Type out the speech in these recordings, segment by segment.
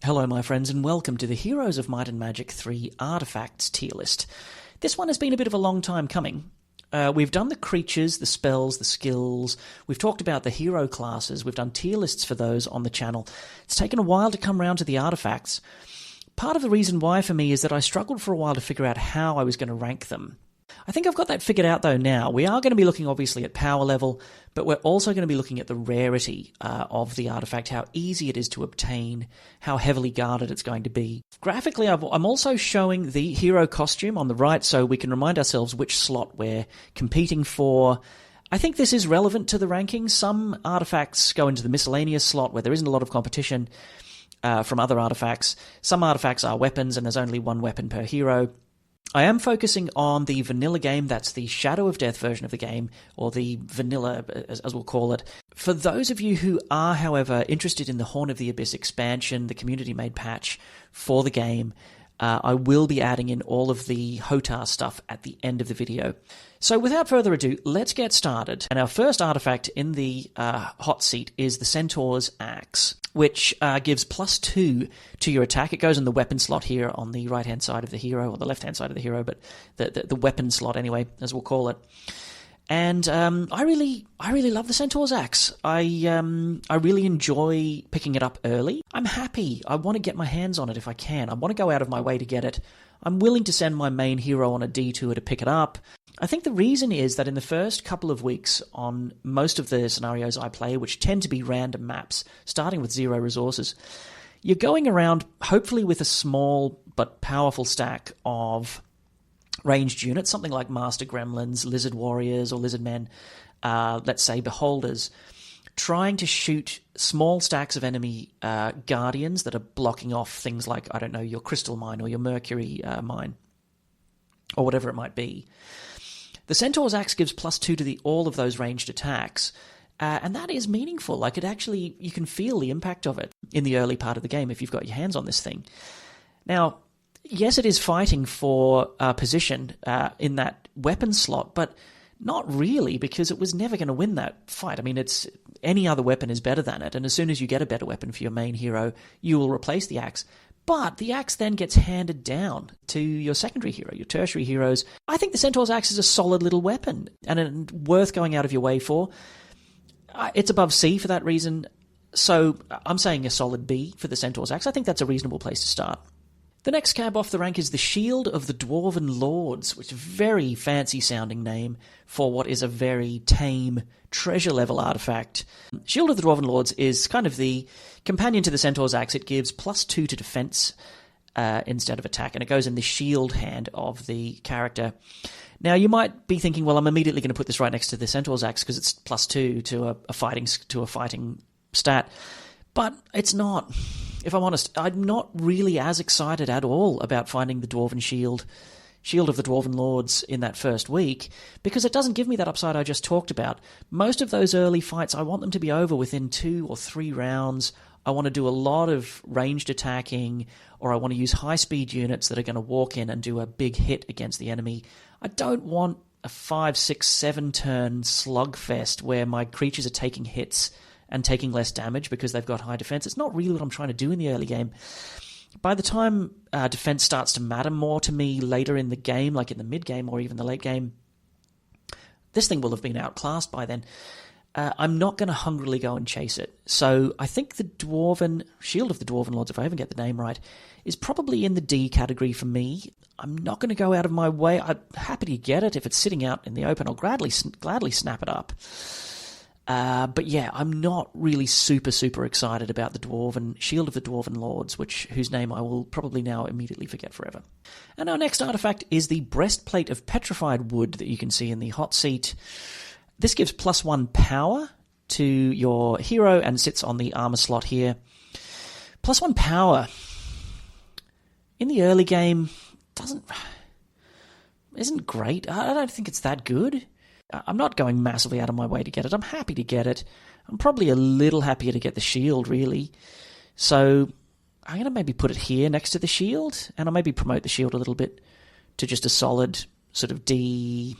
Hello my friends and welcome to the Heroes of Might and Magic 3 Artifacts tier list. This one has been a bit of a long time coming. We've done the creatures, the spells, the skills, we've talked about the hero classes, we've done tier lists for those on the channel. It's taken a while to come around to the artifacts. Part of the reason why for me is that I struggled for a while to figure out how I was going to rank them. I think I've got that figured out though now. We are going to be looking obviously at power level, but we're also going to be looking at the rarity of the artifact, how easy it is to obtain, how heavily guarded it's going to be. Graphically, I'm also showing the hero costume on the right so we can remind ourselves which slot we're competing for. I think this is relevant to the rankings. Some artifacts go into the miscellaneous slot where there isn't a lot of competition from other artifacts. Some artifacts are weapons and there's only one weapon per hero. I am focusing on the vanilla game, that's the Shadow of Death version of the game, or the vanilla, as we'll call it. For those of you who are, however, interested in the Horn of the Abyss expansion, the community-made patch for the game, I will be adding in all of the HOTAR stuff at the end of the video. So without further ado, let's get started. And our first artifact in the hot seat is the Centaur's Axe, which gives +2 to your attack. It goes in the weapon slot here on the right-hand side of the hero, or the left-hand side of the hero, but the weapon slot anyway, as we'll call it. And I really love the Centaur's Axe. I really enjoy picking it up early. I'm happy. I want to get my hands on it if I can. I want to go out of my way to get it. I'm willing to send my main hero on a detour to pick it up. I think the reason is that in the first couple of weeks on most of the scenarios I play, which tend to be random maps, starting with 0 resources, you're going around hopefully with a small but powerful stack of ranged units, something like Master Gremlins, Lizard Warriors, or Lizard Men, let's say Beholders, trying to shoot small stacks of enemy Guardians that are blocking off things like, I don't know, your Crystal Mine or your Mercury Mine, or whatever it might be. The Centaur's Axe gives +2 to all of those ranged attacks, and that is meaningful. Like, it actually, you can feel the impact of it in the early part of the game if you've got your hands on this thing. Now, yes, it is fighting for position in that weapon slot, but not really, because it was never going to win that fight. I mean, any other weapon is better than it, and as soon as you get a better weapon for your main hero, you will replace the axe. But the axe then gets handed down to your secondary hero, your tertiary heroes. I think the Centaur's Axe is a solid little weapon, and worth going out of your way for. It's above C for that reason, so I'm saying a solid B for the Centaur's Axe. I think that's a reasonable place to start. The next cab off the rank is the Shield of the Dwarven Lords, which is a very fancy-sounding name for what is a very tame, treasure-level artifact. Shield of the Dwarven Lords is kind of the companion to the Centaur's Axe. It gives +2 to defense instead of attack, and it goes in the shield hand of the character. Now, you might be thinking, well, I'm immediately going to put this right next to the Centaur's Axe because it's +2 to a fighting stat, but it's not. If I'm honest, I'm not really as excited at all about finding the Dwarven Shield of the Dwarven Lords in that first week, because it doesn't give me that upside I just talked about. Most of those early fights, I want them to be over within 2 or 3 rounds. I want to do a lot of ranged attacking, or I want to use high-speed units that are going to walk in and do a big hit against the enemy. I don't want a 5, 6, 7 turn slugfest where my creatures are taking hits and taking less damage because they've got high defense. It's not really what I'm trying to do in the early game. By the time defense starts to matter more to me later in the game, like in the mid-game or even the late game, this thing will have been outclassed by then. I'm not going to hungrily go and chase it. So I think the Shield of the Dwarven Lords, if I even get the name right, is probably in the D category for me. I'm not going to go out of my way. I'm happy to get it. If it's sitting out in the open, I'll gladly snap it up. But yeah, I'm not really super excited about the Shield of the Dwarven Lords, whose name I will probably now immediately forget forever. And our next artifact is the Breastplate of petrified wood that you can see in the hot seat. This gives +1 power to your hero and sits on the armor slot here. +1 power in the early game isn't great. I don't think it's that good. I'm not going massively out of my way to get it. I'm happy to get it. I'm probably a little happier to get the shield, really. So I'm going to maybe put it here next to the shield, and I'll maybe promote the shield a little bit to just a solid sort of D.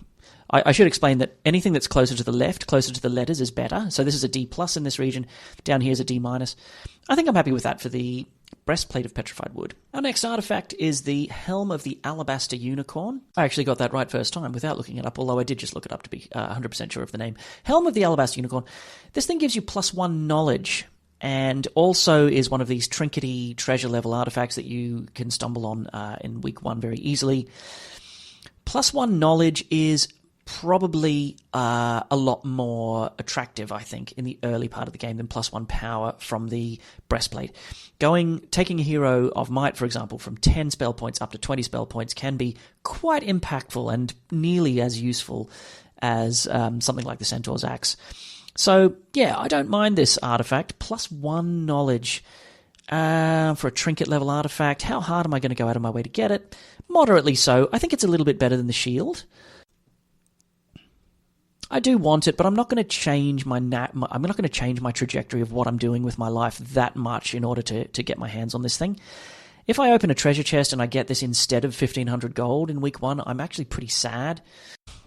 I should explain that anything that's closer to the left, closer to the letters, is better. So this is a D+ in this region. Down here is a D-. I think I'm happy with that for the Breastplate of petrified wood. Our next artifact is the Helm of the Alabaster Unicorn. I actually got that right first time without looking it up, although I did just look it up to be 100% sure of the name. Helm of the Alabaster Unicorn. This thing gives you +1 knowledge, and also is one of these trinkety treasure level artifacts that you can stumble on in week 1 very easily. +1 knowledge is probably a lot more attractive, I think, in the early part of the game than +1 power from the Breastplate. Taking a hero of might, for example, from 10 spell points up to 20 spell points can be quite impactful and nearly as useful as something like the Centaur's Axe. So, yeah, I don't mind this artifact. +1 knowledge for a trinket level artifact. How hard am I going to go out of my way to get it? Moderately so. I think it's a little bit better than the shield. I do want it, but I'm not going to change I'm not going to change my trajectory of what I'm doing with my life that much in order to get my hands on this thing. If I open a treasure chest and I get this instead of 1,500 gold in week 1, I'm actually pretty sad.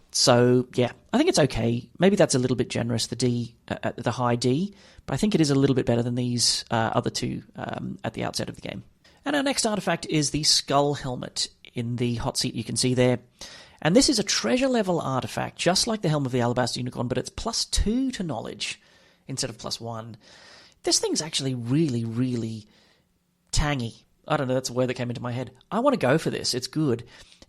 So, yeah, I think it's okay. Maybe that's a little bit generous, the high D, but I think it is a little bit better than these other two at the outset of the game. And our next artifact is the Skull Helmet in the hot seat you can see there. And this is a treasure level artifact, just like the Helm of the Alabaster Unicorn, but it's +2 to knowledge instead of +1. This thing's actually really, really tangy. I don't know, that's a word that came into my head. I want to go for this. It's good.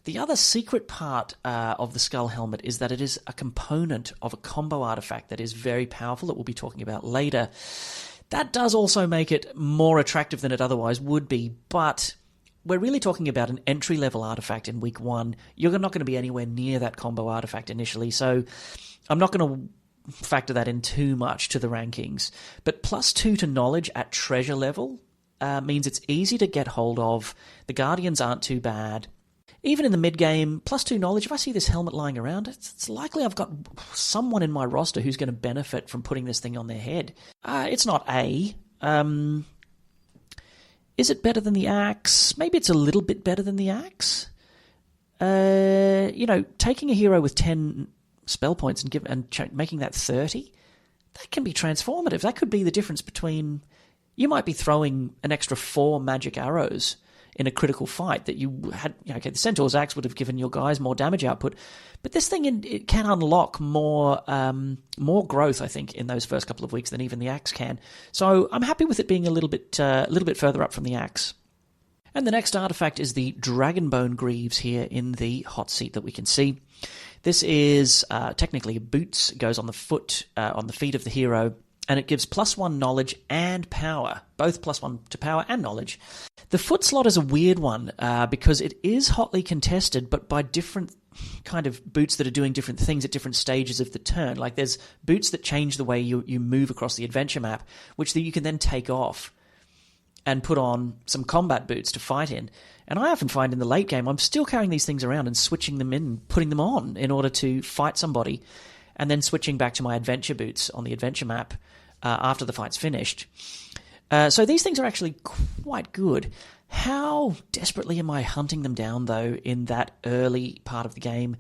The other secret part of the Skull Helmet is that it is a component of a combo artifact that is very powerful that we'll be talking about later. That does also make it more attractive than it otherwise would be, but we're really talking about an entry-level artifact in week 1. You're not going to be anywhere near that combo artifact initially, so I'm not going to factor that in too much to the rankings. But +2 to knowledge at treasure level means it's easy to get hold of. The Guardians aren't too bad. Even in the mid-game, +2 knowledge, if I see this helmet lying around, it's likely I've got someone in my roster who's going to benefit from putting this thing on their head. It's not A. Is it better than the Axe? Maybe it's a little bit better than the Axe. Taking a hero with 10 spell points and making that 30, that can be transformative. That could be the difference between... You might be throwing an extra 4 magic arrows in a critical fight that you had. The Centaur's Axe would have given your guys more damage output, but this thing it can unlock more growth, I think, in those first couple of weeks than even the Axe can. So I'm happy with it being a little bit further up from the Axe. And the next artifact is the Dragonbone Greaves here in the hot seat that we can see. This is technically boots. It goes on the feet of the hero, and it gives +1 knowledge and power, both +1 to power and knowledge. The foot slot is a weird one because it is hotly contested, but by different kind of boots that are doing different things at different stages of the turn. Like there's boots that change the way you move across the adventure map, which you can then take off and put on some combat boots to fight in. And I often find in the late game, I'm still carrying these things around and switching them in, putting them on in order to fight somebody, and then switching back to my adventure boots on the adventure map after the fight's finished. So these things are actually quite good. How desperately am I hunting them down, though, in that early part of the game?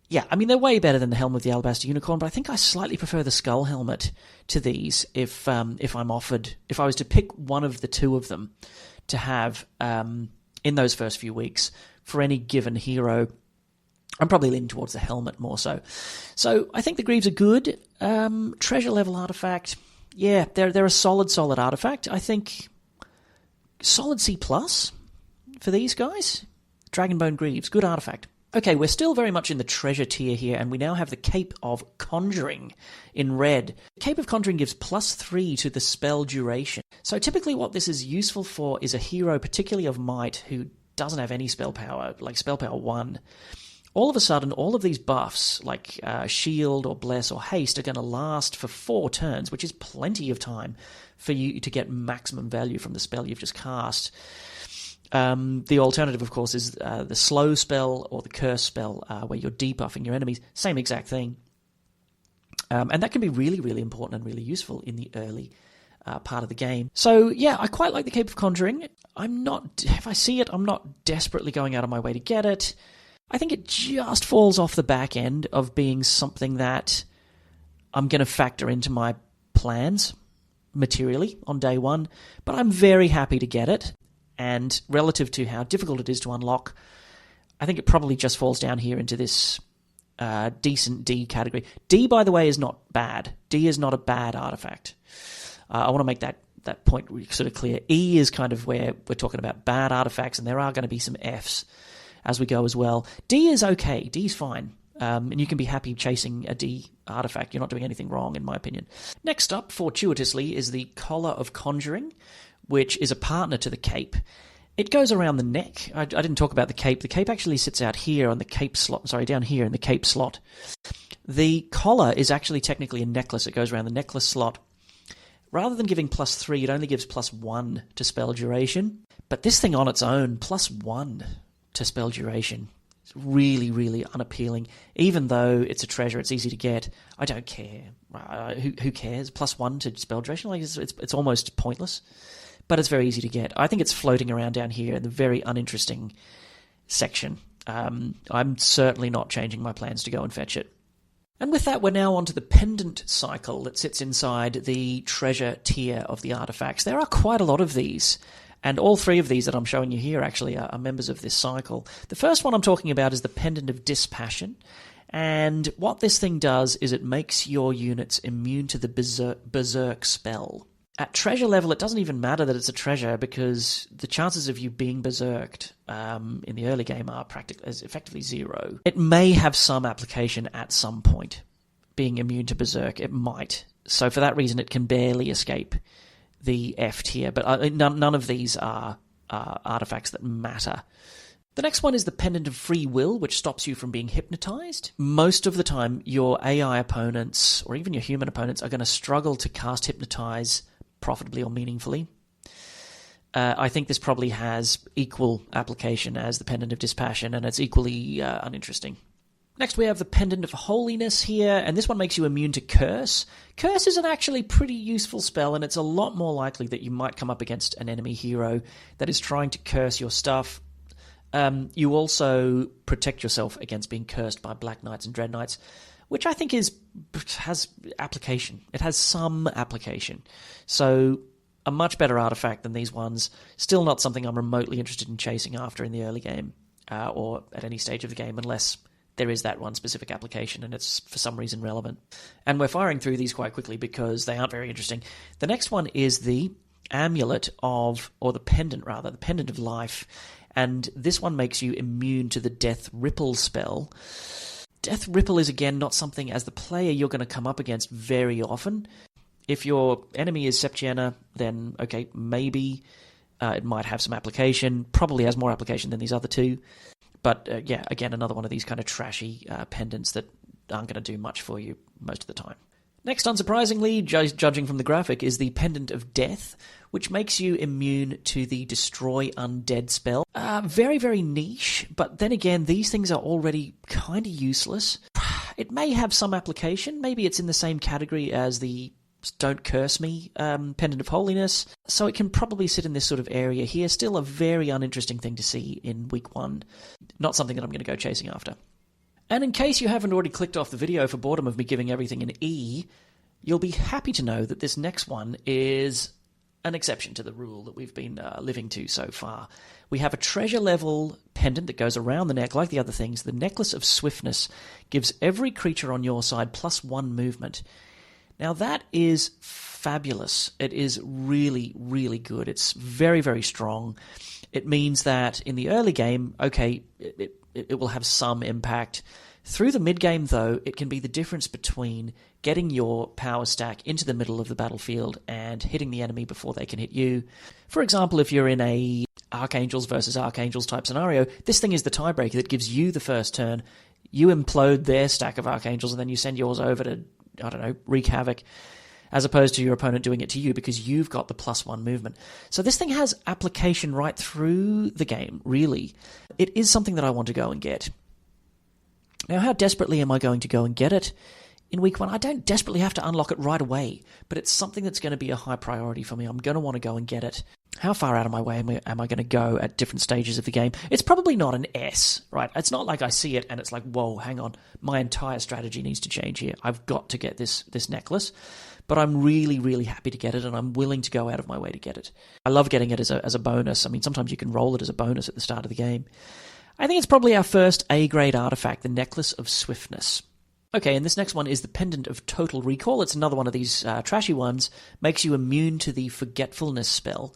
Yeah, I mean, they're way better than the Helm of the Alabaster Unicorn, but I think I slightly prefer the Skull Helmet to these if I was to pick one of the two of them to have in those first few weeks for any given hero. I'm probably leaning towards the helmet more so. So I think the Greaves are good. Treasure level artifact. Yeah, they're a solid artifact. I think solid C+ for these guys. Dragonbone Greaves, good artifact. Okay, we're still very much in the treasure tier here, and we now have the Cape of Conjuring in red. The Cape of Conjuring gives +3 to the spell duration. So typically what this is useful for is a hero, particularly of might, who doesn't have any spell power, like spell power 1. All of a sudden, all of these buffs, like Shield or Bless or Haste, are going to last for 4 turns, which is plenty of time for you to get maximum value from the spell you've just cast. The alternative, of course, is the Slow spell or the Curse spell, where you're debuffing your enemies. Same exact thing. And that can be really, really important and really useful in the early part of the game. So, yeah, I quite like the Cape of Conjuring. If I see it, I'm not desperately going out of my way to get it. I think it just falls off the back end of being something that I'm going to factor into my plans materially on day one, but I'm very happy to get it. And relative to how difficult it is to unlock, I think it probably just falls down here into this decent D category. D, by the way, is not bad. D is not a bad artifact. I want to make that point sort of clear. E is kind of where we're talking about bad artifacts, and there are going to be some Fs as we go as well. D is okay. D is fine. And you can be happy chasing a D artifact. You're not doing anything wrong, in my opinion. Next up, fortuitously, is the Collar of Conjuring, which is a partner to the cape. It goes around the neck. I didn't talk about the cape. The cape actually sits out here on the cape slot. Sorry, down here in the cape slot. The collar is actually technically a necklace. It goes around the necklace slot. Rather than giving +3, it only gives +1 to spell duration. But this thing on its own, +1 to spell duration, it's really, really unappealing. Even though it's a treasure, it's easy to get. I don't care. Who cares? +1 to spell duration? Like it's almost pointless. But it's very easy to get. I think it's floating around down here in the very uninteresting section. I'm certainly not changing my plans to go and fetch it. And with that, we're now onto the pendant cycle that sits inside the treasure tier of the artifacts. There are quite a lot of these, and all three of these that I'm showing you here actually are members of this cycle. The first one I'm talking about is the Pendant of Dispassion, and what this thing does is it makes your units immune to the berserk spell. At treasure level, it doesn't even matter that it's a treasure, because the chances of you being berserked in the early game are effectively 0. It may have some application at some point, being immune to berserk. It might. So for that reason, it can barely escape the F tier. But none of these are artifacts that matter. The next one is the Pendant of Free Will, which stops you from being hypnotized. Most of the time, your AI opponents, or even your human opponents, are going to struggle to cast Hypnotize profitably or meaningfully. I think this probably has equal application as the Pendant of Dispassion, and it's equally uninteresting. Next we have the Pendant of Holiness here, and this one makes you immune to Curse. Curse is an actually pretty useful spell, and it's a lot more likely that you might come up against an enemy hero that is trying to curse your stuff. You also protect yourself against being cursed by Black Knights and Dread Knights, which I think has application. It has some application. So a much better artifact than these ones. Still not something I'm remotely interested in chasing after in the early game, or at any stage of the game, unless there is that one specific application and it's for some reason relevant. And we're firing through these quite quickly because they aren't very interesting. The next one is the amulet of, or the pendant rather, the Pendant of Life. And this one makes you immune to the Death Ripple spell. Death Ripple is, again, not something, as the player, you're going to come up against very often. If your enemy is Septiana, then, okay, maybe it might have some application. Probably has more application than these other two. But, yeah, again, another one of these kind of trashy pendants that aren't going to do much for you most of the time. Next, unsurprisingly, judging from the graphic, is the Pendant of Death, which makes you immune to the Destroy Undead spell. Very, very niche, but then again, these things are already kind of useless. It may have some application. Maybe it's in the same category as the Don't Curse Me Pendant of Holiness, so it can probably sit in this sort of area here. Still a very uninteresting thing to see in Week 1. Not something that I'm going to go chasing after. And in case you haven't already clicked off the video for boredom of me giving everything an E, you'll be happy to know that this next one is an exception to the rule that we've been living to so far. We have a treasure level pendant that goes around the neck like the other things. The Necklace of Swiftness gives every creature on your side +1 movement. Now that is fabulous. It is really, really good. It's very, very strong. It means that in the early game, okay, it will have some impact. Through the mid-game, though, it can be the difference between getting your power stack into the middle of the battlefield and hitting the enemy before they can hit you. For example, if you're in a Archangels versus Archangels type scenario, this thing is the tiebreaker that gives you the first turn. You implode their stack of Archangels and then you send yours over to, I don't know, wreak havoc, as opposed to your opponent doing it to you because you've got the +1 movement. So this thing has application right through the game, really. It is something that I want to go and get. Now, how desperately am I going to go and get it in Week 1? I don't desperately have to unlock it right away, but it's something that's going to be a high priority for me. I'm going to want to go and get it. how far out of my way am I going to go at different stages of the game? It's probably not an S, right? It's not like I see it and it's like, whoa, hang on, my entire strategy needs to change here. I've got to get this necklace. But I'm really, really happy to get it, and I'm willing to go out of my way to get it. I love getting it as a bonus. I mean, sometimes you can roll it as a bonus at the start of the game. I think it's probably our first A-grade artifact, the Necklace of Swiftness. Okay, and this next one is the Pendant of Total Recall. It's another one of these trashy ones. Makes you immune to the Forgetfulness spell.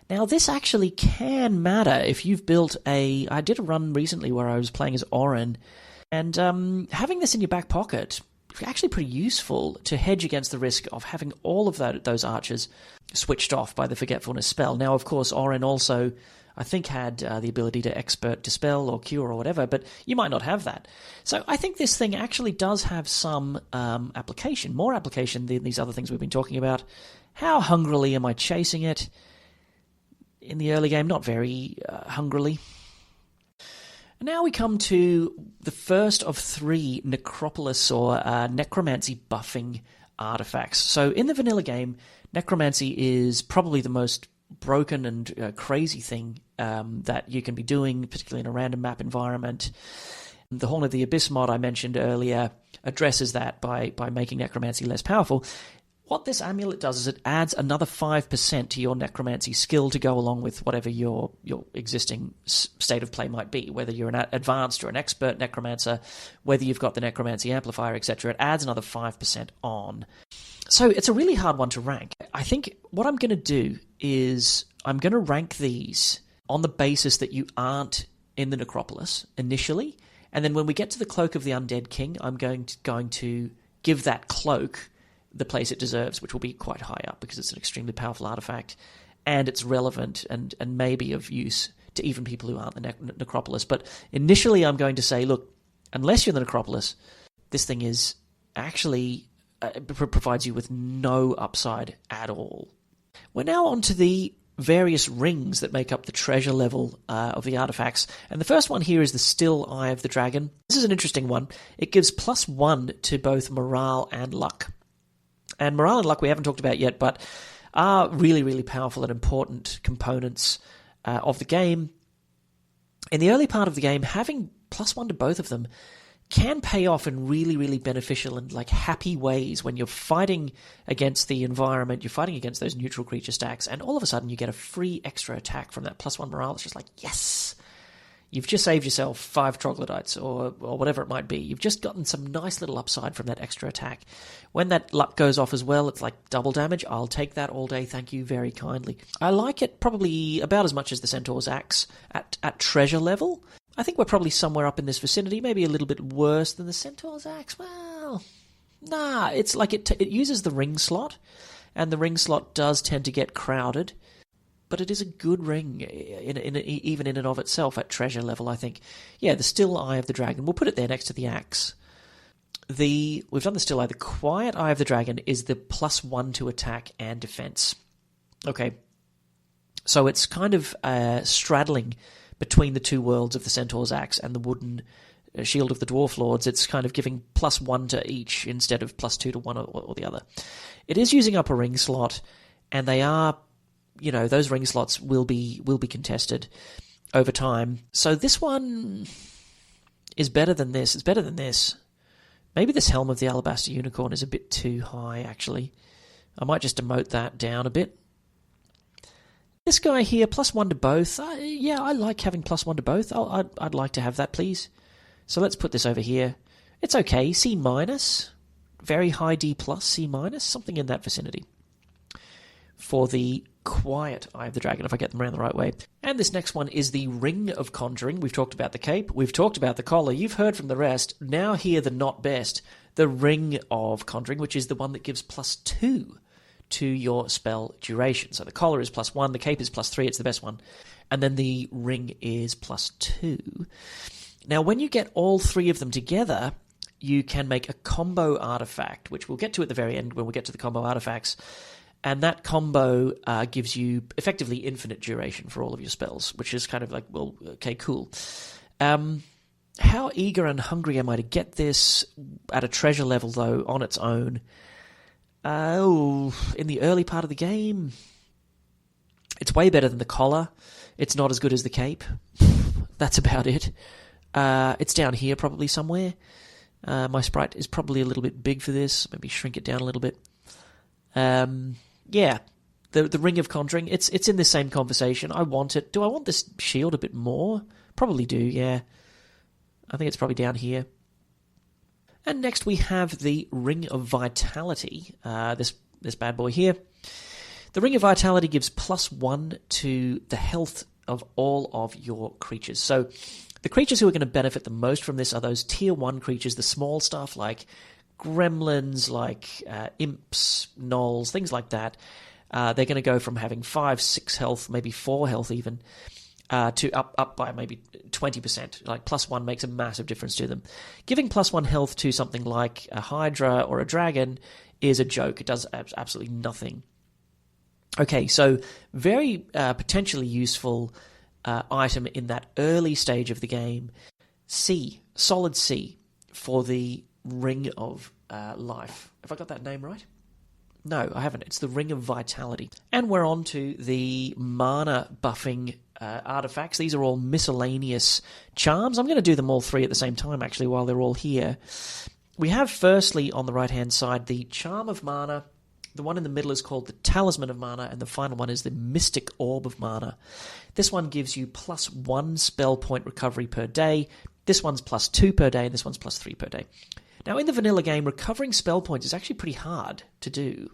Now, this actually can matter if you've built I did a run recently where I was playing as Orin, and having this in your back pocket is actually pretty useful to hedge against the risk of having all of those archers switched off by the Forgetfulness spell. Now, of course, Orin also, I think, had the ability to Expert Dispel or Cure or whatever, but you might not have that. So I think this thing actually does have some application, more application than these other things we've been talking about. How hungrily am I chasing it? In the early game, not very hungrily. Now we come to the first of 3 Necropolis or Necromancy buffing artifacts. So in the vanilla game, Necromancy is probably the most broken and crazy thing that you can be doing, particularly in a random map environment. The Horn of the Abyss mod I mentioned earlier addresses that by making Necromancy less powerful. What this amulet does is it adds another 5% to your Necromancy skill to go along with whatever your existing state of play might be, whether you're an advanced or an expert Necromancer, whether you've got the Necromancy amplifier, etc. It adds another 5% on. So it's a really hard one to rank. I think what I'm going to do is I'm going to rank these on the basis that you aren't in the Necropolis initially, and then when we get to the Cloak of the Undead King, I'm going to give that cloak the place it deserves, which will be quite high up because it's an extremely powerful artifact and it's relevant and maybe of use to even people who aren't the Necropolis. But initially I'm going to say, look, unless you're the Necropolis, this thing is actually provides you with no upside at all. We're now on to the various rings that make up the treasure level of the artifacts. And the first one here is the Still Eye of the Dragon. This is an interesting one. It gives +1 to both morale and luck. And morale and luck we haven't talked about yet, but are really, really powerful and important components of the game. In the early part of the game, having +1 to both of them can pay off in really, really beneficial and like happy ways when you're fighting against the environment, you're fighting against those neutral creature stacks, and all of a sudden you get a free extra attack from that +1 morale. It's just like, yes! You've just saved yourself 5 troglodytes or whatever it might be. You've just gotten some nice little upside from that extra attack. When that luck goes off as well, it's like double damage. I'll take that all day, thank you very kindly. I like it probably about as much as the Centaur's Axe at treasure level. I think we're probably somewhere up in this vicinity, maybe a little bit worse than the Centaur's Axe. Well, nah, it's like it uses the ring slot, and the ring slot does tend to get crowded. But it is a good ring, even in and of itself, at treasure level, I think. Yeah, the Still Eye of the Dragon. We'll put it there next to the axe. We've done the Still Eye. The Quiet Eye of the Dragon is the +1 to attack and defense. Okay. So it's kind of straddling between the two worlds of the Centaur's Axe and the wooden shield of the Dwarf Lords. It's kind of giving +1 to each instead of +2 to one or the other. It is using up a ring slot, and they are... You know, those ring slots will be contested over time. So this one is better than this. It's better than this. Maybe this Helm of the Alabaster Unicorn is a bit too high, actually. I might just demote that down a bit. This guy here, +1 to both. Yeah, I like having +1 to both. I'd like to have that, please. So let's put this over here. It's okay. C-. Very high D+, C-, something in that vicinity. For the Quiet Eye of the Dragon, if I get them around the right way. And this next one is the Ring of Conjuring. We've talked about the cape. We've talked about the collar. You've heard from the rest. Now hear the not best. The Ring of Conjuring, which is the one that gives +2 to your spell duration. So the collar is +1. The cape is +3. It's the best one. And then the ring is +2. Now, when you get all 3 of them together, you can make a combo artifact, which we'll get to at the very end when we get to the combo artifacts. And that combo gives you effectively infinite duration for all of your spells, which is kind of like, well, okay, cool. How eager and hungry am I to get this at a treasure level, though, on its own? In the early part of the game, It's way better than the collar. It's not as good as the cape. That's about it. It's down here probably somewhere. My sprite is probably a little bit big for this. Maybe shrink it down a little bit. Yeah, the Ring of Conjuring, it's in the same conversation. I want it. Do I want this shield a bit more? Probably do, yeah. I think it's probably down here. And next we have the Ring of Vitality, this bad boy here. The Ring of Vitality gives +1 to the health of all of your creatures. So the creatures who are going to benefit the most from this are those tier 1 creatures, the small stuff like gremlins, like imps, gnolls, things like that. They're going to go from having 5, 6 health, maybe 4 health even, to up by maybe 20%. Like +1 makes a massive difference to them. Giving +1 health to something like a Hydra or a dragon is a joke. It does absolutely nothing. Okay, so very potentially useful item in that early stage of the game. C, solid C, for the Ring of Life. Have I got that name right? No, I haven't. It's the Ring of Vitality. And we're on to the mana buffing artifacts. These are all miscellaneous charms. I'm going to do them all three at the same time, actually, while they're all here. We have, firstly, on the right-hand side, the Charm of Mana. The one in the middle is called the Talisman of Mana, and the final one is the Mystic Orb of Mana. This one gives you +1 spell point recovery per day. This one's +2 per day, and this one's +3 per day. Now, in the vanilla game, recovering spell points is actually pretty hard to do.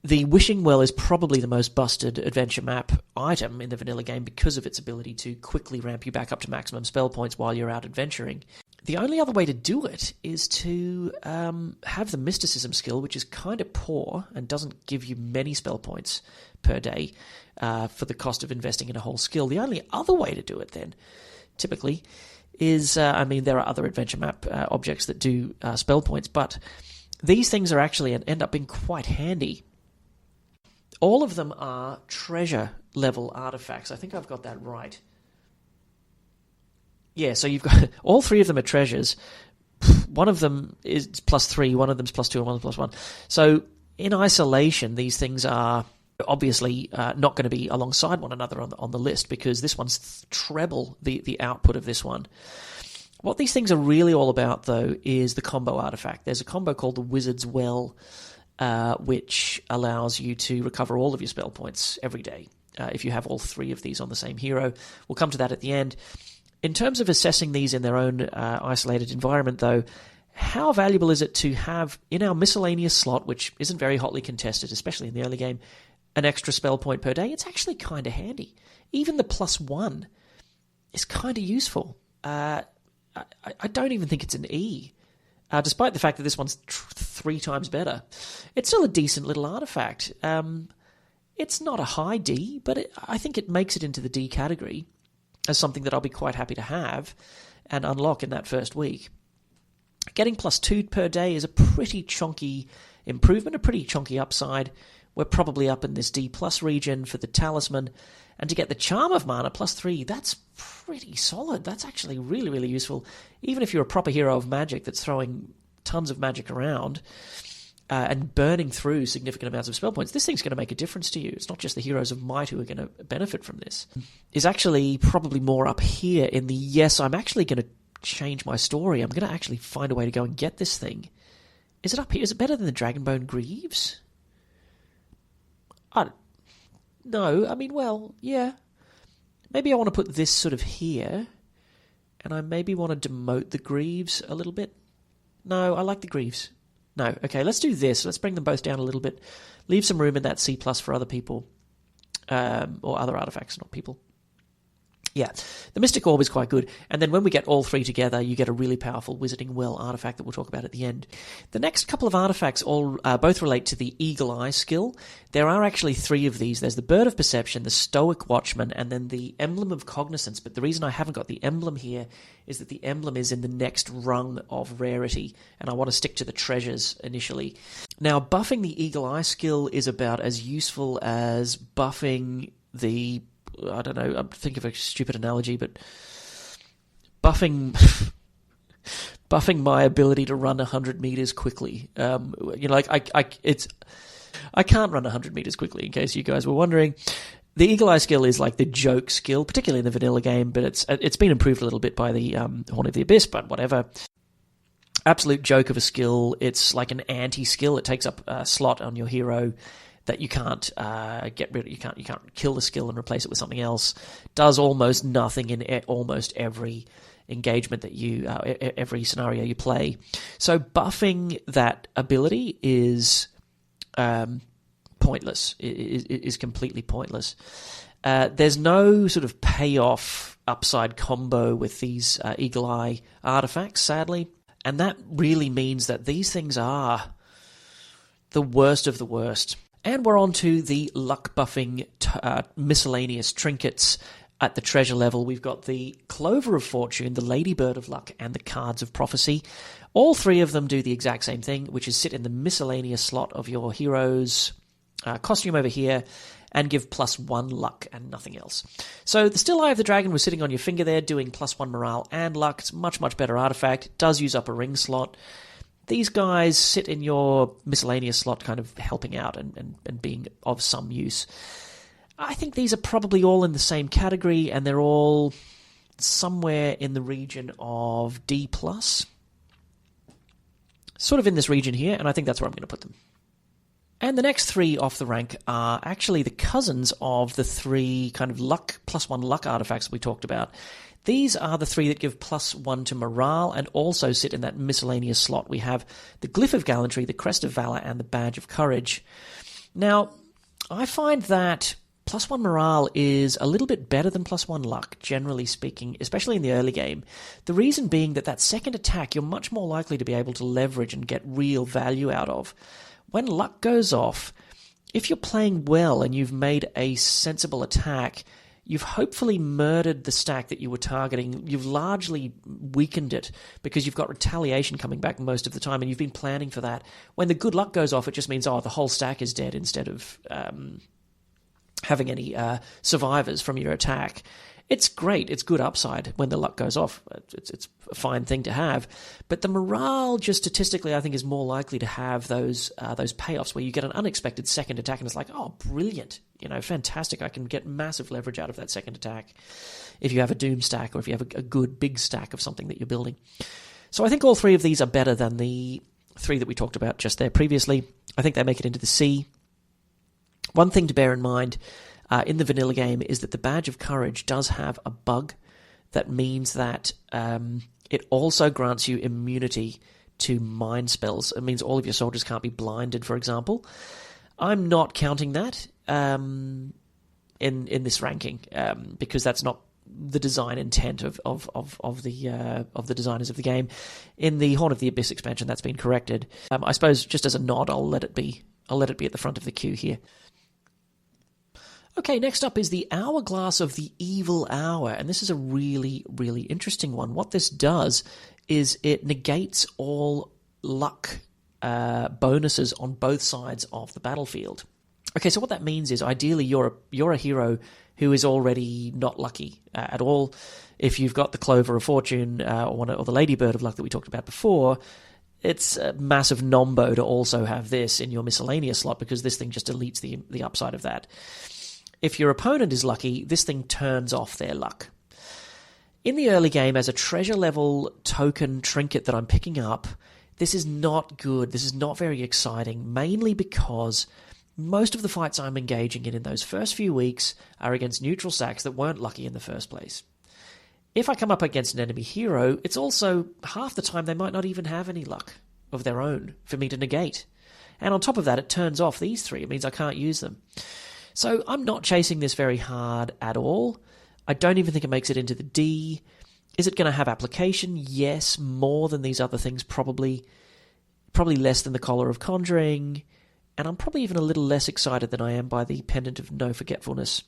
The Wishing Well is probably the most busted adventure map item in the vanilla game because of its ability to quickly ramp you back up to maximum spell points while you're out adventuring. The only other way to do it is to have the mysticism skill, which is kind of poor and doesn't give you many spell points per day for the cost of investing in a whole skill. The only other way to do it then, typically, is, there are other adventure map objects that do spell points, but these things are actually end up being quite handy. All of them are treasure level artifacts. I think I've got that right. Yeah, so you've got all three of them are treasures. One of them is +3, one of them's +2, and one is +1. So in isolation, these things are obviously not going to be alongside one another on the list because this one's treble the output of this one. What these things are really all about, though, is the combo artifact. There's a combo called the Wizard's Well, which allows you to recover all of your spell points every day if you have all three of these on the same hero. We'll come to that at the end. In terms of assessing these in their own isolated environment, though, how valuable is it to have in our miscellaneous slot, which isn't very hotly contested, especially in the early game, an extra spell point per day? It's actually kind of handy. Even the +1 is kind of useful. I don't even think it's an E, despite the fact that this one's 3 times better. It's still a decent little artifact. It's not a high D, but I think it makes it into the D category as something that I'll be quite happy to have and unlock in that first week. Getting +2 per day is a pretty chunky improvement, a pretty chunky upside. We're probably up in this D+ region for the Talisman. And to get the Charm of Mana +3, that's pretty solid. That's actually really, really useful. Even if you're a proper hero of magic that's throwing tons of magic around and burning through significant amounts of spell points, this thing's going to make a difference to you. It's not just the heroes of might who are going to benefit from this. Is actually probably more up here in the, yes, I'm actually going to change my story. I'm going to actually find a way to go and get this thing. Is it up here? Is it better than the Dragonbone Greaves? No, yeah. Maybe I want to put this sort of here, and I maybe want to demote the Greaves a little bit. No, I like the Greaves. No, okay, let's do this. Let's bring them both down a little bit. Leave some room in that C+ for other people, or other artifacts, not people. Yeah, the Mystic Orb is quite good. And then when we get all three together, you get a really powerful Wizarding Well artifact that we'll talk about at the end. The next couple of artifacts all both relate to the Eagle Eye skill. There are actually 3 of these. There's the Bird of Perception, the Stoic Watchman, and then the Emblem of Cognizance. But the reason I haven't got the emblem here is that the emblem is in the next rung of rarity, and I want to stick to the treasures initially. Now, buffing the Eagle Eye skill is about as useful as buffing the... I don't know, I'm thinking of a stupid analogy, but buffing my ability to run 100 meters quickly. It's I can't run 100 meters quickly, in case you guys were wondering. The Eagle Eye skill is like the joke skill, particularly in the vanilla game, but it's been improved a little bit by the Horn of the Abyss, but whatever. Absolute joke of a skill. It's like an anti-skill. It takes up a slot on your hero that you can't get rid of. You can't kill the skill and replace it with something else. Does almost nothing in almost every engagement that you, every scenario you play. So buffing that ability is pointless. Is completely pointless. There's no sort of payoff upside combo with these Eagle Eye artifacts, sadly. And that really means that these things are the worst of the worst. And we're on to the luck buffing miscellaneous trinkets at the treasure level. We've got the Clover of Fortune, the Ladybird of Luck, and the Cards of Prophecy. All three of them do the exact same thing, which is sit in the miscellaneous slot of your hero's costume over here and give +1 luck and nothing else. So the Still Eye of the Dragon was sitting on your finger there doing +1 morale and luck. It's a much, much better artifact. It does use up a ring slot. These guys sit in your miscellaneous slot kind of helping out and being of some use. I think these are probably all in the same category, and they're all somewhere in the region of D+. Sort of in this region here, and I think that's where I'm going to put them. And the next three off the rank are actually the cousins of the three kind of luck, +1 luck artifacts we talked about. These are the three that give +1 to morale and also sit in that miscellaneous slot. We have the Glyph of Gallantry, the Crest of Valor, and the Badge of Courage. Now, I find that +1 morale is a little bit better than +1 luck, generally speaking, especially in the early game. The reason being that second attack you're much more likely to be able to leverage and get real value out of. When luck goes off, if you're playing well and you've made a sensible attack, you've hopefully murdered the stack that you were targeting. You've largely weakened it because you've got retaliation coming back most of the time and you've been planning for that. When the good luck goes off, it just means, the whole stack is dead instead of having any survivors from your attack. It's great. It's good upside when the luck goes off. It's a fine thing to have. But the morale, just statistically, I think is more likely to have those payoffs where you get an unexpected second attack and it's like, oh, brilliant. Fantastic. I can get massive leverage out of that second attack if you have a doom stack or if you have a good big stack of something that you're building. So I think all three of these are better than the three that we talked about just there previously. I think they make it into the C. One thing to bear in mind in the vanilla game is that the Badge of Courage does have a bug that means that it also grants you immunity to mind spells. It means all of your soldiers can't be blinded, for example. I'm not counting that in this ranking because that's not the design intent of the designers of the game. In the Horn of the Abyss expansion, that's been corrected. I suppose just as a nod, I'll let it be at the front of the queue here. Okay, next up is the Hourglass of the Evil Hour, and this is a really, really interesting one. What this does is it negates all luck bonuses on both sides of the battlefield. Okay, so what that means is ideally you're a hero who is already not lucky at all. If you've got the Clover of Fortune or the Ladybird of Luck that we talked about before, it's a massive nombo to also have this in your miscellaneous slot because this thing just deletes the upside of that. If your opponent is lucky, this thing turns off their luck. In the early game, as a treasure level token trinket that I'm picking up, this is not good. This is not very exciting, mainly because most of the fights I'm engaging in those first few weeks are against neutral stacks that weren't lucky in the first place. If I come up against an enemy hero, it's also half the time they might not even have any luck of their own for me to negate. And on top of that, it turns off these three. It means I can't use them. So I'm not chasing this very hard at all. I don't even think it makes it into the D. Is it going to have application? Yes, more than these other things probably. Probably less than the Collar of Conjuring. And I'm probably even a little less excited than I am by the Pendant of No Forgetfulness,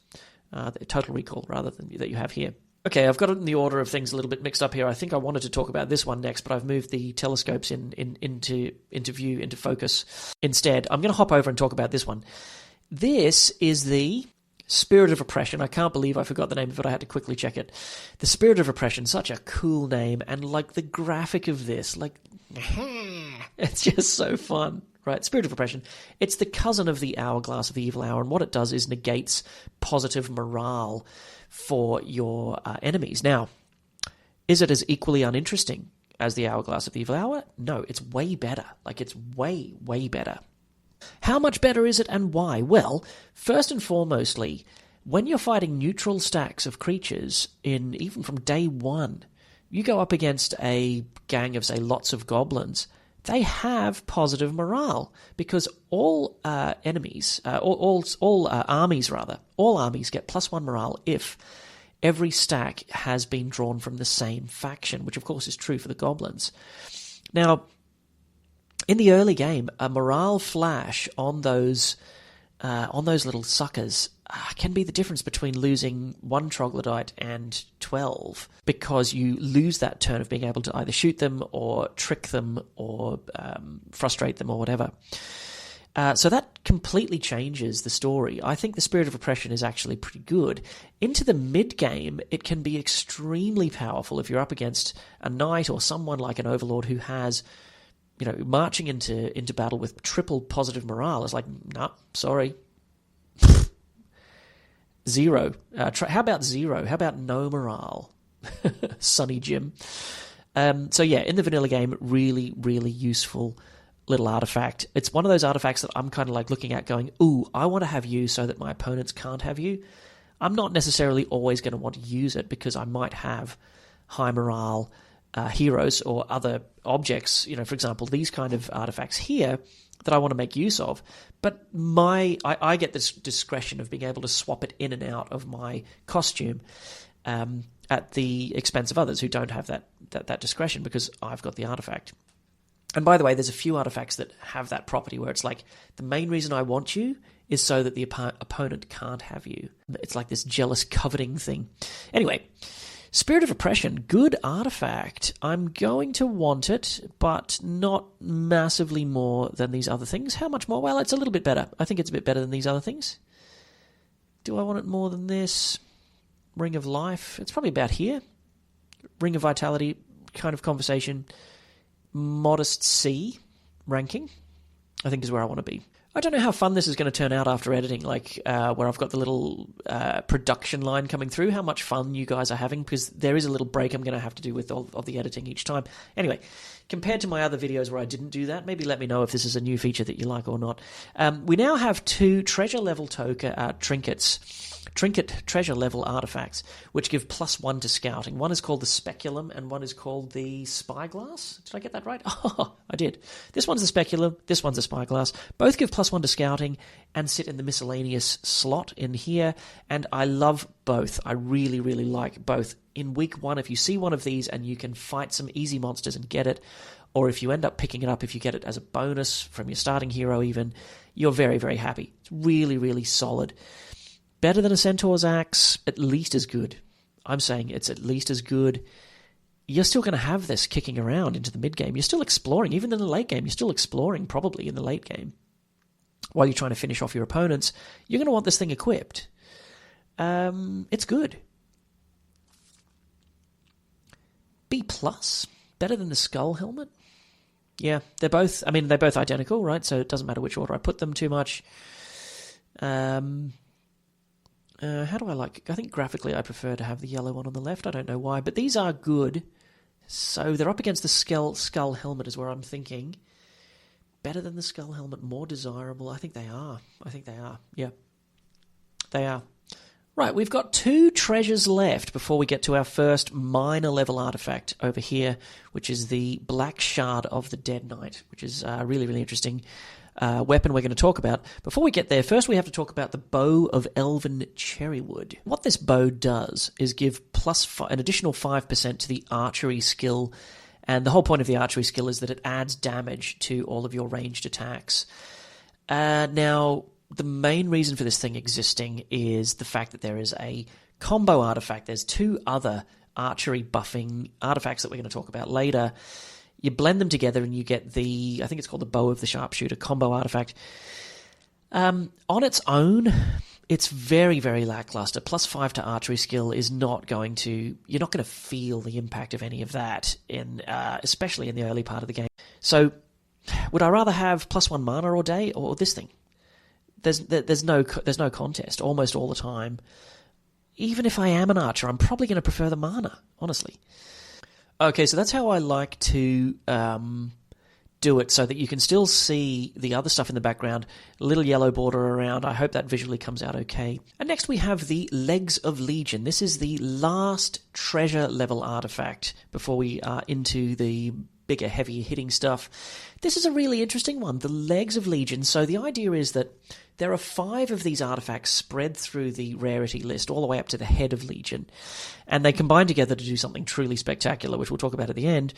the Total Recall, rather than that you have here. Okay, I've got it in the order of things a little bit mixed up here. I think I wanted to talk about this one next, but I've moved the telescopes into focus instead. I'm going to hop over and talk about this one. This is the Spirit of Oppression. I can't believe I forgot the name of it. I had to quickly check it. The Spirit of Oppression, such a cool name. And like the graphic of this, like, it's just so fun. right? Spirit of Oppression. It's the cousin of the Hourglass of the Evil Hour, and what it does is negates positive morale for your enemies. Now, is it as equally uninteresting as the Hourglass of the Evil Hour? No, it's way better. Like, it's way, way better. How much better is it and why? Well, first and foremostly, when you're fighting neutral stacks of creatures, even from day one, you go up against a gang of, say, lots of goblins, they have positive morale because all armies get +1 morale if every stack has been drawn from the same faction, which of course is true for the goblins. Now, in the early game, a morale flash on those little suckers can be the difference between losing 1 troglodyte and 12, because you lose that turn of being able to either shoot them or trick them or frustrate them or whatever. So that completely changes the story. I think the Spirit of Oppression is actually pretty good. Into the mid-game, it can be extremely powerful if you're up against a knight or someone like an overlord who has, marching into battle with triple positive morale. It's like, nah, sorry. 0. How about 0? How about no morale? Sonny Jim. So yeah, in the vanilla game, really, really useful little artifact. It's one of those artifacts that I'm kind of like looking at going, ooh, I want to have you so that my opponents can't have you. I'm not necessarily always going to want to use it because I might have high morale heroes or other objects, for example, these kind of artifacts here that I want to make use of. But I get this discretion of being able to swap it in and out of my costume at the expense of others who don't have that discretion because I've got the artifact. And by the way, there's a few artifacts that have that property where it's like, the main reason I want you is so that the opponent can't have you. It's like this jealous coveting thing. Anyway, Spirit of Oppression, good artifact. I'm going to want it, but not massively more than these other things. How much more? Well, it's a little bit better. I think it's a bit better than these other things. Do I want it more than this? Ring of Life. It's probably about here. Ring of Vitality kind of conversation. Modest C ranking, I think, is where I want to be. I don't know how fun this is going to turn out after editing, like where I've got the little production line coming through, how much fun you guys are having, because there is a little break I'm going to have to do with all of the editing each time. Anyway, compared to my other videos where I didn't do that, maybe let me know if this is a new feature that you like or not. We now have 2 treasure level trinket treasure level artifacts, which give +1 to scouting. One is called the Speculum, and one is called the Spyglass. Did I get that right? Oh, I did. This one's the Speculum, this one's the Spyglass. Both give +1 to scouting and sit in the miscellaneous slot in here, and I love both. I really, really like both. In week 1, if you see one of these and you can fight some easy monsters and get it, or if you end up picking it up, if you get it as a bonus from your starting hero even, you're very, very happy. It's really, really solid. Better than a Centaur's Axe, at least as good. I'm saying it's at least as good. You're still going to have this kicking around into the mid-game. You're still exploring. Even in the late game, you're still exploring probably in the late game. While you're trying to finish off your opponents, you're going to want this thing equipped. It's good. B+, better than the Skull Helmet. Yeah, they're both identical, right? So it doesn't matter which order I put them too much. How do I like... I think graphically I prefer to have the yellow one on the left. I don't know why, but these are good. So they're up against the skull helmet is where I'm thinking. Better than the skull helmet, more desirable. I think they are. Yeah, they are. Right, we've got 2 treasures left before we get to our first minor level artifact over here, which is the Black Shard of the Dead Knight, which is really, really interesting. Weapon we're going to talk about. Before we get there, first we have to talk about the Bow of Elven Cherrywood. What this bow does is give an additional 5% to the archery skill, and the whole point of the archery skill is that it adds damage to all of your ranged attacks. Now, the main reason for this thing existing is the fact that there is a combo artifact. There's 2 other archery buffing artifacts that we're going to talk about later. You blend them together and you get I think it's called the Bow of the Sharpshooter combo artifact. On its own, it's very, very lackluster. +5 to archery skill is not going to... You're not going to feel the impact of any of that, especially in the early part of the game. So Would I rather have +1 mana all day or this thing? There's no contest almost all the time. Even if I am an archer, I'm probably going to prefer the mana, honestly. Okay, so that's how I like to do it, so that you can still see the other stuff in the background. A little yellow border around. I hope that visually comes out okay. And next we have the Legs of Legion. This is the last treasure level artifact before we are into the bigger, heavier hitting stuff. This is a really interesting one, the Legs of Legion. So the idea is that there are 5 of these artifacts spread through the rarity list all the way up to the Head of Legion, and they combine together to do something truly spectacular, which we'll talk about at the end.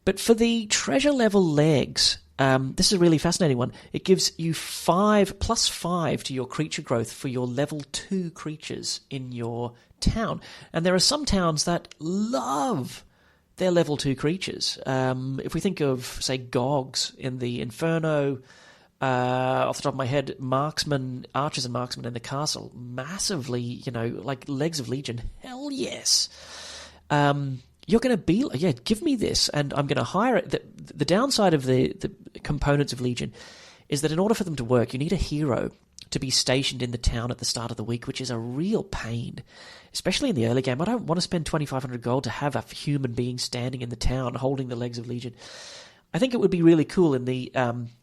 But for the treasure level legs, this is a really fascinating one. It gives you +5 to your creature growth for your level 2 creatures in your town. And there are some towns that love their level 2 creatures. If we think of, say, Gogs in the Inferno, off the top of my head, archers and marksmen in the castle, massively, like Legs of Legion, hell yes. You're going to be, give me this, and I'm going to hire it. The downside of the components of Legion is that in order for them to work, you need a hero to be stationed in the town at the start of the week, which is a real pain, especially in the early game. I don't want to spend 2,500 gold to have a human being standing in the town holding the Legs of Legion. I think it would be really cool in the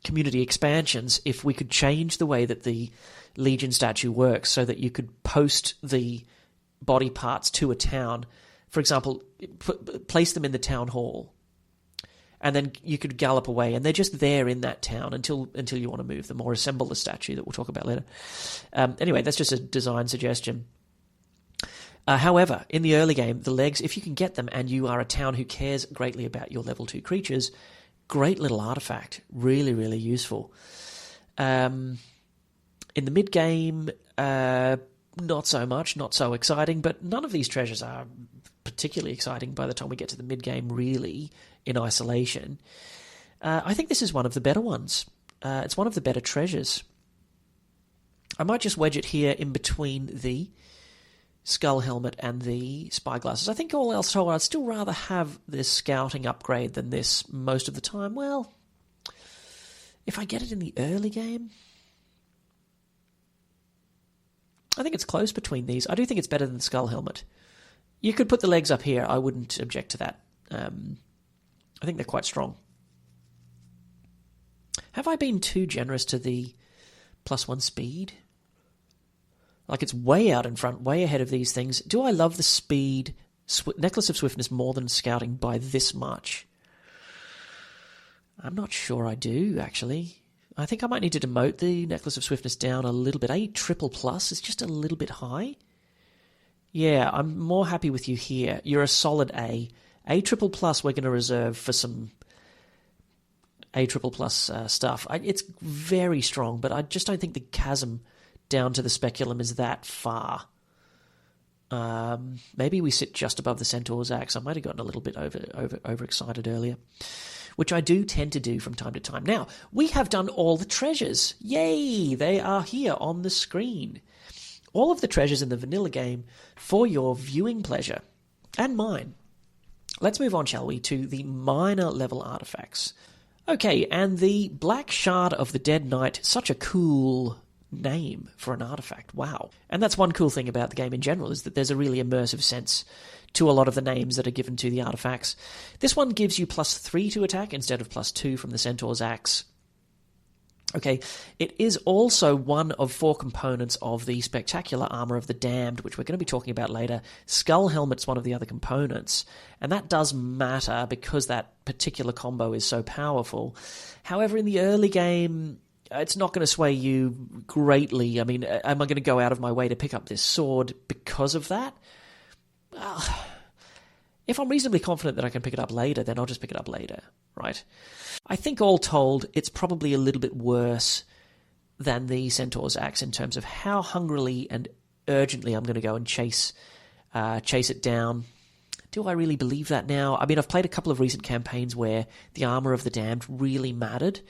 community expansions if we could change the way that the Legion statue works so that you could post the body parts to a town. For example, place them in the town hall, and then you could gallop away, and they're just there in that town until you want to move them or assemble the statue that we'll talk about later. Anyway, that's just a design suggestion. However, in the early game, the legs, if you can get them and you are a town who cares greatly about your level 2 creatures, great little artifact, really, really useful. In the mid-game, not so much, not so exciting, but none of these treasures are particularly exciting by the time we get to the mid-game, really, in isolation. I think this is one of the better ones. It's one of the better treasures. I might just wedge it here in between the skull helmet and the spyglasses. I think all else told, I'd still rather have this scouting upgrade than this most of the time. Well, if I get it in the early game, I think it's close between these. I do think it's better than the skull helmet. You could put the legs up here. I wouldn't object to that. I think they're quite strong. Have I been too generous to the +1 speed? Like, it's way out in front, way ahead of these things. Do I love the speed Necklace of Swiftness more than scouting by this much? I'm not sure I do, actually. I think I might need to demote the Necklace of Swiftness down a little bit. A triple plus is just a little bit high. Yeah, I'm more happy with you here. You're a solid A. A triple plus we're going to reserve for some A triple plus stuff. It's very strong, but I just don't think the chasm down to the speculum is that far. Maybe we sit just above the Centaur's axe. I might have gotten a little bit overexcited earlier, which I do tend to do from time to time. Now, we have done all the treasures. Yay! They are here on the screen. All of the treasures in the vanilla game for your viewing pleasure, and mine. Let's move on, shall we, to the minor level artifacts. Okay, and the Black Shard of the Dead Knight, such a cool name for an artifact. Wow. And that's one cool thing about the game in general, is that there's a really immersive sense to a lot of the names that are given to the artifacts. This one gives you +3 to attack instead of +2 from the Centaur's axe. Okay, it is also one of 4 components of the spectacular armor of the damned, which we're going to be talking about later. Skull helmet's one of the other components, and that does matter because that particular combo is so powerful. However, in the early game, it's not going to sway you greatly. I mean, am I going to go out of my way to pick up this sword because of that? Well, if I'm reasonably confident that I can pick it up later, then I'll just pick it up later, right? I think all told, it's probably a little bit worse than the Centaur's axe in terms of how hungrily and urgently I'm going to go and chase it down. Do I really believe that now? I mean, I've played a couple of recent campaigns where the armor of the damned really mattered.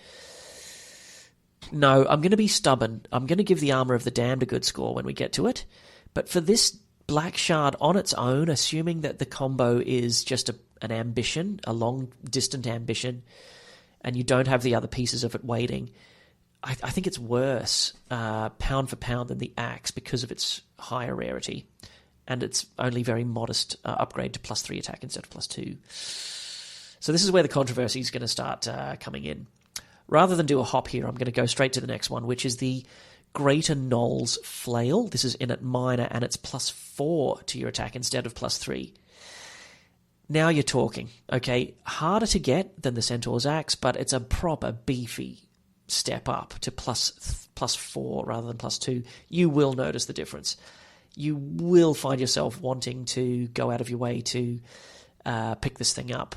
No, I'm going to be stubborn. I'm going to give the armor of the damned a good score when we get to it. But for this Black Shard on its own, assuming that the combo is just an ambition, a long-distant ambition, and you don't have the other pieces of it waiting, I think it's worse pound for pound than the axe because of its higher rarity, and its only very modest upgrade to +3 attack instead of +2. So this is where the controversy is going to start coming in. Rather than do a hop here, I'm going to go straight to the next one, which is the Greater Knoll's Flail. This is in at minor, and it's +4 to your attack instead of +3. Now you're talking. Okay, harder to get than the Centaur's axe, but it's a proper beefy step up to +4 rather than +2. You will notice the difference. You will find yourself wanting to go out of your way to pick this thing up.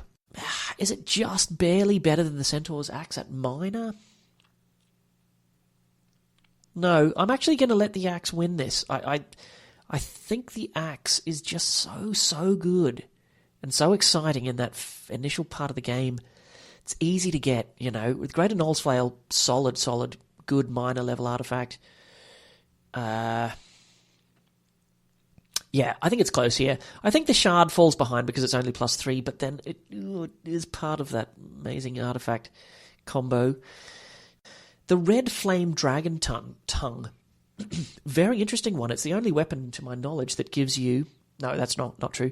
Is it just barely better than the Centaur's axe at minor? No, I'm actually going to let the axe win this. I think the axe is just so good and so exciting in that initial part of the game. It's easy to get, with Greater Knoll's Flail, solid, good minor level artifact. Yeah, I think it's close here. I think the Shard falls behind because it's only +3, but then it is part of that amazing artifact combo. The Red Flame Dragon Tongue. Very interesting one. It's the only weapon, to my knowledge, that gives you... No, that's not true.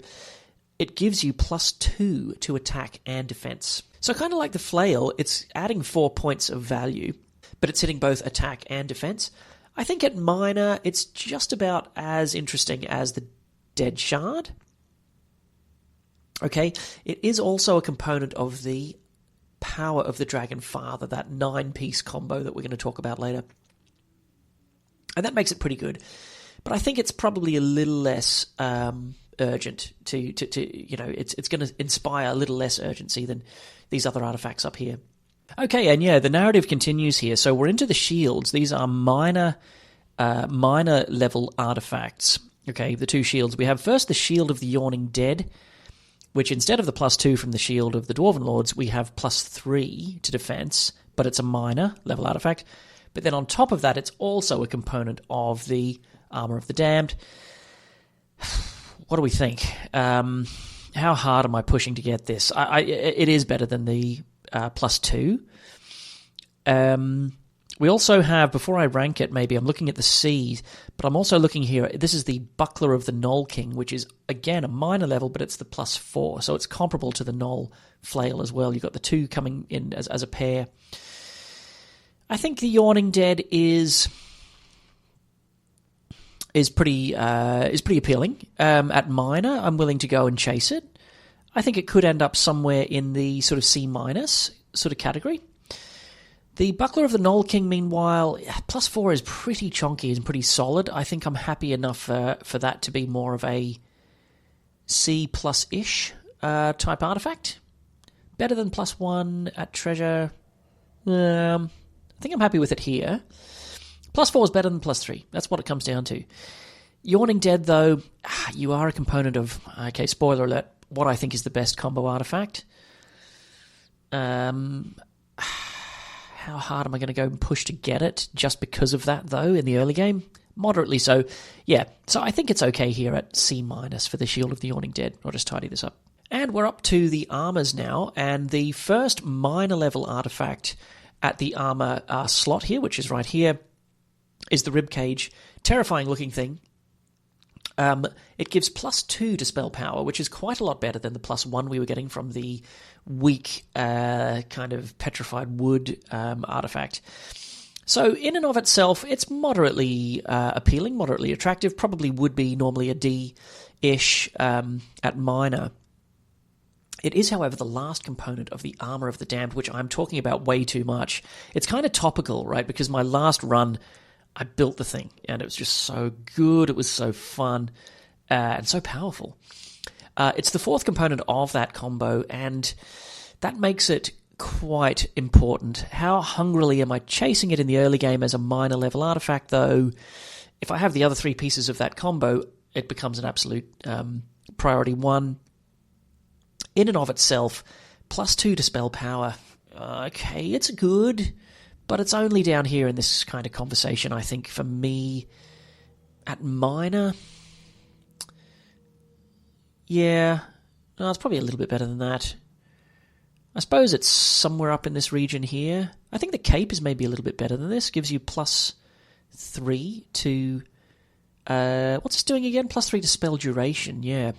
It gives you +2 to attack and defense. So kind of like the Flail, it's adding 4 points of value, but it's hitting both attack and defense. I think at minor, it's just about as interesting as the Dead Shard. Okay, it is also a component of the Power of the Dragon Father, that 9-piece combo that we're going to talk about later. And that makes it pretty good. But I think it's probably a little less urgent it's going to inspire a little less urgency than these other artifacts up here. Okay, and yeah, the narrative continues here. So we're into the shields. These are minor level artifacts. Okay, the two shields. We have first the Shield of the Yawning Dead, which instead of the +2 from the Shield of the Dwarven Lords, we have +3 to defense, but it's a minor level artifact. But then on top of that, it's also a component of the Armor of the Damned. What do we think? How hard am I pushing to get this? It is better than the +2. We also have, before I rank it, maybe I'm looking at the C's, but I'm also looking here. This is the Buckler of the Knoll King, which is, again, a minor level, but it's the +4. So it's comparable to the Knoll Flail as well. You've got the two coming in as a pair. I think the Yawning Dead is pretty appealing. At minor, I'm willing to go and chase it. I think it could end up somewhere in the sort of C- sort of category. The Buckler of the Knoll King, meanwhile, +4 is pretty chonky and pretty solid. I think I'm happy enough for that to be more of a C+-ish type artifact. Better than +1 at treasure. I think I'm happy with it here. +4 is better than +3. That's what it comes down to. Yawning Dead, though, you are a component of, okay, spoiler alert, what I think is the best combo artifact. How hard am I going to go and push to get it just because of that, though, in the early game? Moderately so. Yeah, so I think it's okay here at C- for the Shield of the Yawning Dead. I'll just tidy this up. And we're up to the armors now, and the first minor level artifact at the armor slot here, which is right here, is the Ribcage. Terrifying looking thing. It gives +2 to spell power, which is quite a lot better than the +1 we were getting from the weak kind of petrified wood artifact. So in and of itself, it's moderately appealing, moderately attractive, probably would be normally a D-ish at minor. It is, however, the last component of the Armor of the Damned, which I'm talking about way too much. It's kind of topical, right? Because my last run, I built the thing, and it was just so good. It was so fun and so powerful. It's the fourth component of that combo, and that makes it quite important. How hungrily am I chasing it in the early game as a minor level artifact, though? If I have the other three pieces of that combo, it becomes an absolute priority one. In and of itself, +2 to spell power. Okay, it's good, but it's only down here in this kind of conversation, I think, for me. At minor, yeah, no, it's probably a little bit better than that. I suppose it's somewhere up in this region here. I think the cape is maybe a little bit better than this. Gives you +3 to... what's this doing again? +3 to spell duration, yeah.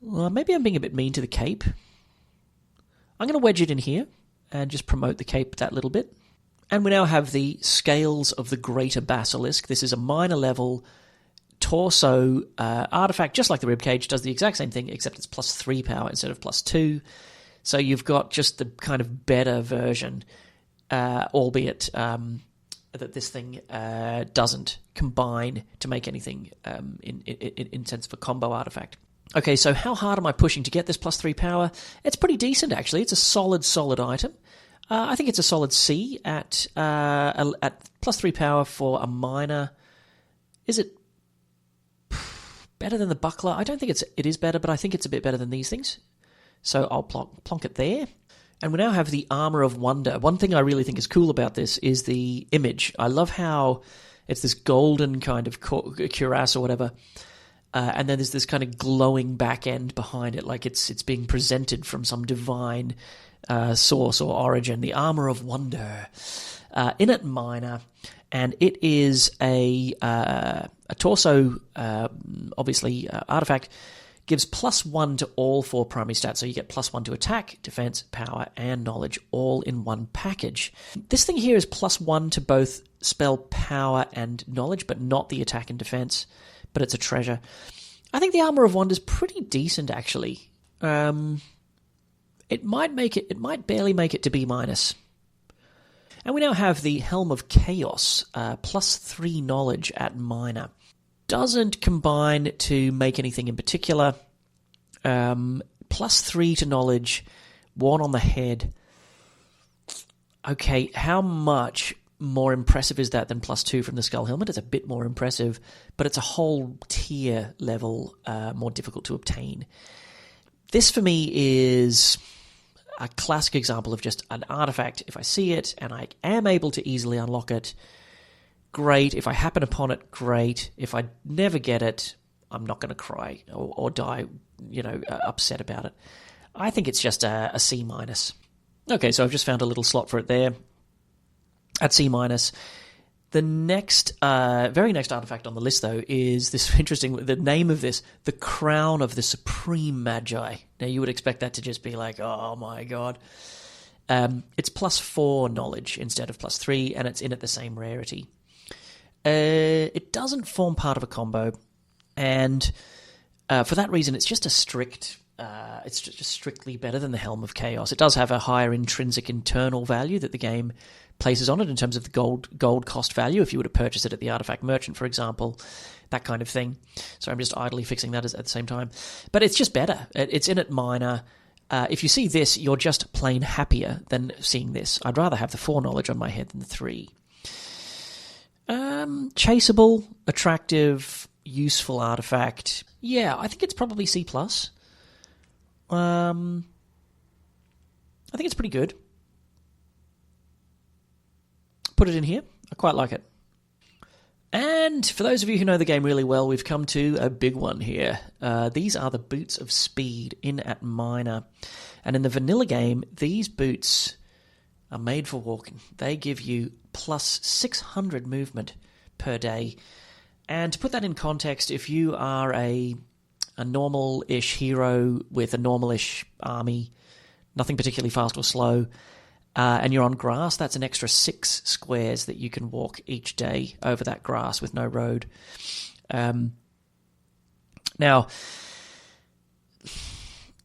Well, maybe I'm being a bit mean to the cape. I'm going to wedge it in here and just promote the cape that little bit. And we now have the Scales of the Greater Basilisk. This is a minor level torso artifact, just like the ribcage, does the exact same thing, except it's +3 power instead of +2. So you've got just the kind of better version, albeit that this thing doesn't combine to make anything in sense of a combo artifact. Okay, so how hard am I pushing to get this +3 power? It's pretty decent, actually. It's a solid item. I think it's a solid C at +3 power for a minor. Is it better than the buckler? I don't think it is better, but I think it's a bit better than these things. So I'll plonk it there. And we now have the Armor of Wonder. One thing I really think is cool about this is the image. I love how it's this golden kind of cuirass or whatever, and then there's this kind of glowing back end behind it, like it's being presented from some divine source or origin. The Armor of Wonder. Init minor, and it is a torso, obviously, artifact. Gives +1 to all 4 primary stats, so you get +1 to attack, defense, power, and knowledge, all in one package. This thing here is +1 to both spell power and knowledge, but not the attack and defense, but it's a treasure. I think the Armor of Wonder is pretty decent, actually. It might barely make it to B-. And we now have the Helm of Chaos, +3 knowledge at minor. Doesn't combine to make anything in particular. +3 to knowledge, worn on the head. Okay, how much more impressive is that than +2 from the Skull Helmet? It's a bit more impressive, but it's a whole tier level more difficult to obtain. This, for me, is a classic example of just an artifact. If I see it and I am able to easily unlock it, great. If I happen upon it, great. If I never get it, I'm not going to cry or die, upset about it. I think it's just a C-. Okay, so I've just found a little slot for it there at C-. The very next artifact on the list, though, is this interesting, the name of this, the Crown of the Supreme Magi. Now, you would expect that to just be like, oh my god. It's +4 knowledge instead of +3, and it's in at the same rarity. It doesn't form part of a combo, and for that reason, it's just it's just strictly better than the Helm of Chaos. It does have a higher intrinsic internal value that the game places on it in terms of the gold cost value, if you were to purchase it at the Artifact Merchant, for example, that kind of thing. So I'm just idly fixing that at the same time. But it's just better. It's in at minor. If you see this, you're just plain happier than seeing this. I'd rather have the 4 knowledge on my head than the 3. Chaseable, attractive, useful artifact. Yeah, I think it's probably C+. I think it's pretty good. Put it in here. I quite like it. And for those of you who know the game really well, we've come to a big one here. These are the Boots of Speed in at minor. And in the vanilla game, these boots are made for walking. They give you +600 movement per day. And to put that in context, if you are a normal-ish hero with a normal-ish army, nothing particularly fast or slow, and you're on grass, that's an extra 6 squares that you can walk each day over that grass with no road. Now,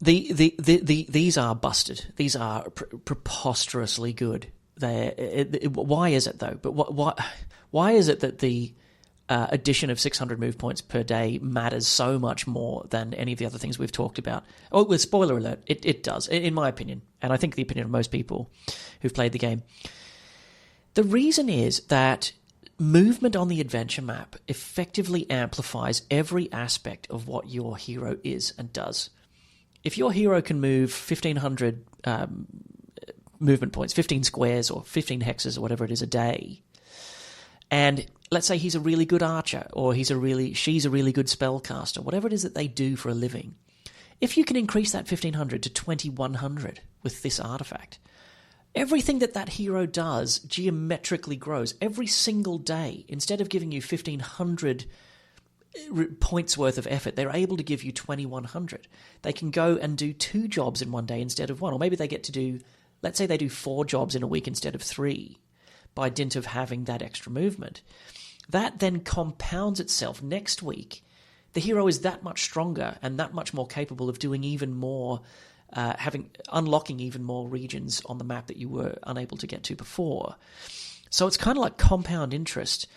these are busted. These are preposterously good. Why is it, though? But why is it that the addition of 600 move points per day matters so much more than any of the other things we've talked about? Oh, with spoiler alert, it does, in my opinion, and I think the opinion of most people who've played the game. The reason is that movement on the adventure map effectively amplifies every aspect of what your hero is and does. If your hero can move 1,500 movement points, 15 squares or 15 hexes or whatever it is a day, and let's say he's a really good archer or she's a really good spellcaster, whatever it is that they do for a living, If you can increase that 1500 to 2100 with this artifact, everything that hero does geometrically grows every single day. Instead of giving you 1500 points worth of effort, they're able to give you 2100. They can go and do 2 jobs in one day instead of 1, or maybe they get to do, let's say they do 4 jobs in a week instead of 3 by dint of having that extra movement. That then compounds itself. Next week, the hero is that much stronger and that much more capable of doing even more, unlocking even more regions on the map that you were unable to get to before. So it's kind of like compound interest.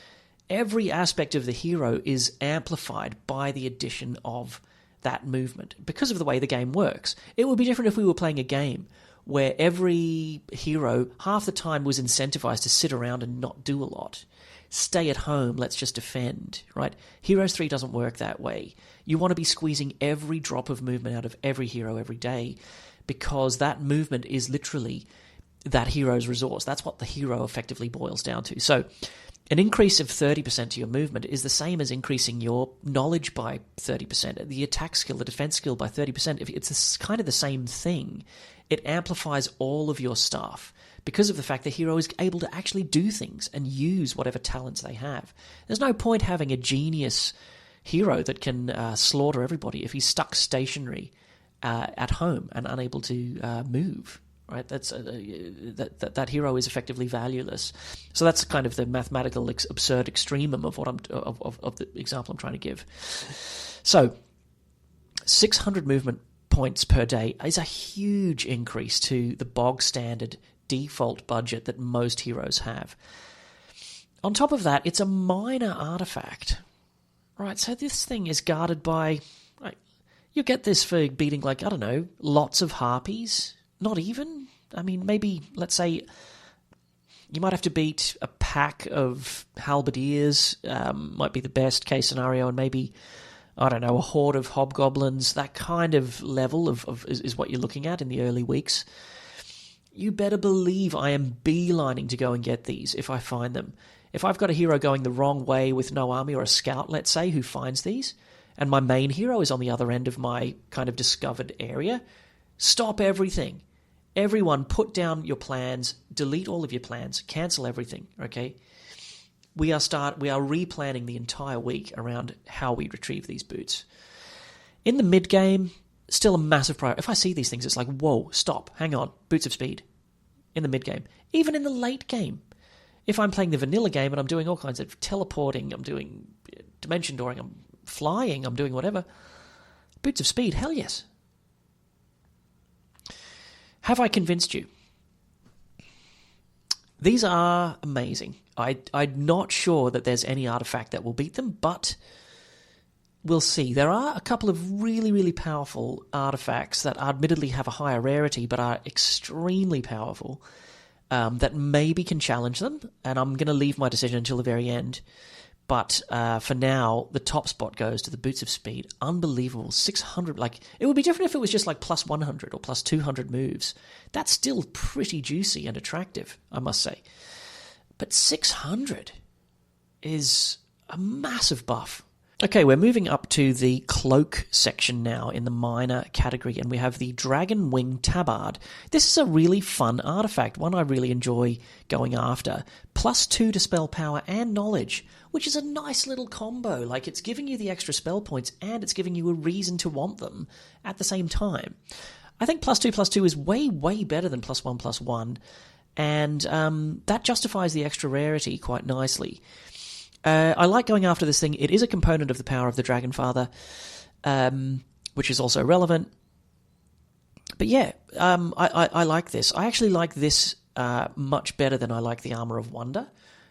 Every aspect of the hero is amplified by the addition of that movement because of the way the game works. It would be different if we were playing a game where every hero half the time was incentivized to sit around and not do a lot. Stay at home, let's just defend, right? Heroes 3 doesn't work that way. You want to be squeezing every drop of movement out of every hero every day, because that movement is literally that hero's resource. That's what the hero effectively boils down to. So an increase of 30% to your movement is the same as increasing your knowledge by 30%, the attack skill, the defense skill by 30%. It's kind of the same thing. It amplifies all of your stuff because of the fact the hero is able to actually do things and use whatever talents they have. There's no point having a genius hero that can slaughter everybody if he's stuck stationary at home and unable to move. Right, that hero is effectively valueless. So that's kind of the mathematical absurd extremum of what of the example I'm trying to give. So 600 movement points per day is a huge increase to the bog standard default budget that most heroes have. On top of that, it's a minor artifact. Right, so this thing is guarded by, right, you get this for beating, like, I don't know, lots of harpies. Not even. I mean, maybe, let's say, you might have to beat a pack of halberdiers, might be the best case scenario, and maybe, I don't know, a horde of hobgoblins. That kind of level is what you're looking at in the early weeks. You better believe I am beelining to go and get these if I find them. If I've got a hero going the wrong way with no army, or a scout, let's say, who finds these, and my main hero is on the other end of my kind of discovered area, stop everything. Everyone, put down your plans, delete all of your plans, cancel everything, okay? We are replanning the entire week around how we retrieve these boots. In the mid-game, still a massive priority. If I see these things, it's like, whoa, stop, hang on, boots of speed. In the mid-game. Even in the late game. If I'm playing the vanilla game and I'm doing all kinds of teleporting, I'm doing dimension dooring, I'm flying, I'm doing whatever, boots of speed, hell yes. Have I convinced you? These are amazing. I'm not sure that there's any artifact that will beat them, but we'll see. There are a couple of really, really powerful artifacts that admittedly have a higher rarity, but are extremely powerful, that maybe can challenge them, and I'm going to leave my decision until the very end. But for now, the top spot goes to the Boots of Speed. Unbelievable. 600. Like, it would be different if it was just like plus 100 or plus 200 moves. That's still pretty juicy and attractive, I must say. But 600 is a massive buff. Okay, we're moving up to the cloak section now in the minor category, and we have the Dragon Wing Tabard. This is a really fun artifact, one I really enjoy going after. +2 to spell power and knowledge, which is a nice little combo. Like, it's giving you the extra spell points, and it's giving you a reason to want them at the same time. I think +2/+2 is way, way better than +1/+1, and that justifies the extra rarity quite nicely. I like going after this thing. It is a component of the power of the Dragonfather, which is also relevant. But yeah, I like this. I actually like this much better than I like the Armor of Wonder,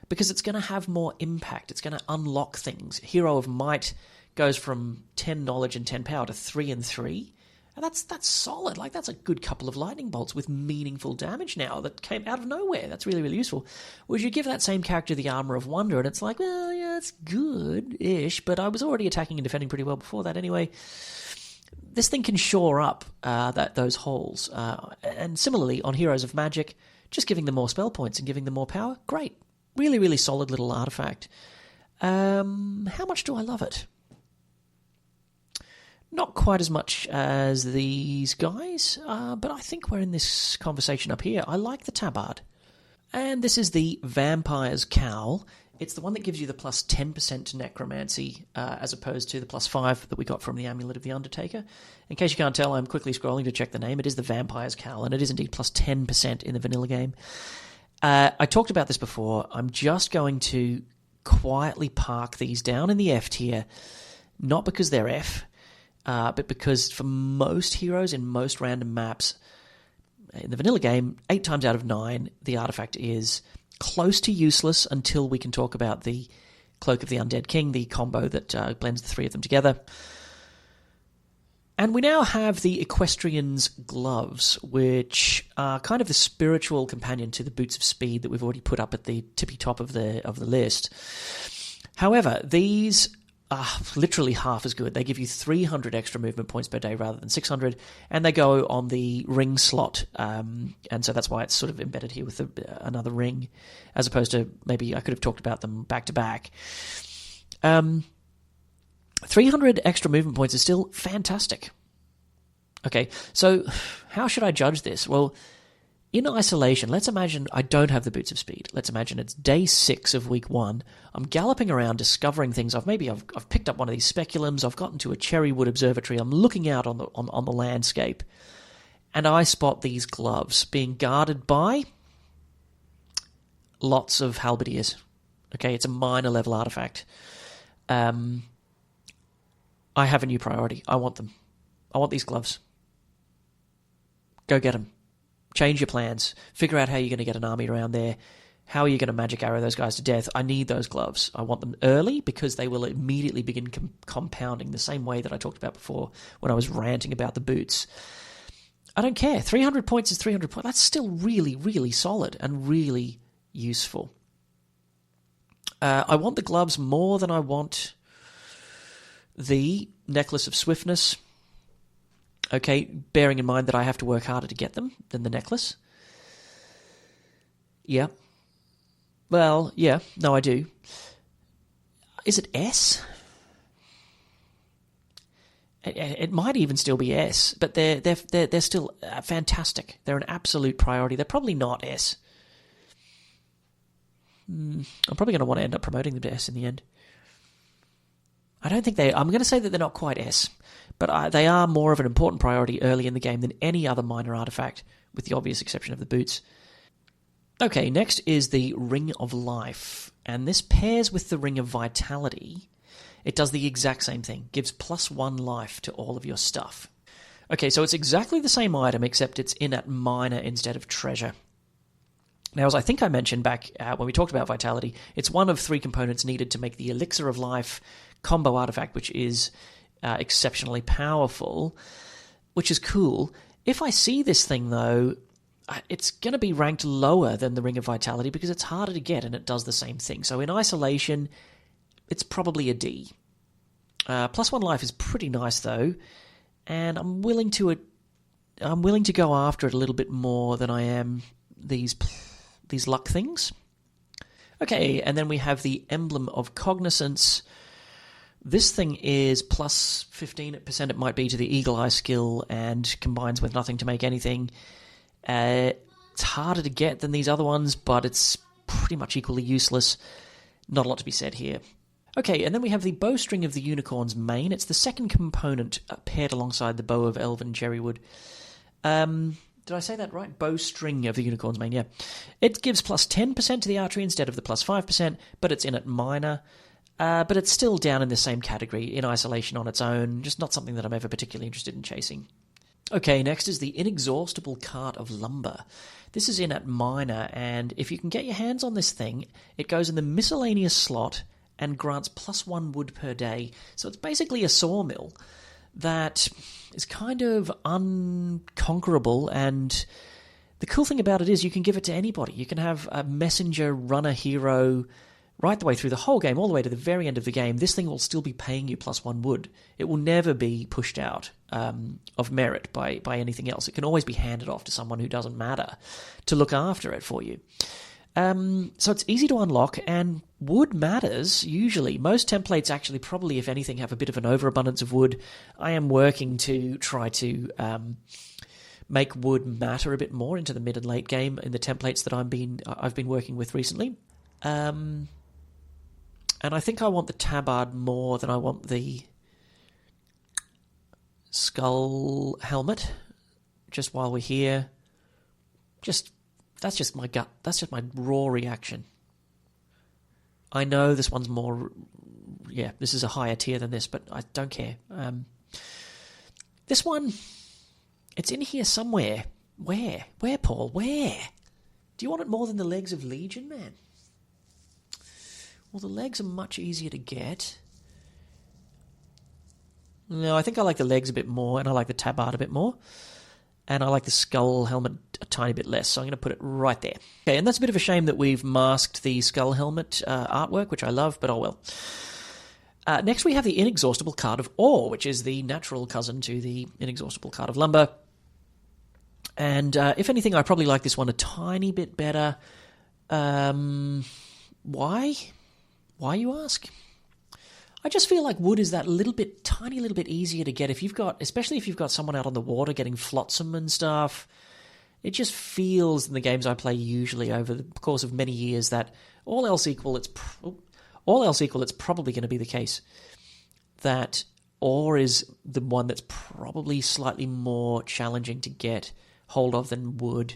because it's going to have more impact. It's going to unlock things. Hero of Might goes from 10 knowledge and 10 power to 3 and 3. And that's solid. Like, that's a good couple of lightning bolts with meaningful damage now that came out of nowhere. That's really, really useful. Whereas you give that same character the Armor of Wonder, and it's like, well, yeah, it's good-ish, but I was already attacking and defending pretty well before that anyway. This thing can shore up those holes. And similarly, on Heroes of Magic, just giving them more spell points and giving them more power, great. Really, really solid little artifact. How much do I love it? Not quite as much as these guys, but I think we're in this conversation up here. I like the tabard. And this is the Vampire's Cowl. It's the one that gives you the plus 10% to Necromancy, as opposed to the plus 5 that we got from the Amulet of the Undertaker. In case you can't tell, I'm quickly scrolling to check the name. It is the Vampire's Cowl, and it is indeed plus 10% in the vanilla game. I talked about this before. I'm just going to quietly park these down in the F tier, not because they're F, but because for most heroes in most random maps in the vanilla game, 8 times out of 9, the artifact is close to useless until we can talk about the Cloak of the Undead King, the combo that blends the three of them together. And we now have the Equestrian's Gloves, which are kind of the spiritual companion to the Boots of Speed that we've already put up at the tippy top of the list. However, these are literally half as good. They give you 300 extra movement points per day rather than 600, and they go on the ring slot, and so that's why it's sort of embedded here with another ring, as opposed to maybe I could have talked about them back to back. 300 extra movement points is still fantastic. Okay, so how should I judge this? Well, in isolation, let's imagine I don't have the Boots of Speed. Let's imagine it's day 6 of week 1. I'm galloping around discovering things. I've picked up one of these speculums. I've gotten to a cherrywood observatory. I'm looking out on the landscape, and I spot these gloves being guarded by lots of halberdiers. Okay, it's a minor level artifact. I have a new priority. I want them. I want these gloves. Go get them. Change your plans. Figure out how you're going to get an army around there. How are you going to magic arrow those guys to death? I need those gloves. I want them early because they will immediately begin compounding the same way that I talked about before when I was ranting about the boots. I don't care. 300 points is 300 points. That's still really, really solid and really useful. I want the gloves more than I want the Necklace of Swiftness. Okay, bearing in mind that I have to work harder to get them than the necklace. Yeah. Well, yeah. No, I do. Is it S? It might even still be S, but they're still fantastic. They're an absolute priority. They're probably not S. I'm probably going to want to end up promoting them to S in the end. I don't think I'm going to say that they're not quite S, but they are more of an important priority early in the game than any other minor artifact, with the obvious exception of the boots. Okay, next is the Ring of Life, and this pairs with the Ring of Vitality. It does the exact same thing, gives +1 life to all of your stuff. Okay, so it's exactly the same item, except it's in at minor instead of treasure. Now, as I think I mentioned back when we talked about Vitality, it's one of 3 components needed to make the Elixir of Life combo artifact, which is exceptionally powerful, which is cool. If I see this thing, though, it's going to be ranked lower than the Ring of Vitality because it's harder to get and it does the same thing. So in isolation, it's probably a D. +1 life is pretty nice, though, and I'm willing to go after it a little bit more than I am these luck things. Okay, and then we have the Emblem of Cognizance. This thing is +15% it might be to the Eagle Eye skill and combines with nothing to make anything. It's harder to get than these other ones, but it's pretty much equally useless. Not a lot to be said here. Okay, and then we have the Bowstring of the Unicorn's Mane. It's the second component paired alongside the Bow of Elven Cherrywood. Did I say that right? Bowstring of the Unicorn's Mane, yeah. It gives +10% to the archery instead of the +5%, but it's in at minor. But it's still down in the same category, in isolation on its own, just not something that I'm ever particularly interested in chasing. Okay, next is the Inexhaustible Cart of Lumber. This is in at minor, and if you can get your hands on this thing, it goes in the miscellaneous slot and grants +1 wood per day. So it's basically a sawmill that is kind of unconquerable, and the cool thing about it is you can give it to anybody. You can have a messenger runner hero right the way through the whole game, all the way to the very end of the game. This thing will still be paying you +1 wood. It will never be pushed out of merit by anything else. It can always be handed off to someone who doesn't matter to look after it for you. So it's easy to unlock, and wood matters, usually. Most templates actually probably, if anything, have a bit of an overabundance of wood. I am working to try to make wood matter a bit more into the mid and late game in the templates that I've been working with recently. And I think I want the tabard more than I want the skull helmet. Just while we're here, that's just my gut. That's just my raw reaction. I know this one's more... Yeah, this is a higher tier than this, but I don't care. This one, it's in here somewhere. Where? Where, Paul? Where? Do you want it more than the legs of Legion, man? Well, the legs are much easier to get. No, I think I like the legs a bit more, and I like the tabard a bit more. And I like the skull helmet a tiny bit less, so I'm going to put it right there. Okay, and that's a bit of a shame that we've masked the skull helmet artwork, which I love, but oh well. Next we have the Inexhaustible Card of Ore, which is the natural cousin to the Inexhaustible Card of Lumber. And if anything, I probably like this one a tiny bit better. Why? Why, you ask? I just feel like wood is that tiny little bit easier to get especially if you've got someone out on the water getting flotsam and stuff. It just feels in the games I play usually over the course of many years that all else equal, it's probably going to be the case that ore is the one that's probably slightly more challenging to get hold of than wood.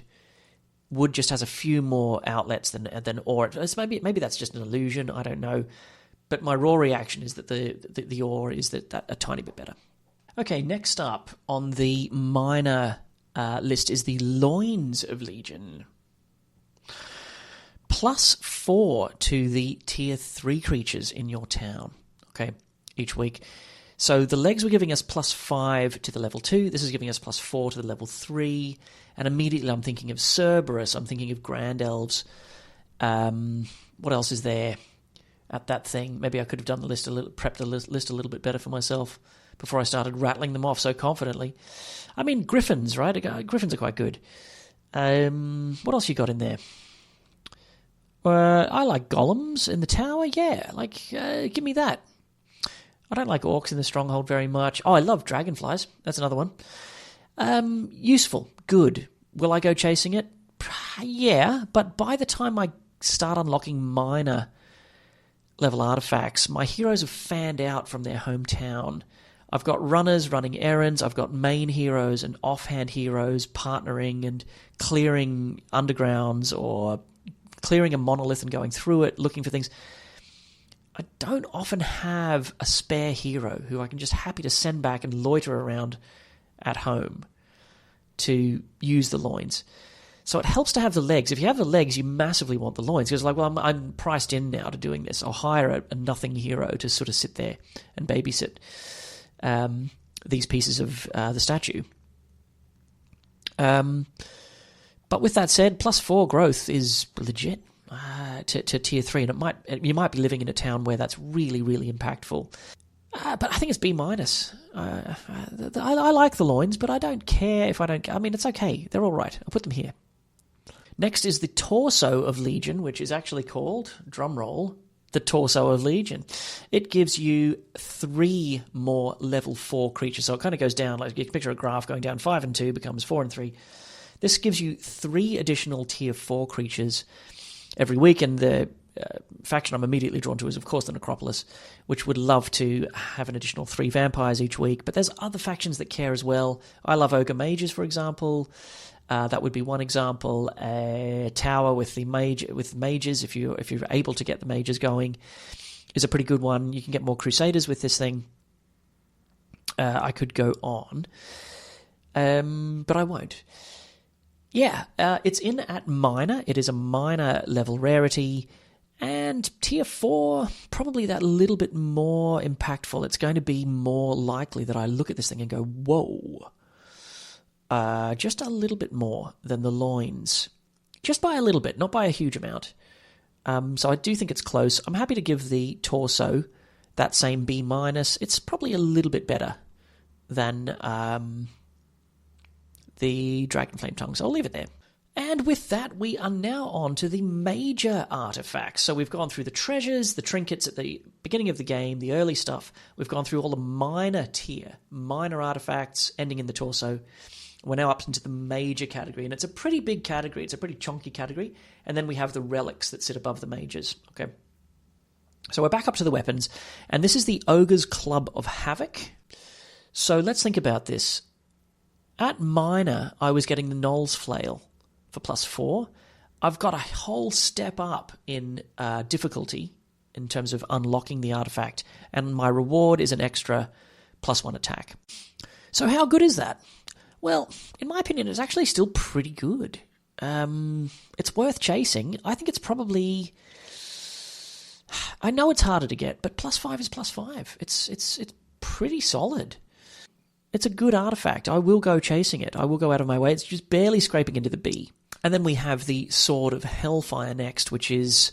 Wood just has a few more outlets than ore. Maybe that's just an illusion. I don't know. But my raw reaction is that the ore is that a tiny bit better. Okay, next up on the minor list is the Loins of Legion. +4 to the tier 3 creatures in your town, okay, each week. So the legs were giving us +5 to the level 2. This is giving us +4 to the level 3. And immediately I'm thinking of Cerberus. I'm thinking of Grand Elves. What else is there at that thing? Maybe I could have done the list prepped the list a little bit better for myself before I started rattling them off so confidently. I mean, Griffins, right? Griffins are quite good. What else you got in there? I like Golems in the tower, yeah. Give me that. I don't like Orcs in the Stronghold very much. Oh, I love Dragonflies. That's another one. Useful. Good. Will I go chasing it? Yeah, but by the time I start unlocking minor level artifacts, my heroes have fanned out from their hometown. I've got runners running errands. I've got main heroes and offhand heroes partnering and clearing undergrounds or clearing a monolith and going through it, looking for things. I don't often have a spare hero who I can just happy to send back and loiter around at home to use the loins. So it helps to have the legs. If you have the legs, you massively want the loins. Because I'm priced in now to doing this. I'll hire a nothing hero to sort of sit there and babysit these pieces of the statue. But with that said, +4 growth is legit to tier 3, and you might be living in a town where that's really, really impactful. But I think it's B-. I like the loins, but I don't care if I don't... I mean, it's okay. They're all right. I'll put them here. Next is the Torso of Legion, which is actually called, drumroll, the Torso of Legion. It gives you 3 more level 4 creatures. So it kind of goes down, like you can picture a graph going down 5 and 2 becomes 4 and 3. This gives you 3 additional tier 4 creatures every week, and the faction I'm immediately drawn to is, of course, the Necropolis, which would love to have an additional 3 vampires each week. But there's other factions that care as well. I love Ogre Mages, for example. That would be one example. A tower with mages, if you're able to get the mages going, is a pretty good one. You can get more Crusaders with this thing. I could go on, but I won't. Yeah, it's in at minor. It is a minor level rarity. And tier 4, probably that little bit more impactful. It's going to be more likely that I look at this thing and go, whoa. Just a little bit more than the loins. Just by a little bit, not by a huge amount. So I do think it's close. I'm happy to give the Torso that same B-. It's probably a little bit better than the Dragonflame Tongue, so I'll leave it there. And with that, we are now on to the major artifacts. So we've gone through the treasures, the trinkets at the beginning of the game, the early stuff. We've gone through all the minor tier, minor artifacts ending in the torso. We're now up into the major category, and it's a pretty big category. It's a pretty chunky category. And then we have the relics that sit above the majors. Okay. So we're back up to the weapons, and this is the Ogre's Club of Havoc. So let's think about this. At minor, I was getting the Knoll's Flail for +4. I've got a whole step up in difficulty in terms of unlocking the artifact, and my reward is an extra +1 attack. So how good is that? Well, in my opinion, it's actually still pretty good. It's worth chasing. I think it's probably... I know it's harder to get, but +5 is +5. It's pretty solid. It's a good artifact. I will go chasing it. I will go out of my way. It's just barely scraping into the B. And then we have the Sword of Hellfire next, which is...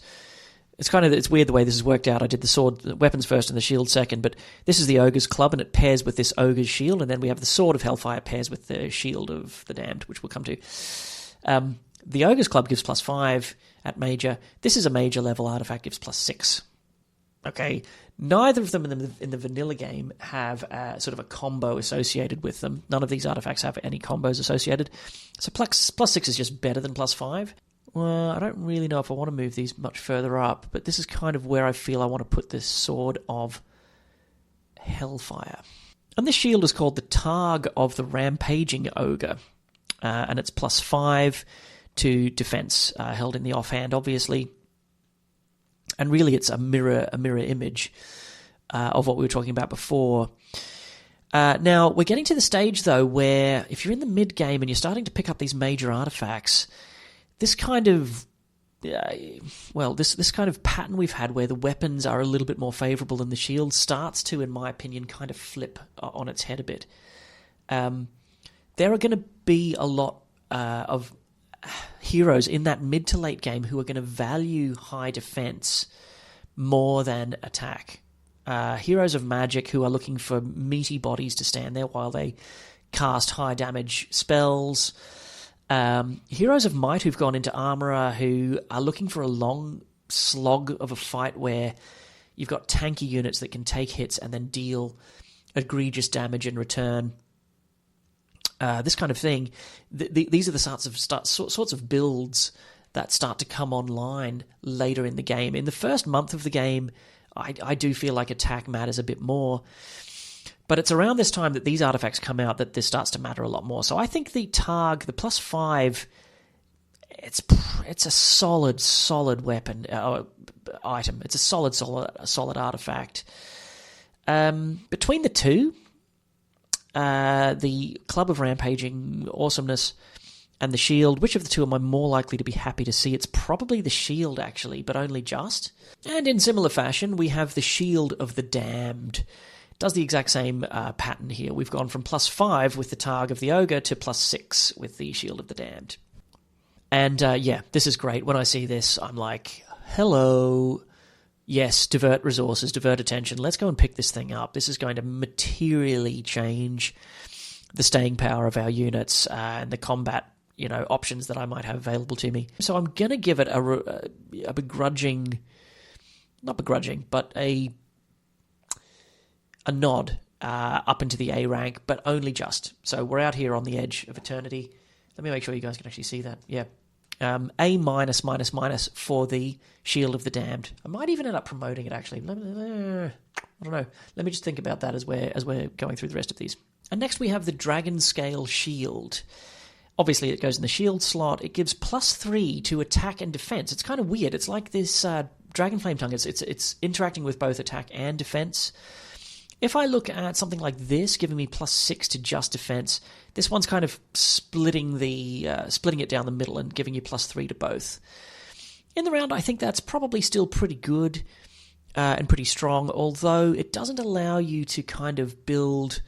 It's weird the way this has worked out. I did the weapons first and the shield second, but this is the Ogre's Club, and it pairs with this Ogre's Shield, and then we have the Sword of Hellfire pairs with the Shield of the Damned, which we'll come to. The Ogre's Club gives +5 at major. This is a major level artifact, gives +6. Okay, neither of them in the vanilla game have sort of a combo associated with them. None of these artifacts have any combos associated. So +6 is just better than +5. Well, I don't really know if I want to move these much further up, but this is kind of where I feel I want to put this Sword of Hellfire. And this shield is called the Targ of the Rampaging Ogre, and it's +5 to defense, held in the offhand, obviously. And really, it's a mirror image of what we were talking about before. Now, we're getting to the stage, though, where if you're in the mid-game and you're starting to pick up these major artifacts, this kind of... this kind of pattern we've had where the weapons are a little bit more favourable than the shield starts to, in my opinion, kind of flip on its head a bit. There are going to be a lot of heroes in that mid to late game who are going to value high defense more than attack. Heroes of magic who are looking for meaty bodies to stand there while they cast high damage spells. Heroes of might who've gone into armorer who are looking for a long slog of a fight where you've got tanky units that can take hits and then deal egregious damage in return. This kind of thing. These are the sorts of builds that start to come online later in the game. In the first month of the game, I do feel like attack matters a bit more. But it's around this time that these artifacts come out that this starts to matter a lot more. So I think the Targ, the +5, it's a solid weapon item. It's a solid artifact. Between the two, the Club of Rampaging Awesomeness and the Shield, which of the two am I more likely to be happy to see? It's probably the Shield, actually, but only just. And in similar fashion, we have the Shield of the Damned. Does the exact same pattern here. We've gone from +5 with the Targ of the Ogre to +6 with the Shield of the Damned. And this is great. When I see this, I'm like, hello. Yes, divert resources, divert attention. Let's go and pick this thing up. This is going to materially change the staying power of our units and the combat, options that I might have available to me. So I'm going to give it a begrudging, not begrudging, but a nod up into the A rank, but only just. So we're out here on the edge of eternity. Let me make sure you guys can actually see that. Yeah. A- for the Shield of the Damned. I might even end up promoting it, actually. I don't know. Let me just think about that as we're going through the rest of these. And next we have the Dragon Scale Shield. Obviously, it goes in the shield slot. It gives +3 to attack and defense. It's kind of weird. It's like this Dragon Flame Tongue. It's interacting with both attack and defense. If I look at something like this, giving me +6 to just defense, this one's kind of splitting it down the middle and giving you +3 to both. In the round, I think that's probably still pretty good and pretty strong, although it doesn't allow you to kind of build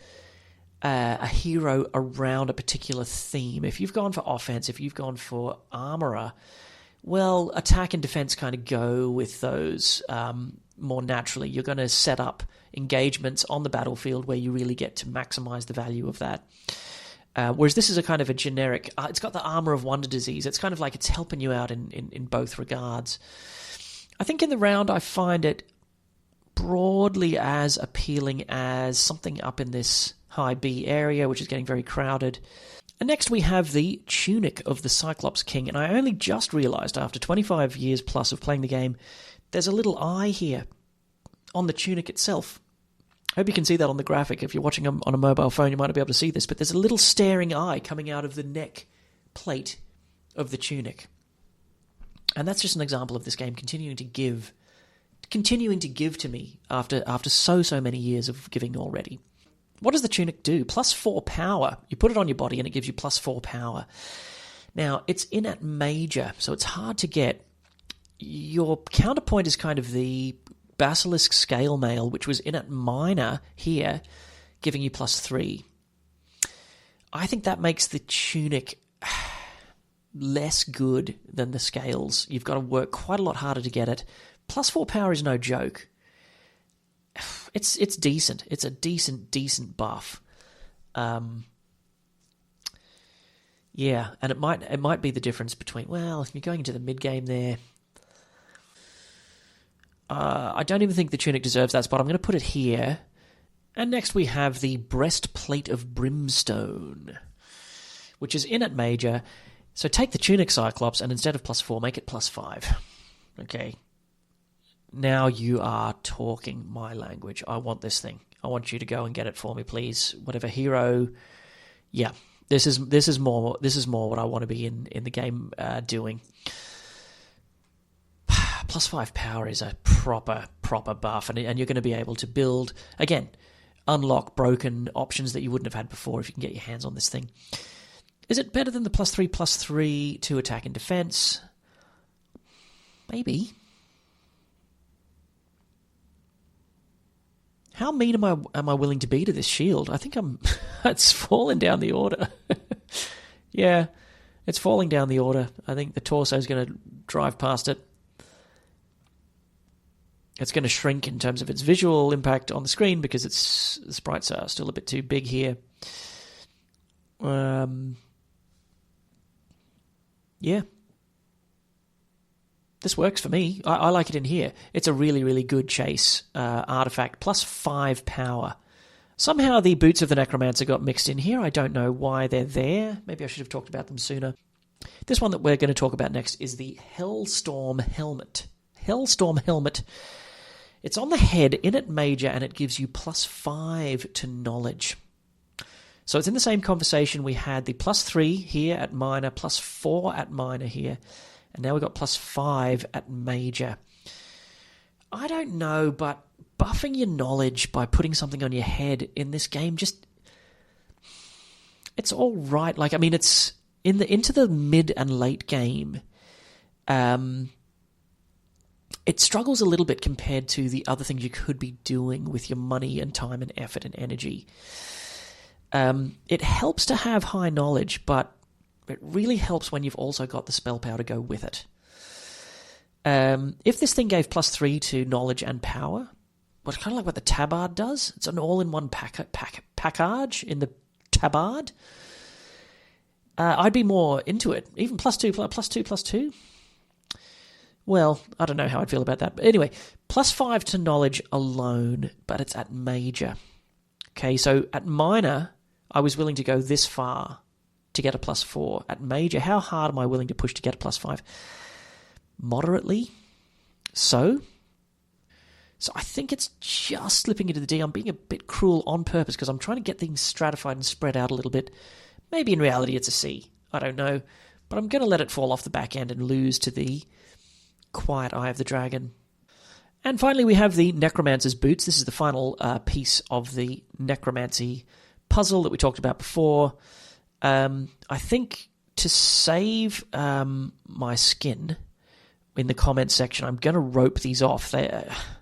a hero around a particular theme. If you've gone for offense, if you've gone for armorer, well, attack and defense kind of go with those more naturally. You're going to set up engagements on the battlefield where you really get to maximize the value of that. Whereas this is a kind of a generic... it's got the Armor of Wonder disease. It's kind of like it's helping you out in both regards. I think in the round I find it broadly as appealing as something up in this high B area, which is getting very crowded. And next we have the Tunic of the Cyclops King, and I only just realised after 25 years plus of playing the game, there's a little eye here on the tunic itself. I hope you can see that on the graphic. If you're watching on a mobile phone, you might not be able to see this, but there's a little staring eye coming out of the neck plate of the tunic. And that's just an example of this game continuing to give to me after so many years of giving already. What does the tunic do? +4 power. You put it on your body and it gives you +4 power. Now, it's in at major, so it's hard to get. Your counterpoint is kind of the Basilisk Scale Mail, which was in at minor here, giving you +3. I think that makes the tunic less good than the scales. You've got to work quite a lot harder to get it. +4 power is no joke. It's decent. It's a decent buff. Yeah, and it might be the difference between, well, if you're going into the mid game there. I don't even think the tunic deserves that spot. I'm going to put it here. And next we have the Breastplate of Brimstone, which is in at major. So take the tunic, Cyclops, and instead of +4, make it +5. Okay. Now you are talking my language. I want this thing. I want you to go and get it for me, please. Whatever hero. Yeah, this is more what I want to be in the game doing. +5 power is a proper buff, and you're going to be able to build, again, unlock broken options that you wouldn't have had before if you can get your hands on this thing. Is it better than the +3/+3 to attack and defense? Maybe. How mean am I willing to be to this shield? I think it's fallen down the order. Yeah, it's falling down the order. I think the torso is going to drive past it. It's going to shrink in terms of its visual impact on the screen because the sprites are still a bit too big here. Yeah. This works for me. I like it in here. It's a really, really good chase artifact. +5 power. Somehow the boots of the Necromancer got mixed in here. I don't know why they're there. Maybe I should have talked about them sooner. This one that we're going to talk about next is the Hellstorm Helmet. Hellstorm Helmet. It's on the head, in at major, and it gives you +5 to knowledge. So it's in the same conversation. We had the +3 here at minor, +4 at minor here. And now we've got +5 at major. I don't know, but buffing your knowledge by putting something on your head in this game it's all right. Like, I mean, it's into the mid and late game. It struggles a little bit compared to the other things you could be doing with your money and time and effort and energy. It helps to have high knowledge, but it really helps when you've also got the spell power to go with it. If this thing gave +3 to knowledge and power, well, kind of like what the tabard does. It's an all-in-one package in the tabard. I'd be more into it. Even +2. Well, I don't know how I'd feel about that. But anyway, +5 to knowledge alone, but it's at major. Okay, so at minor, I was willing to go this far to get a +4. At major, how hard am I willing to push to get a +5? Moderately. So I think it's just slipping into the D. I'm being a bit cruel on purpose because I'm trying to get things stratified and spread out a little bit. Maybe in reality it's a C. I don't know. But I'm going to let it fall off the back end and lose to the Quiet Eye of the Dragon. And finally we have the Necromancer's Boots. This is the final piece of the Necromancy puzzle that we talked about before. I think to save my skin in the comments section, I'm going to rope these off.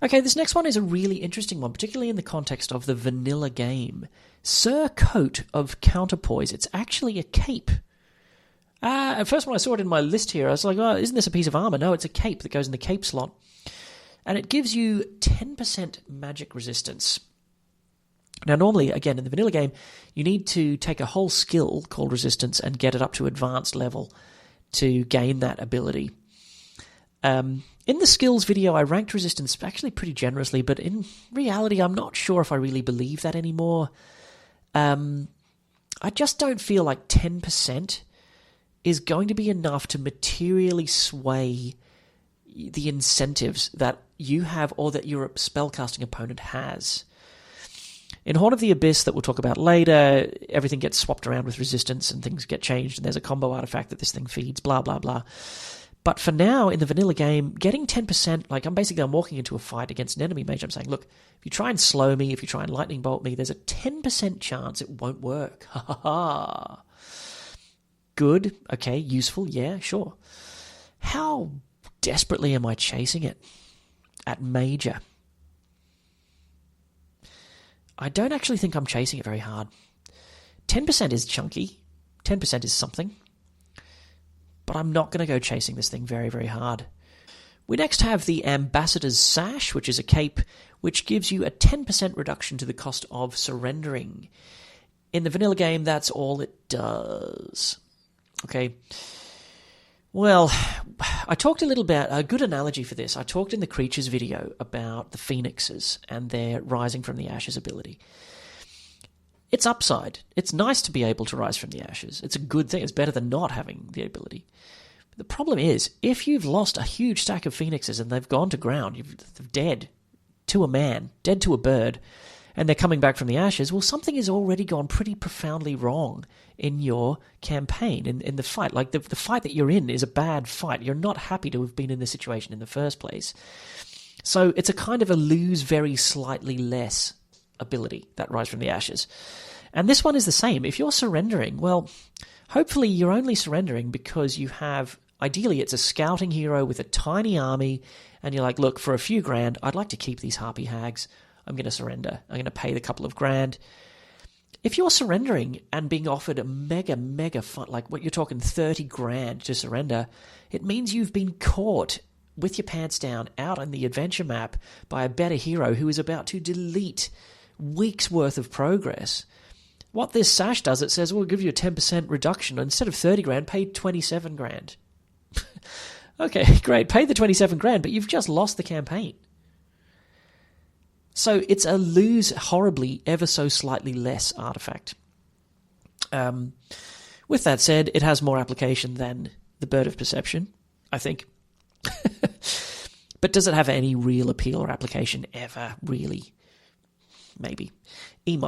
Okay, this next one is a really interesting one, particularly in the context of the vanilla game. Sir Coat of Counterpoise. It's actually a cape. At first when I saw it in my list here, I was like, oh, isn't this a piece of armor? No, it's a cape that goes in the cape slot. And it gives you 10% magic resistance. Now, normally, again, in the vanilla game, you need to take a whole skill called resistance and get it up to advanced level to gain that ability. In the skills video, I ranked resistance actually pretty generously, but in reality, I'm not sure if I really believe that anymore. I just don't feel like 10% is going to be enough to materially sway the incentives that you have or that your spellcasting opponent has. In Horn of the Abyss, that we'll talk about later, everything gets swapped around with resistance and things get changed, and there's a combo artifact that this thing feeds, blah, blah, blah. But for now, in the vanilla game, getting 10%, like I'm walking into a fight against an enemy mage, I'm saying, look, if you try and slow me, if you try and lightning bolt me, there's a 10% chance it won't work. Ha ha ha. Good, okay, useful, yeah, sure. How desperately am I chasing it at major? I don't actually think I'm chasing it very hard. 10% is chunky. 10% is something. But I'm not going to go chasing this thing very, very hard. We next have the Ambassador's Sash, which is a cape which gives you a 10% reduction to the cost of surrendering. In the vanilla game, that's all it does. Okay. Well, I talked a little about a good analogy for this. I talked in the Creatures video about the Phoenixes and their Rising from the Ashes ability. It's upside. It's nice to be able to rise from the ashes. It's a good thing. It's better than not having the ability. But the problem is, if you've lost a huge stack of Phoenixes and they've gone to ground, they're dead to a man, dead to a bird, and they're coming back from the ashes, well, something has already gone pretty profoundly wrong in your campaign, in the fight. Like, the fight that you're in is a bad fight. You're not happy to have been in this situation in the first place. So it's a kind of a lose very slightly less ability, that Rise from the Ashes. And this one is the same. If you're surrendering, well, hopefully you're only surrendering because you have, ideally it's a scouting hero with a tiny army, and you're like, look, for a few grand, I'd like to keep these harpy hags. I'm going to surrender. I'm going to pay the couple of grand. If you're surrendering and being offered a mega fun, like what you're talking 30 grand to surrender, it means you've been caught with your pants down out on the adventure map by a better hero who is about to delete weeks worth of progress. What this sash does, it says, we'll give you a 10% reduction. Instead of 30 grand, pay 27 grand. Okay, great. Pay the 27 grand, but you've just lost the campaign. So it's a lose horribly, ever so slightly less artifact. With that said, it has more application than the Bird of Perception, I think. But does it have any real appeal or application ever, really? Maybe. E-.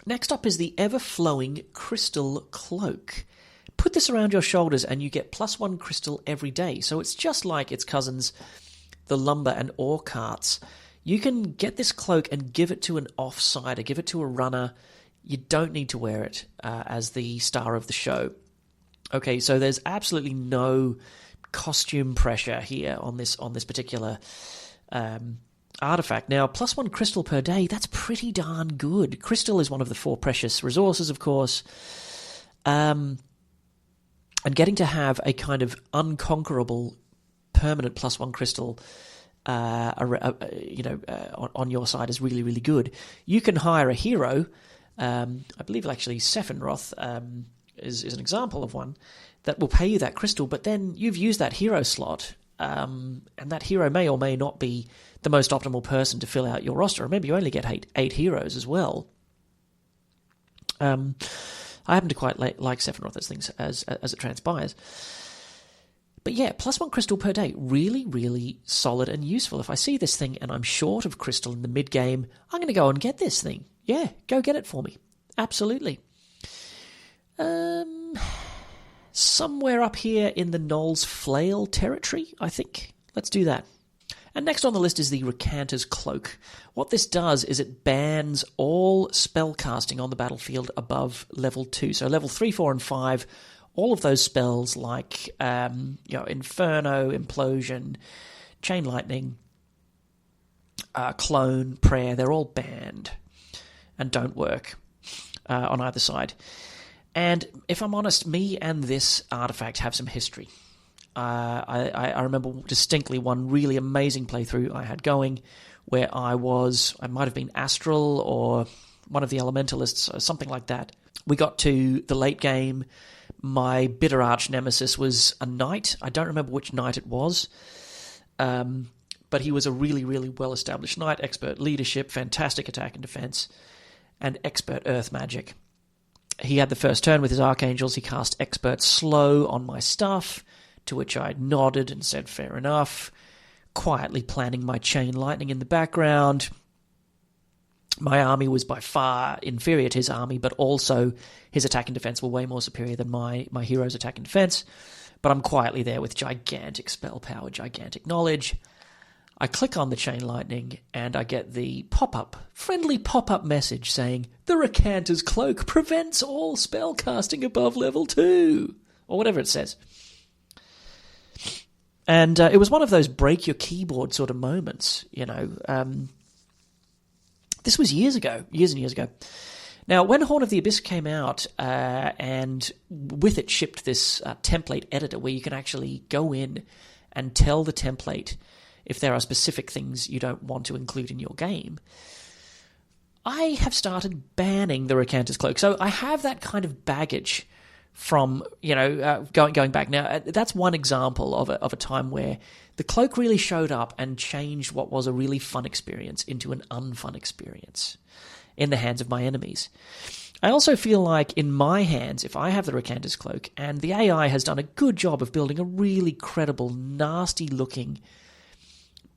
Next up is the ever-flowing Crystal Cloak. Put this around your shoulders and you get +1 crystal every day. So it's just like its cousins, the lumber and ore carts. You can get this cloak and give it to an offsider, give it to a runner. You don't need to wear it as the star of the show. Okay, so there's absolutely no costume pressure here on this particular artifact. Now, +1 crystal per day, that's pretty darn good. Crystal is one of the 4 precious resources, of course. And getting to have a kind of unconquerable permanent +1 crystal on your side is really, really good. You can hire a hero. I believe actually Sephiroth is an example of one that will pay you that crystal, but then you've used that hero slot, and that hero may or may not be the most optimal person to fill out your roster. Or maybe you only get 8 heroes as well. I happen to quite like Sephiroth as things as it transpires. But yeah, +1 crystal per day, really, really solid and useful. If I see this thing and I'm short of crystal in the mid-game, I'm going to go and get this thing. Yeah, go get it for me. Absolutely. Somewhere up here in the Knoll's Flail territory, I think. Let's do that. And next on the list is the Recanter's Cloak. What this does is it bans all spell casting on the battlefield above level 2. So level 3, 4, and 5, all of those spells like Inferno, Implosion, Chain Lightning, Clone, Prayer, they're all banned and don't work on either side. And if I'm honest, me and this artifact have some history. I remember distinctly one really amazing playthrough I had going where I might have been Astral or one of the elementalists, or something like that. We got to the late game. My bitter arch nemesis was a knight. I don't remember which knight it was, but he was a really, really well-established knight, expert leadership, fantastic attack and defense, and expert earth magic. He had the first turn with his archangels. He cast expert slow on my stuff, to which I nodded and said, fair enough, quietly planning my chain lightning in the background. My army was by far inferior to his army, but also his attack and defense were way more superior than my hero's attack and defense. But I'm quietly there with gigantic spell power, gigantic knowledge. I click on the chain lightning, and I get the friendly pop-up message saying, the Recanter's Cloak prevents all spell casting above level 2, or whatever it says. And it was one of those break-your-keyboard sort of moments, you know. This was years and years ago. Now, when Horn of the Abyss came out, and with it shipped this template editor where you can actually go in and tell the template if there are specific things you don't want to include in your game, I have started banning the Recanter's Cloak. So I have that kind of baggage from, you know, going back. Now, that's one example of a time where the cloak really showed up and changed what was a really fun experience into an unfun experience in the hands of my enemies. I also feel like in my hands, if I have the Recanter's Cloak, and the AI has done a good job of building a really credible, nasty-looking,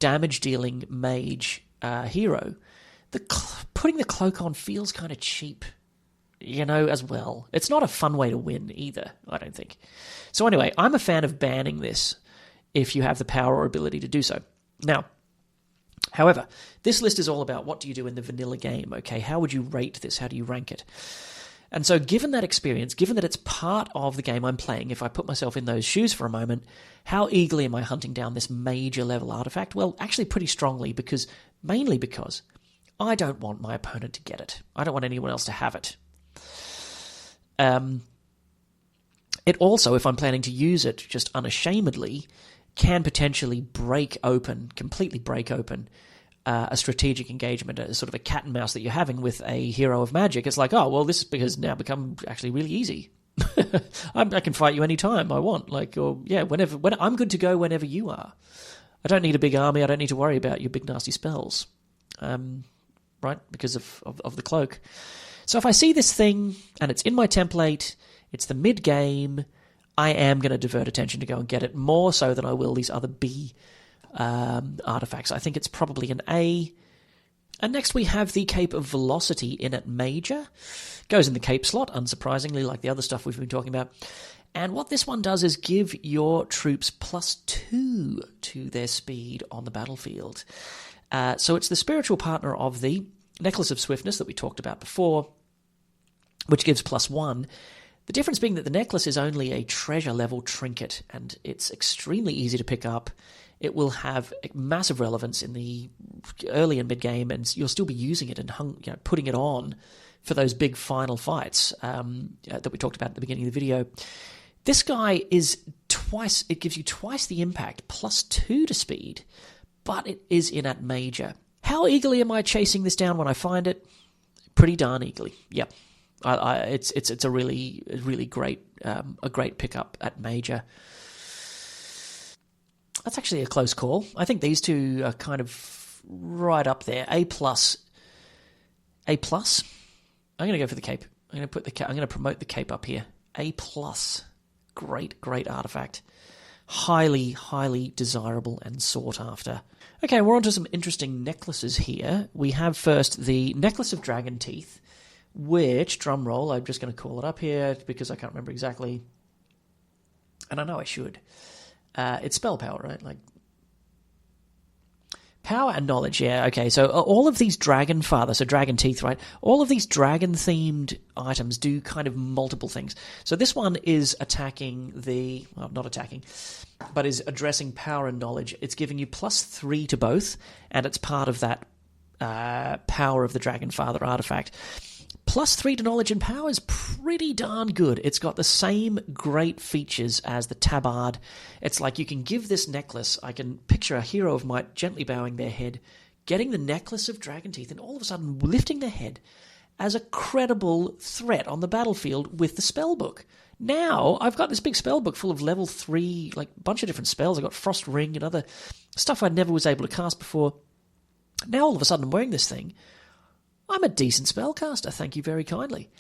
damage-dealing mage hero, putting the cloak on feels kind of cheap, you know, as well. It's not a fun way to win either, I don't think. So anyway, I'm a fan of banning this if you have the power or ability to do so. Now, however, this list is all about what do you do in the vanilla game, okay? How would you rate this? How do you rank it? And so given that experience, given that it's part of the game I'm playing, if I put myself in those shoes for a moment, how eagerly am I hunting down this major level artifact? Well, actually pretty strongly, mainly because I don't want my opponent to get it. I don't want anyone else to have it. It also, if I'm planning to use it just unashamedly, can potentially completely break open a strategic engagement, a sort of a cat and mouse that you're having with a hero of magic. It's like, oh, well, this has now become actually really easy. I can fight you anytime I want. When I'm good to go whenever you are. I don't need a big army. I don't need to worry about your big nasty spells, right? Because of the cloak. So if I see this thing and it's in my template, it's the mid-game, I am going to divert attention to go and get it more so than I will these other B artifacts. I think it's probably an A. And next we have the Cape of Velocity in at Major. Goes in the Cape slot, unsurprisingly, like the other stuff we've been talking about. And what this one does is give your troops +2 to their speed on the battlefield. So it's the spiritual partner of the Necklace of Swiftness that we talked about before, which gives +1. The difference being that the necklace is only a treasure-level trinket, and it's extremely easy to pick up. It will have massive relevance in the early and mid-game, and you'll still be using it and putting it on for those big final fights that we talked about at the beginning of the video. This guy is it gives you twice the impact, +2 to speed, but it is in at Major. How eagerly am I chasing this down when I find it? Pretty darn eagerly, yep. It's a really great pickup at Major. That's actually a close call. I think these two are kind of right up there. A+. I'm going to go for the cape. I'm going to promote the cape up here. A+. Great artifact. Highly desirable and sought after. Okay, we're on to some interesting necklaces here. We have first the Necklace of Dragon Teeth, which, drum roll, I'm just going to call it up here because I can't remember exactly. And I know I should. It's spell power, right? Like power and knowledge, yeah. Okay, so all of these dragon teeth, right? All of these dragon-themed items do kind of multiple things. So this one is not attacking, but is addressing power and knowledge. It's giving you +3 to both, and it's part of that power of the Dragonfather artifact. +3 to knowledge and power is pretty darn good. It's got the same great features as the tabard. It's like you can give this necklace, I can picture a hero of might gently bowing their head, getting the necklace of dragon teeth, and all of a sudden lifting their head as a credible threat on the battlefield with the spellbook. Now, I've got this big spellbook full of level 3, like a bunch of different spells. I've got Frost Ring and other stuff I never was able to cast before. Now, all of a sudden, I'm wearing this thing. I'm a decent spellcaster, thank you very kindly.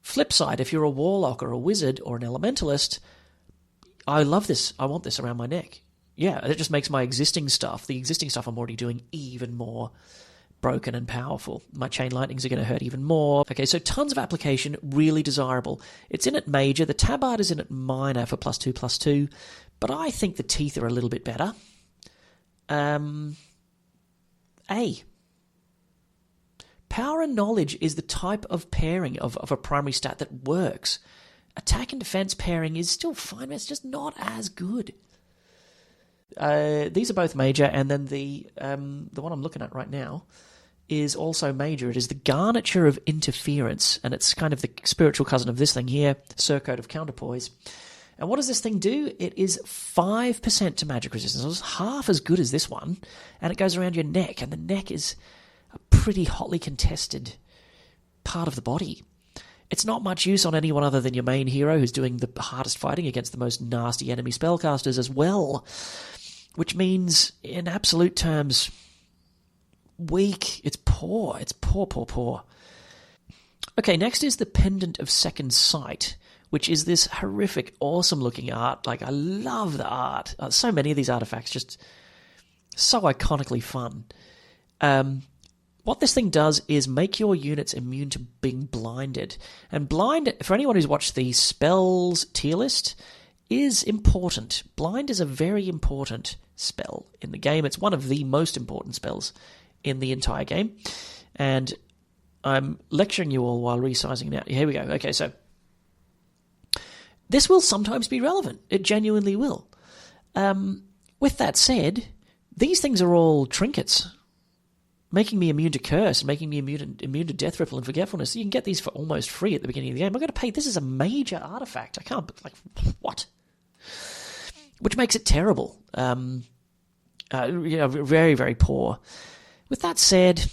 Flip side, if you're a warlock or a wizard or an elementalist, I love this. I want this around my neck. Yeah, it just makes my existing stuff, the existing stuff I'm already doing, even more broken and powerful. My chain lightnings are going to hurt even more. Okay, so tons of application, really desirable. It's in at major. The tabard is in at minor for +2/+2, but I think the teeth are a little bit better. A. Power and knowledge is the type of pairing of a primary stat that works. Attack and defense pairing is still fine, but it's just not as good. These are both major, and then the one I'm looking at right now is also major. It is the Garniture of Interference, and it's kind of the spiritual cousin of this thing here, Surcoat of Counterpoise. And what does this thing do? It is 5% to magic resistance. It's half as good as this one, and it goes around your neck, and the neck is a pretty hotly contested part of the body. It's not much use on anyone other than your main hero, who's doing the hardest fighting against the most nasty enemy spellcasters as well, which means, in absolute terms, weak. It's poor. It's poor, poor, poor. Okay, next is the Pendant of Second Sight, which is this horrific, awesome-looking art. Like, I love the art. So many of these artifacts, just so iconically fun. What this thing does is make your units immune to being blinded. And blind, for anyone who's watched the spells tier list, is important. Blind is a very important spell in the game. It's one of the most important spells in the entire game. And I'm lecturing you all while resizing it out. Here we go. Okay, so this will sometimes be relevant. It genuinely will. With that said, these things are all trinkets, making me immune to curse, making me immune to death ripple and forgetfulness. You can get these for almost free at the beginning of the game. I've got to pay. This is a major artifact. I can't, like, what? Which makes it terrible. Very, very poor. With that said,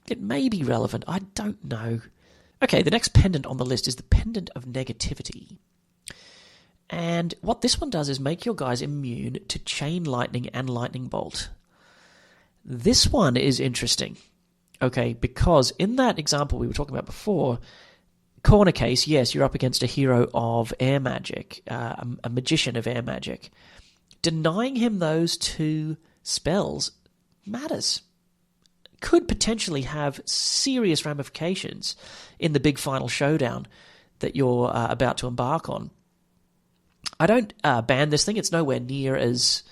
it may be relevant. I don't know. Okay, the next pendant on the list is the Pendant of Negativity. And what this one does is make your guys immune to chain lightning and lightning bolt. This one is interesting, okay, because in that example we were talking about before, corner case, yes, you're up against a hero of air magic, a magician of air magic. Denying him those two spells matters. Could potentially have serious ramifications in the big final showdown that you're about to embark on. I don't ban this thing. It's nowhere near as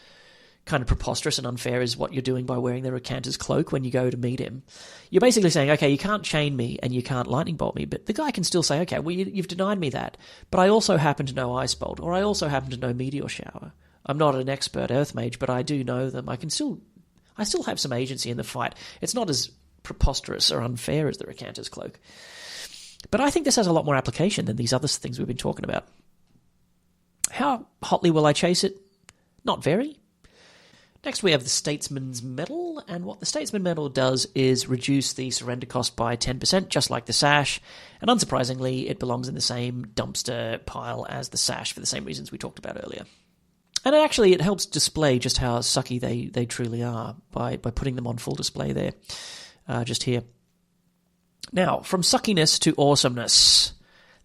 kind of preposterous and unfair as what you're doing by wearing the Recanter's cloak when you go to meet him. You're basically saying, okay, you can't chain me and you can't lightning bolt me, but the guy can still say, okay, well, you've denied me that, but I also happen to know Ice Bolt, or I also happen to know Meteor Shower. I'm not an expert Earth Mage, but I do know them. I still have some agency in the fight. It's not as preposterous or unfair as the Recanter's cloak. But I think this has a lot more application than these other things we've been talking about. How hotly will I chase it? Not very. Next we have the Statesman's Medal, and what the Statesman Medal does is reduce the surrender cost by 10%, just like the Sash, and unsurprisingly, it belongs in the same dumpster pile as the Sash for the same reasons we talked about earlier. And it helps display just how sucky they truly are by putting them on full display there, just here. Now, from suckiness to awesomeness,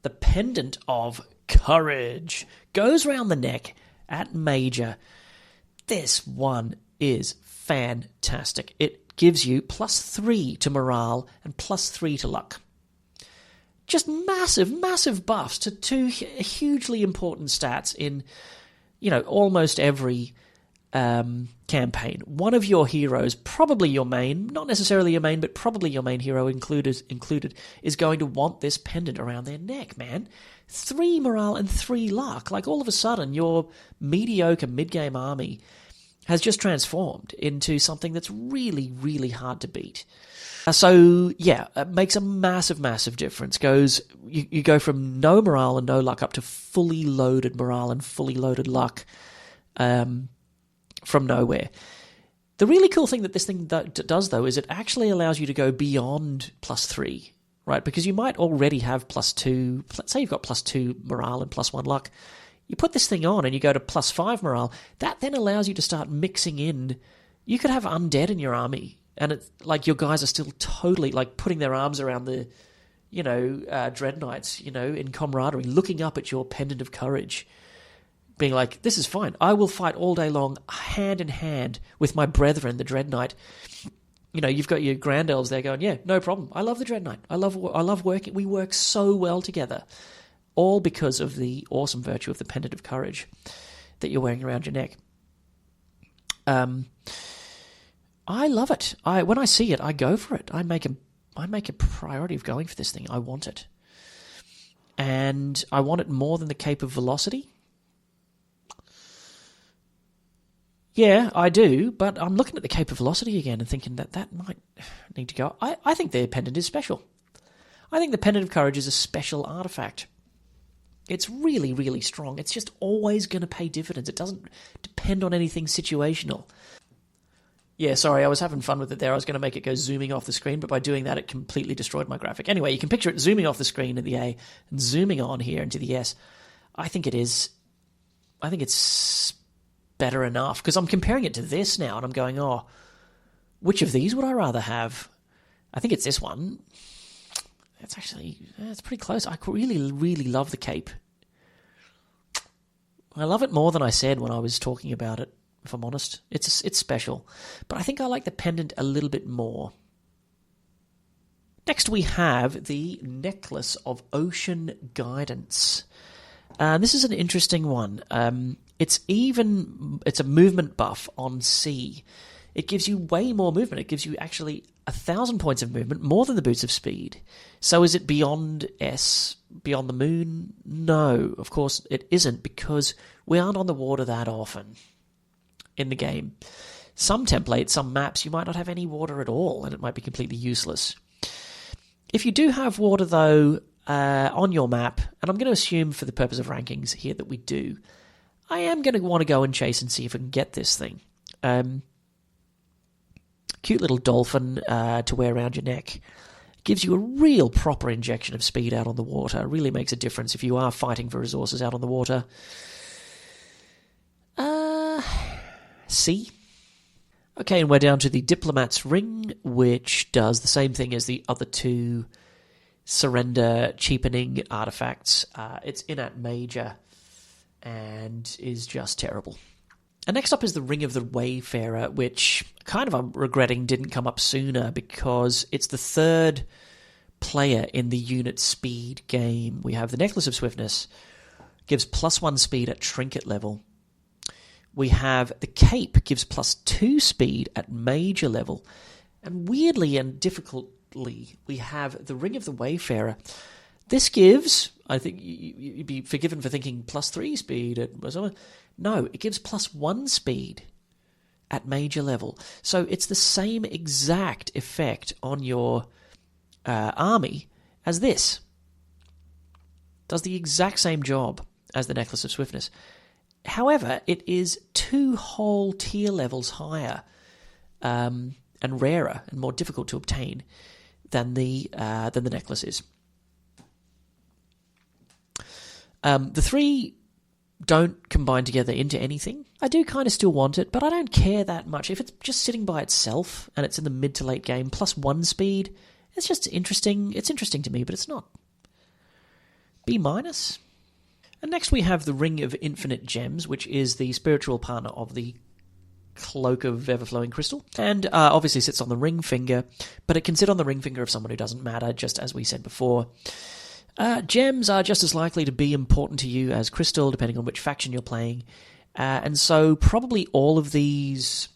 the Pendant of Courage goes round the neck at major. This one is fantastic. It gives you +3 to morale and +3 to luck. Just massive, massive buffs to two hugely important stats in, almost every campaign. One of your heroes, probably your main, not necessarily your main, but probably your main hero included, is going to want this pendant around their neck, man. 3 morale and 3 luck. Like, all of a sudden, your mediocre mid-game army has just transformed into something that's really, really hard to beat. It makes a massive, massive difference. You go from no morale and no luck up to fully loaded morale and fully loaded luck from nowhere. The really cool thing that this thing does, though, is it actually allows you to go beyond +3 right? Because you might already have +2. Let's say you've got +2 morale and +1 luck. You put this thing on and you go to +5 morale. That then allows you to start mixing in. You could have undead in your army, and it's like your guys are still totally like putting their arms around the, dread knights, in camaraderie, looking up at your pendant of courage, being like, this is fine. I will fight all day long, hand in hand with my brethren, the dread knight. You've got your grand elves there going, yeah, no problem. I love the dread knight. I love working. We work so well together, all because of the awesome virtue of the pendant of courage that you're wearing around your neck. I love it. When I see it, I go for it. I make a priority of going for this thing. I want it. And I want it more than the Cape of Velocity. Yeah, I do, but I'm looking at the Cape of Velocity again and thinking that might need to go. I think the pendant is special. I think the Pendant of Courage is a special artifact. It's really, really strong. It's just always going to pay dividends. It doesn't depend on anything situational. Yeah, sorry, I was having fun with it there. I was going to make it go zooming off the screen, but by doing that, it completely destroyed my graphic. Anyway, you can picture it zooming off the screen at the A and zooming on here into the S. I think it's better enough, because I'm comparing it to this now, and I'm going, which of these would I rather have? I think it's this one. It's pretty close. I really, really love the cape. I love it more than I said when I was talking about it, if I'm honest. It's special. But I think I like the pendant a little bit more. Next we have the Necklace of Ocean Guidance. This is an interesting one. It's a movement buff on sea. It gives you way more movement. It gives you actually 1,000 points of movement, more than the Boots of Speed. So is it beyond S, beyond the moon? No, of course it isn't, because we aren't on the water that often in the game. Some templates, some maps, you might not have any water at all, and it might be completely useless. If you do have water, though, on your map, and I'm going to assume for the purpose of rankings here that we do, I am going to want to go and chase and see if I can get this thing. Cute little dolphin to wear around your neck. Gives you a real proper injection of speed out on the water. Really makes a difference if you are fighting for resources out on the water. C. Okay, and we're down to the Diplomat's Ring, which does the same thing as the other two surrender cheapening artifacts. It's in at major and is just terrible. And next up is the Ring of the Wayfarer, which kind of I'm regretting didn't come up sooner, because it's the third player in the unit speed game. We have the Necklace of Swiftness, gives +1 speed at trinket level. We have the Cape, gives +2 speed at major level. And weirdly and difficultly, we have the Ring of the Wayfarer. This gives, I think you'd be forgiven for thinking +3 speed at... No, it gives +1 speed at major level. So it's the same exact effect on your army as this. Does the exact same job as the Necklace of Swiftness. However, it is 2 whole tier levels higher and rarer and more difficult to obtain than the necklace is. The three don't combine together into anything. I do kind of still want it, but I don't care that much. If it's just sitting by itself and it's in the mid to late game, +1 speed, it's just interesting. It's interesting to me, but it's not. B-. And next we have the Ring of Infinite Gems, which is the spiritual partner of the Cloak of Everflowing Crystal, and obviously sits on the ring finger, but it can sit on the ring finger of someone who doesn't matter, just as we said before. Gems are just as likely to be important to you as crystal, depending on which faction you're playing, and so probably all of these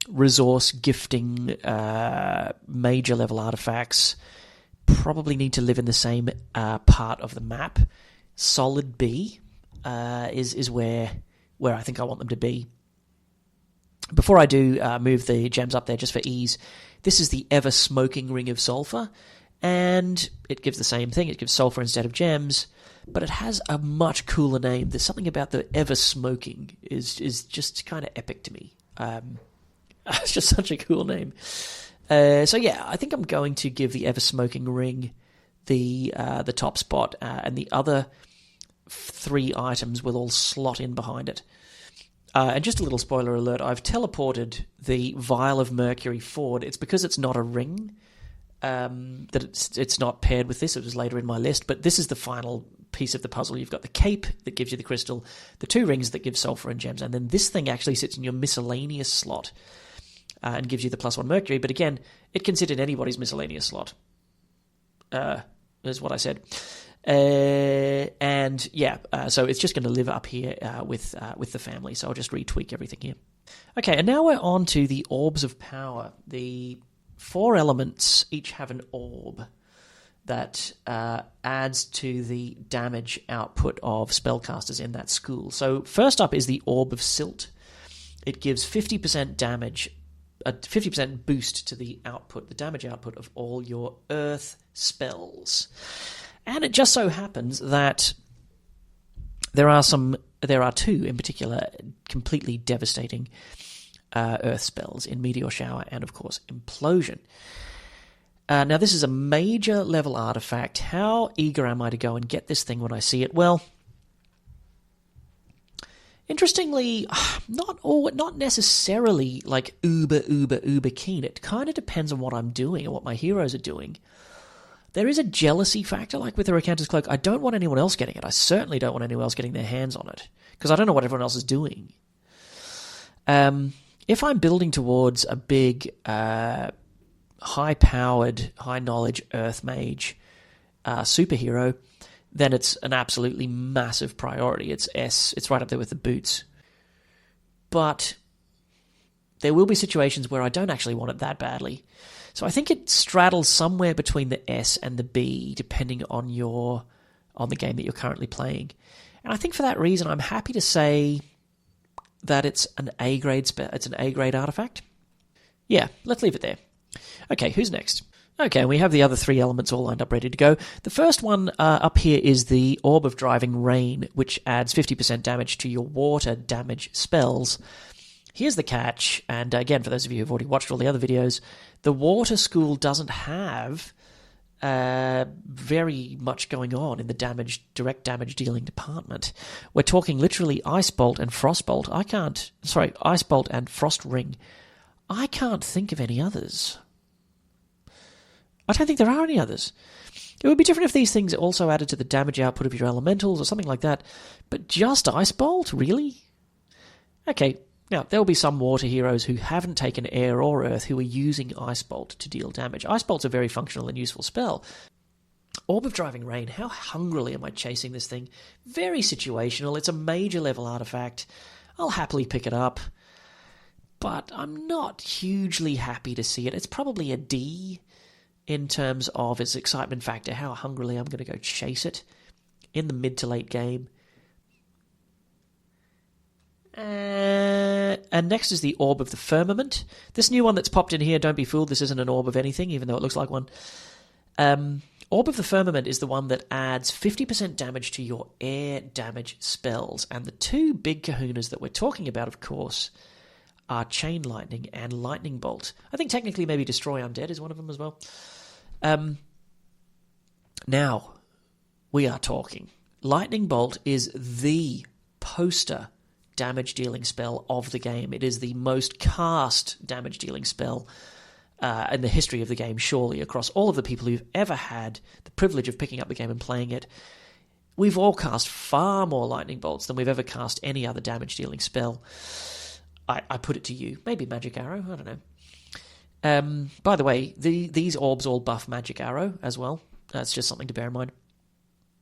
resource gifting major level artifacts probably need to live in the same part of the map. Solid B is where I think I want them to be. Before I do move the gems up there just for ease, this is the Ever Smoking Ring of Sulphur, and it gives the same thing. It gives sulphur instead of gems, but it has a much cooler name. There's something about the Ever Smoking is just kind of epic to me. It's just such a cool name. So yeah, I think I'm going to give the ever-smoking ring the top spot, and the other 3 items will all slot in behind it. And just a little spoiler alert, I've teleported the Vial of Mercury forward. It's because it's not a ring that it's not paired with this. It was later in my list, but this is the final piece of the puzzle. You've got the cape that gives you the crystal, the 2 rings that give sulfur and gems, and then this thing actually sits in your miscellaneous slot and gives you the +1 Mercury. But again, it can sit in anybody's miscellaneous slot, is what I said. And yeah, so it's just going to live up here with the family. So I'll just retweak everything here. Okay, and now we're on to the orbs of power. The 4 elements each have an orb that adds to the damage output of spellcasters in that school. So first up is the Orb of Silt. It gives 50% damage, a 50% boost to the output, the damage output of all your earth spells. And it just so happens that there are 2 in particular completely devastating earth spells in Meteor Shower and, of course, Implosion. Now, this is a major level artifact. How eager am I to go and get this thing when I see it? Well, interestingly, not necessarily like uber keen. It kind of depends on what I'm doing and what my heroes are doing. There is a jealousy factor, like with the Recanter's Cloak. I don't want anyone else getting it. I certainly don't want anyone else getting their hands on it, because I don't know what everyone else is doing. If I'm building towards a big, high-powered, high-knowledge Earth Mage superhero, then it's an absolutely massive priority. It's S. It's right up there with the boots. But there will be situations where I don't actually want it that badly. So I think it straddles somewhere between the S and the B, depending on the game that you're currently playing. And I think for that reason, I'm happy to say that it's an A-grade it's an A-grade artifact. Yeah, let's leave it there. Okay, who's next? Okay, we have the other 3 elements all lined up ready to go. The first one up here is the Orb of Driving Rain, which adds 50% damage to your water damage spells. Here's the catch, and again, for those of you who've already watched all the other videos, the water school doesn't have very much going on in the direct damage dealing department. We're talking literally Ice Bolt and Frost Bolt. Ice Bolt and Frost Ring. I can't think of any others. I don't think there are any others. It would be different if these things also added to the damage output of your elementals or something like that, but just Ice Bolt, really? Okay, now there will be some water heroes who haven't taken air or earth who are using Ice Bolt to deal damage. Ice Bolt's a very functional and useful spell. Orb of Driving Rain, how hungrily am I chasing this thing? Very situational, it's a major level artifact. I'll happily pick it up, but I'm not hugely happy to see it. It's probably a D in terms of its excitement factor, how hungrily I'm going to go chase it in the mid to late game. And next is the Orb of the Firmament. This new one that's popped in here, don't be fooled, this isn't an orb of anything, even though it looks like one. Orb of the Firmament is the one that adds 50% damage to your air damage spells. And the 2 big kahunas that we're talking about, of course, are Chain Lightning and Lightning Bolt. I think technically maybe Destroy Undead is one of them as well. Now, we are talking. Lightning Bolt is the poster damage-dealing spell of the game. It is the most cast damage-dealing spell in the history of the game, surely, across all of the people who've ever had the privilege of picking up the game and playing it. We've all cast far more Lightning Bolts than we've ever cast any other damage-dealing spell. I put it to you. Maybe Magic Arrow, I don't know. By the way, these orbs all buff Magic Arrow as well. That's just something to bear in mind.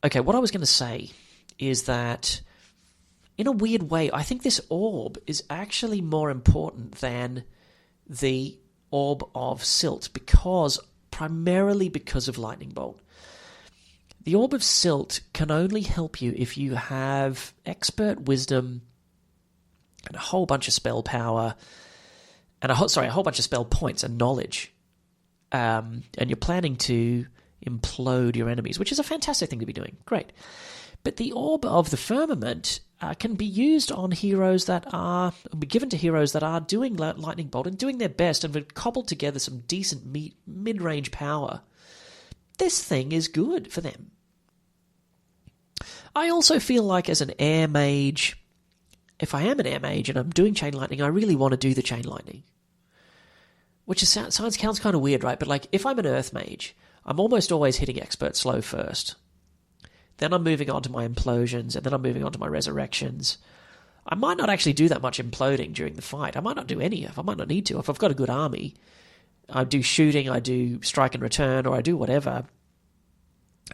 Okay, what I was going to say is that, in a weird way, I think this orb is actually more important than the Orb of Silt, primarily because of Lightning Bolt. The Orb of Silt can only help you if you have Expert Wisdom and a whole bunch of spell power, and a whole bunch of spell points and knowledge, and you're planning to implode your enemies, which is a fantastic thing to be doing. Great. But the Orb of the Firmament can be used on heroes that are given to heroes that are doing lightning bolt and doing their best and have cobbled together some decent mid-range power. This thing is good for them. I also feel like as an air mage, if I am an air mage and I'm doing chain lightning, I really want to do the chain lightning. Which sounds kind of weird, right? But like if I'm an earth mage, I'm almost always hitting expert slow first. Then I'm moving on to my implosions, and then I'm moving on to my resurrections. I might not actually do that much imploding during the fight. I might not do any of it. I might not need to. If I've got a good army, I do shooting, I do strike and return, or I do whatever.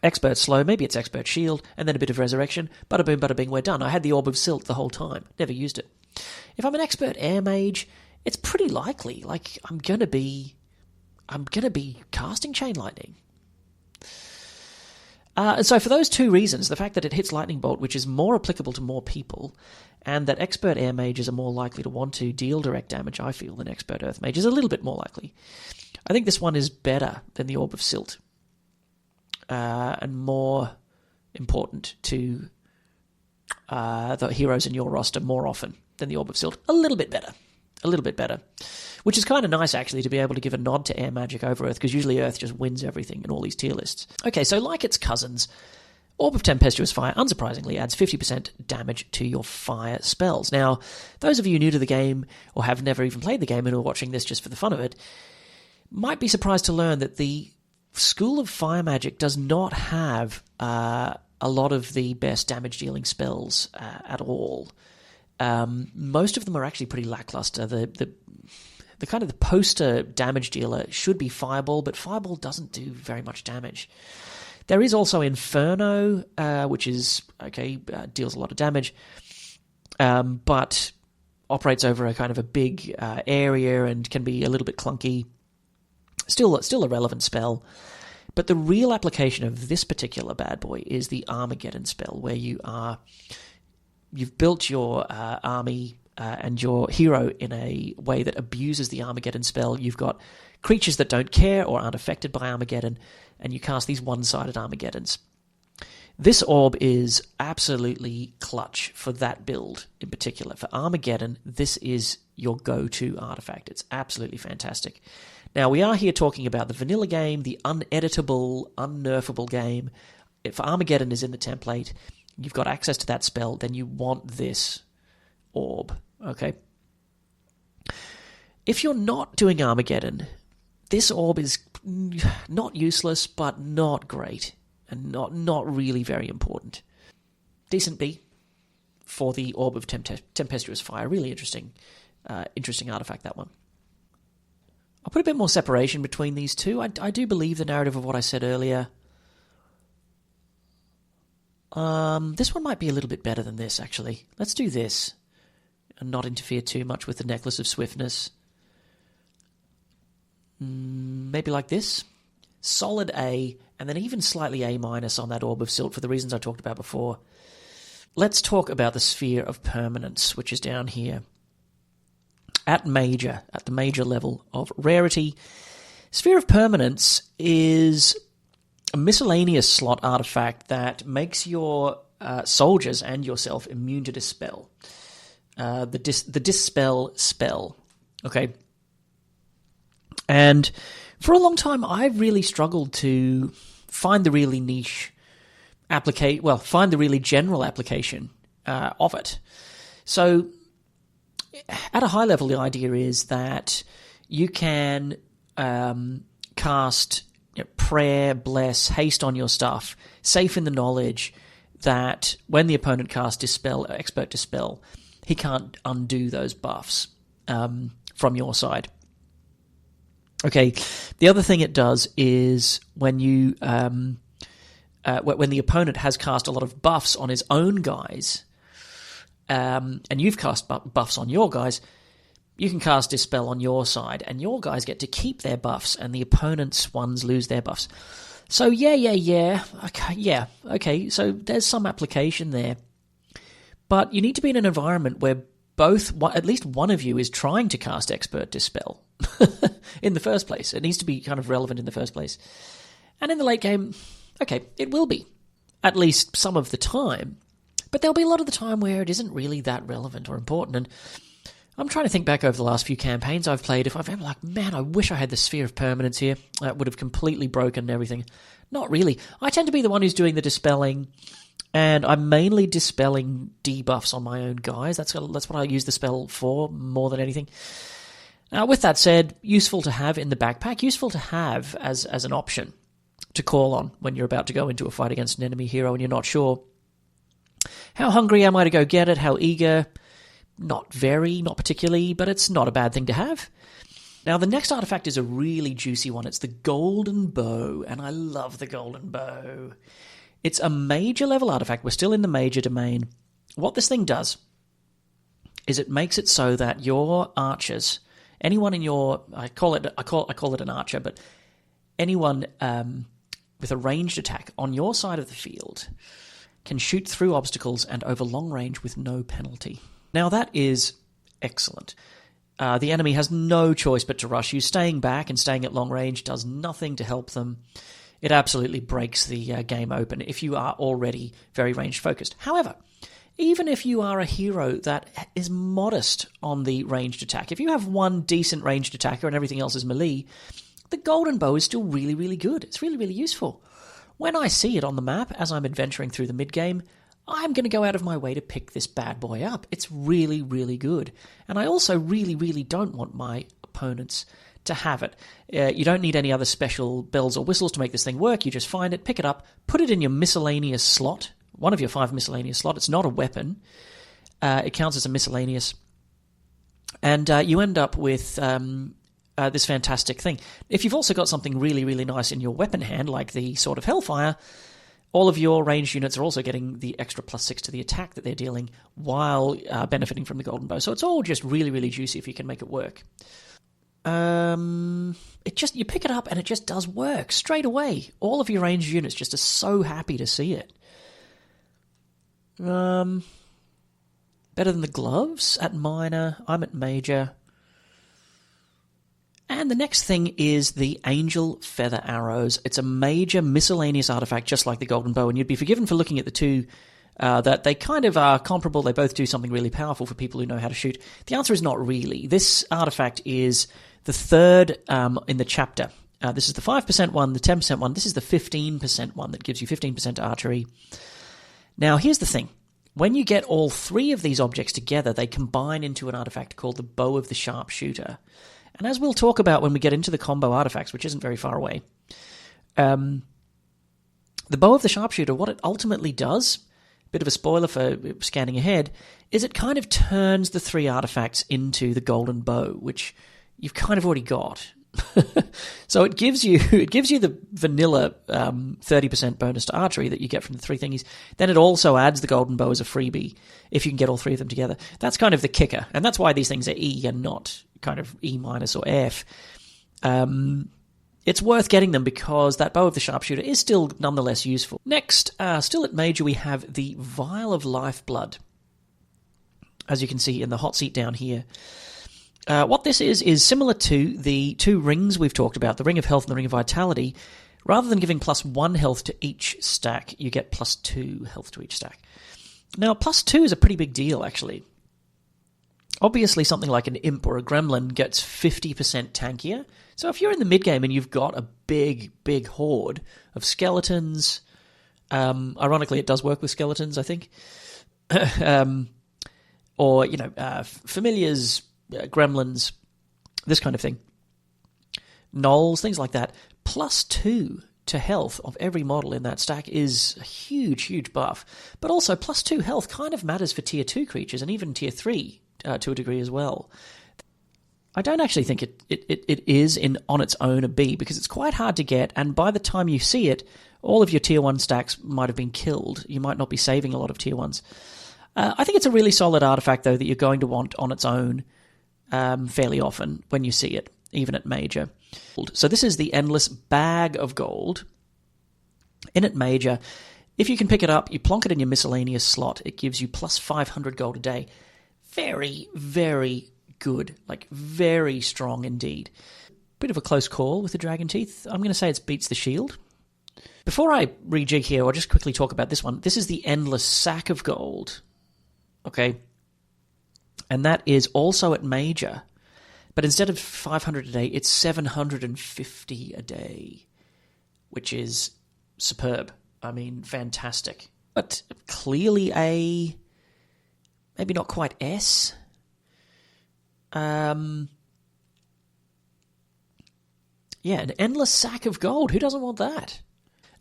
Expert slow, maybe it's expert shield, and then a bit of resurrection. Bada boom, bada bing, we're done. I had the Orb of Silt the whole time. Never used it. If I'm an expert air mage, it's pretty likely. Like, I'm gonna be casting chain lightning. So for those two reasons, the fact that it hits lightning bolt, which is more applicable to more people, and that expert air mages are more likely to want to deal direct damage, I feel, than expert earth mages, a little bit more likely. I think this one is better than the Orb of Silt, and more important to the heroes in your roster more often than the Orb of Silt. A little bit better. Which is kind of nice, actually, to be able to give a nod to air magic over Earth, because usually Earth just wins everything in all these tier lists. Okay, so like its cousins, Orb of Tempestuous Fire, unsurprisingly, adds 50% damage to your fire spells. Now, those of you new to the game, or have never even played the game and are watching this just for the fun of it, might be surprised to learn that the School of Fire Magic does not have a lot of the best damage-dealing spells at all. Most of them are actually pretty lackluster. The kind of the poster damage dealer should be Fireball, but Fireball doesn't do very much damage. There is also Inferno, which is, deals a lot of damage, but operates over a kind of a big area and can be a little bit clunky. Still a relevant spell. But the real application of this particular bad boy is the Armageddon spell, where you've built your army and your hero in a way that abuses the Armageddon spell. You've got creatures that don't care or aren't affected by Armageddon, and you cast these one-sided Armageddons. This orb is absolutely clutch for that build in particular. For Armageddon, this is your go-to artifact. It's absolutely fantastic. Now, we are here talking about the vanilla game, the uneditable, unnerfable game. If Armageddon is in the template, you've got access to that spell, then you want this orb, okay? If you're not doing Armageddon, this orb is not useless, but not great, and not really very important. Decent B for the Orb of Tempestuous Fire. Really interesting artifact, that one. I'll put a bit more separation between these two. I do believe the narrative of what I said earlier. This one might be a little bit better than this, actually. Let's do this and not interfere too much with the Necklace of Swiftness. Maybe like this. Solid A, and then even slightly A- on that Orb of Silt for the reasons I talked about before. Let's talk about the Sphere of Permanence, which is down here. At the major level of rarity. Sphere of Permanence is a miscellaneous slot artifact that makes your soldiers and yourself immune to Dispel. The Dispel spell. Okay. And for a long time, I've really struggled to find the really niche find the really general application of it. So, at a high level, the idea is that you can cast prayer, bless, haste on your stuff, safe in the knowledge that when the opponent casts Dispel, Expert Dispel, he can't undo those buffs from your side. Okay, the other thing it does is when the opponent has cast a lot of buffs on his own guys, and you've cast buffs on your guys, you can cast Dispel on your side, and your guys get to keep their buffs, and the opponent's ones lose their buffs. So yeah. Okay, so there's some application there. But you need to be in an environment where at least one of you is trying to cast Expert Dispel in the first place. It needs to be kind of relevant in the first place. And in the late game, okay, it will be, at least some of the time. But there'll be a lot of the time where it isn't really that relevant or important. And I'm trying to think back over the last few campaigns I've played. If I've ever like, man, I wish I had the Sphere of Permanence here. That would have completely broken everything. Not really. I tend to be the one who's doing the dispelling, and I'm mainly dispelling debuffs on my own guys. That's what I use the spell for more than anything. Now, with that said, useful to have in the backpack, useful to have as an option to call on when you're about to go into a fight against an enemy hero and you're not sure. How hungry am I to go get it? How eager? Not particularly, but it's not a bad thing to have. Now, the next artifact is a really juicy one. It's the Golden Bow, and I love the Golden Bow. It's a major level artifact. We're still in the major domain. What this thing does is it makes it so that your archers, anyone in your, I call it an archer, but anyone with a ranged attack on your side of the field can shoot through obstacles and over long range with no penalty. Now, that is excellent. The enemy has no choice but to rush you. Staying back and staying at long range does nothing to help them. It absolutely breaks the game open if you are already very range focused. However, even if you are a hero that is modest on the ranged attack, if you have one decent ranged attacker and everything else is melee, the Golden Bow is still really, really good. It's really, really useful. When I see it on the map as I'm adventuring through the mid-game, I'm going to go out of my way to pick this bad boy up. It's really, really good. And I also really, really don't want my opponents to have it. You don't need any other special bells or whistles to make this thing work. You just find it, pick it up, put it in your miscellaneous slot, one of your 5 miscellaneous slot. It's not a weapon. It counts as a miscellaneous. And you end up with this fantastic thing. If you've also got something really, really nice in your weapon hand, like the Sword of Hellfire, all of your ranged units are also getting the extra +6 to the attack that they're dealing while benefiting from the Golden Bow. So it's all just really, really juicy if you can make it work. You pick it up and it just does work straight away. All of your ranged units just are so happy to see it. Better than the gloves at minor. I'm at major. And the next thing is the Angel Feather Arrows. It's a major miscellaneous artifact, just like the Golden Bow, and you'd be forgiven for looking at the two, that they kind of are comparable. They both do something really powerful for people who know how to shoot. The answer is not really. This artifact is the third in the chapter. This is the 5% one, the 10% one. This is the 15% one that gives you 15% archery. Now, here's the thing. When you get all 3 of these objects together, they combine into an artifact called the Bow of the Sharpshooter. And as we'll talk about when we get into the combo artifacts, which isn't very far away, the Bow of the Sharpshooter, what it ultimately does, bit of a spoiler for scanning ahead, is it kind of turns the 3 artifacts into the Golden Bow, which you've kind of already got. So it gives you the vanilla 30% bonus to archery that you get from the 3 thingies. Then it also adds the Golden Bow as a freebie if you can get all 3 of them together. That's kind of the kicker, and that's why these things are E and not kind of E- or F. It's worth getting them because that Bow of the Sharpshooter is still nonetheless useful. Next, still at major, we have the Vial of Lifeblood, as you can see in the hot seat down here. What this is similar to the 2 rings we've talked about, the Ring of Health and the Ring of Vitality. Rather than giving +1 health to each stack, you get +2 health to each stack. Now, +2 is a pretty big deal, actually. Obviously, something like an imp or a gremlin gets 50% tankier. So if you're in the mid-game and you've got a big, big horde of skeletons, ironically, it does work with skeletons, I think, or, familiars, gremlins, this kind of thing, gnolls, things like that, +2 to health of every model in that stack is a huge, huge buff. But also, +2 health kind of matters for Tier 2 creatures, and even Tier 3 to a degree as well. I don't actually think it is on its own a B, because it's quite hard to get, and by the time you see it, all of your Tier 1 stacks might have been killed. You might not be saving a lot of Tier 1s. I think it's a really solid artifact, though, that you're going to want on its own fairly often when you see it, even at major. So this is the Endless Bag of Gold. In at major, if you can pick it up, you plonk it in your miscellaneous slot. It gives you +500 gold a day. Very, very good. Like, very strong indeed. Bit of a close call with the Dragon Teeth. I'm going to say it beats the shield. Before I rejig here, I'll just quickly talk about this one. This is the Endless Sack of Gold. Okay. And that is also at Major. But instead of 500 a day, it's 750 a day, which is superb. I mean, fantastic. But clearly a... maybe not quite S. Yeah, an Endless Sack of Gold. Who doesn't want that?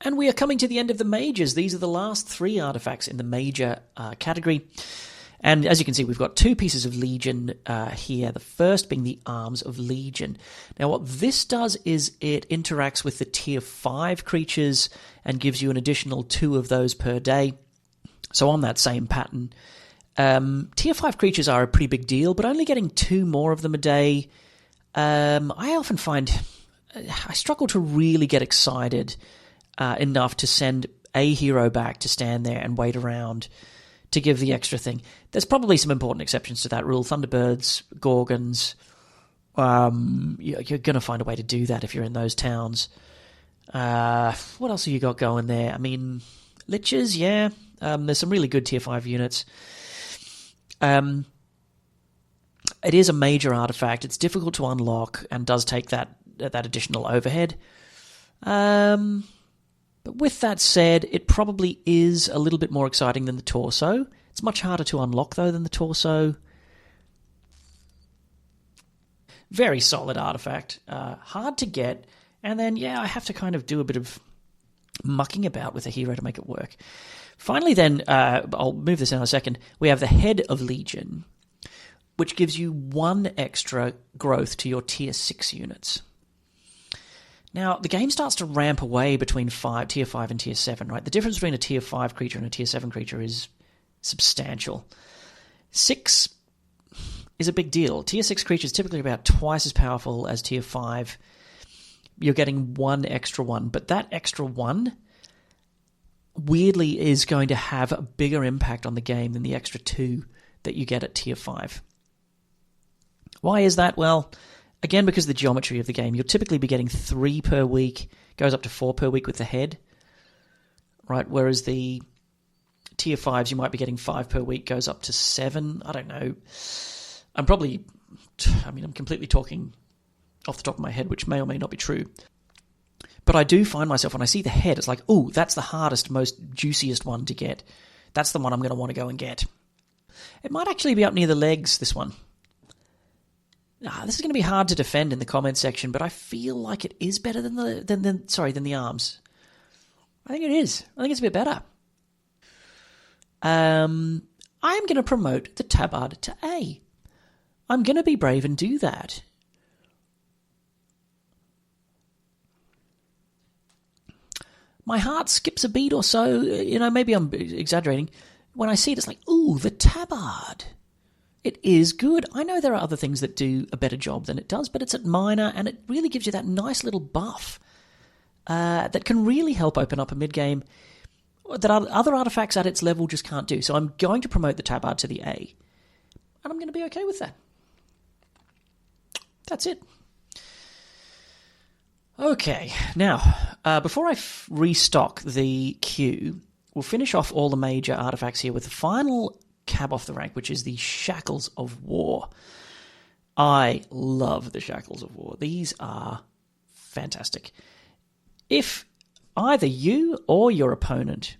And we are coming to the end of the Majors. These are the last 3 artifacts in the Major category. And as you can see, we've got 2 pieces of Legion here. The first being the Arms of Legion. Now, what this does is it interacts with the Tier 5 creatures and gives you an additional 2 of those per day. So on that same pattern, Tier 5 creatures are a pretty big deal, but only getting 2 more of them a day, I often find I struggle to really get excited enough to send a hero back to stand there and wait around to give the extra thing. There's probably some important exceptions to that rule. Thunderbirds, Gorgons, you're going to find a way to do that if you're in those towns. What else have you got going there? I mean, Liches, yeah. There's some really good Tier 5 units. It is a major artifact. It's difficult to unlock and does take that additional overhead. But with that said, it probably is a little bit more exciting than the Torso. It's much harder to unlock, though, than the Torso. Very solid artifact. Hard to get. And then, yeah, I have to kind of do a bit of mucking about with a hero to make it work. Finally, then, I'll move this in a second. We have the Head of Legion, which gives you 1 extra growth to your Tier 6 units. Now, the game starts to ramp away between Tier 5 and Tier 7, right? The difference between a Tier 5 creature and a Tier 7 creature is substantial. 6 is a big deal. Tier 6 creatures typically about twice as powerful as Tier 5. You're getting 1 extra 1, but that extra 1 weirdly is going to have a bigger impact on the game than the extra 2 that you get at Tier 5. Why is that? Well, again, because of the geometry of the game, you'll typically be getting 3 per week, goes up to 4 per week with the head, right? Whereas the Tier 5s, you might be getting 5 per week, goes up to 7. I don't know. I'm completely talking off the top of my head, which may or may not be true. But I do find myself, when I see the head, it's like, ooh, that's the hardest, most juiciest one to get. That's the one I'm going to want to go and get. It might actually be up near the legs, this one. This is going to be hard to defend in the comment section, but I feel like it is better than the arms. I think it is. I think it's a bit better. I am going to promote the tabard to A. I'm going to be brave and do that. My heart skips a beat or so. Maybe I'm exaggerating. When I see it, it's like, ooh, the tabard. It is good. I know there are other things that do a better job than it does, but it's at minor, and it really gives you that nice little buff that can really help open up a mid-game that other artifacts at its level just can't do. So I'm going to promote the tabard to the A, and I'm going to be okay with that. That's it. Okay, now, before I restock the queue, we'll finish off all the major artifacts here with the final cab off the rank, which is the Shackles of War. I love the Shackles of War. These are fantastic. If either you or your opponent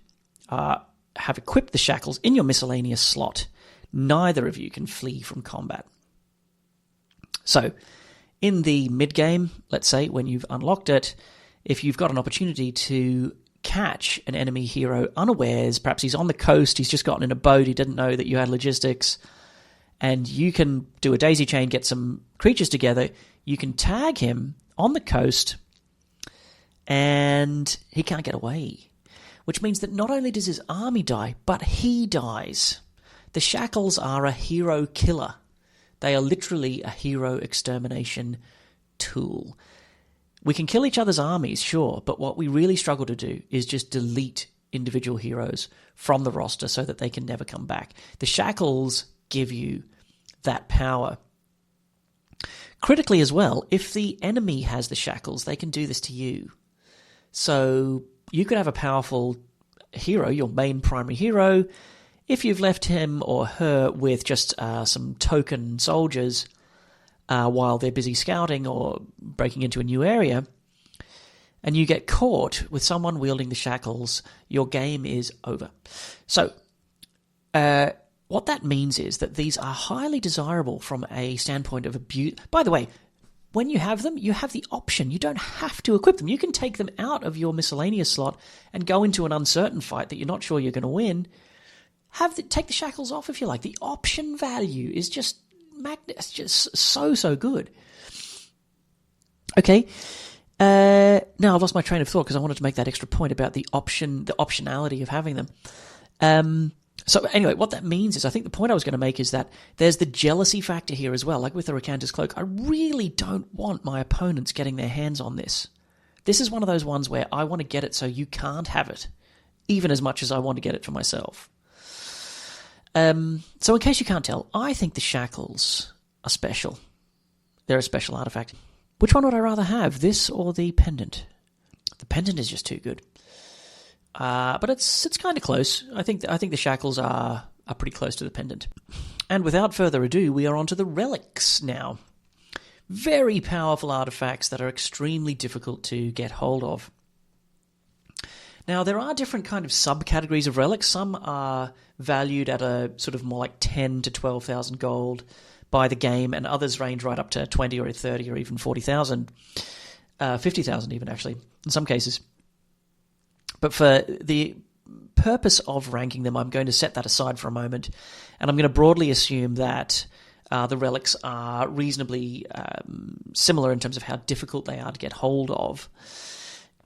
have equipped the shackles in your miscellaneous slot, neither of you can flee from combat. So, in the mid-game, let's say, when you've unlocked it, if you've got an opportunity to catch an enemy hero unawares, perhaps he's on the coast, he's just gotten in a boat, he didn't know that you had logistics, and you can do a daisy chain, get some creatures together, you can tag him on the coast, and he can't get away. Which means that not only does his army die, but he dies. The shackles are a hero killer. They are literally a hero extermination tool. We can kill each other's armies, sure, but what we really struggle to do is just delete individual heroes from the roster so that they can never come back. The shackles give you that power. Critically as well, if the enemy has the shackles, they can do this to you. So you could have a powerful hero, your main primary hero. If you've left him or her with just some token soldiers while they're busy scouting or breaking into a new area, and you get caught with someone wielding the shackles, your game is over. So, what that means is that these are highly desirable from a standpoint of abuse. By the way, when you have them, you have the option. You don't have to equip them. You can take them out of your miscellaneous slot and go into an uncertain fight that you're not sure you're going to win. Take the shackles off if you like. The option value is just so good. Okay. Now I've lost my train of thought because I wanted to make that extra point about the optionality of having them. So anyway, what that means is, I think the point I was going to make is that there's the jealousy factor here as well. Like with the Recanter's Cloak, I really don't want my opponents getting their hands on this. This is one of those ones where I want to get it so you can't have it, even as much as I want to get it for myself. So in case you can't tell, I think the shackles are special. They're a special artifact. Which one would I rather have, this or the pendant? The pendant is just too good. But it's kind of close. I think the shackles are pretty close to the pendant. And without further ado, we are on to the relics now. Very powerful artifacts that are extremely difficult to get hold of. Now, there are different kind of subcategories of relics. Some are valued at a sort of more like 10 to 12,000 gold by the game, and others range right up to 20 or 30 or even 40,000, 50,000 even, actually, in some cases. But for the purpose of ranking them, I'm going to set that aside for a moment, and I'm going to broadly assume that the relics are reasonably similar in terms of how difficult they are to get hold of.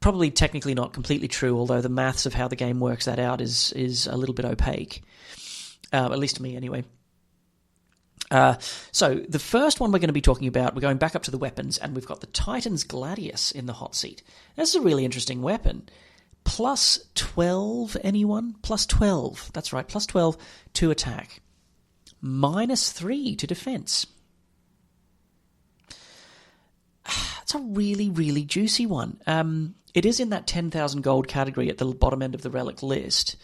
Probably technically not completely true, although the maths of how the game works that out is a little bit opaque, at least to me anyway. So the first one we're going to be talking about, we're going back up to the weapons, and we've got the Titan's Gladius in the hot seat. This is a really interesting weapon. Plus 12, anyone? Plus 12. That's right, plus 12 to attack. Minus 3 to defense. That's a really, really juicy one. It is in that 10,000 gold category at the bottom end of the relic list,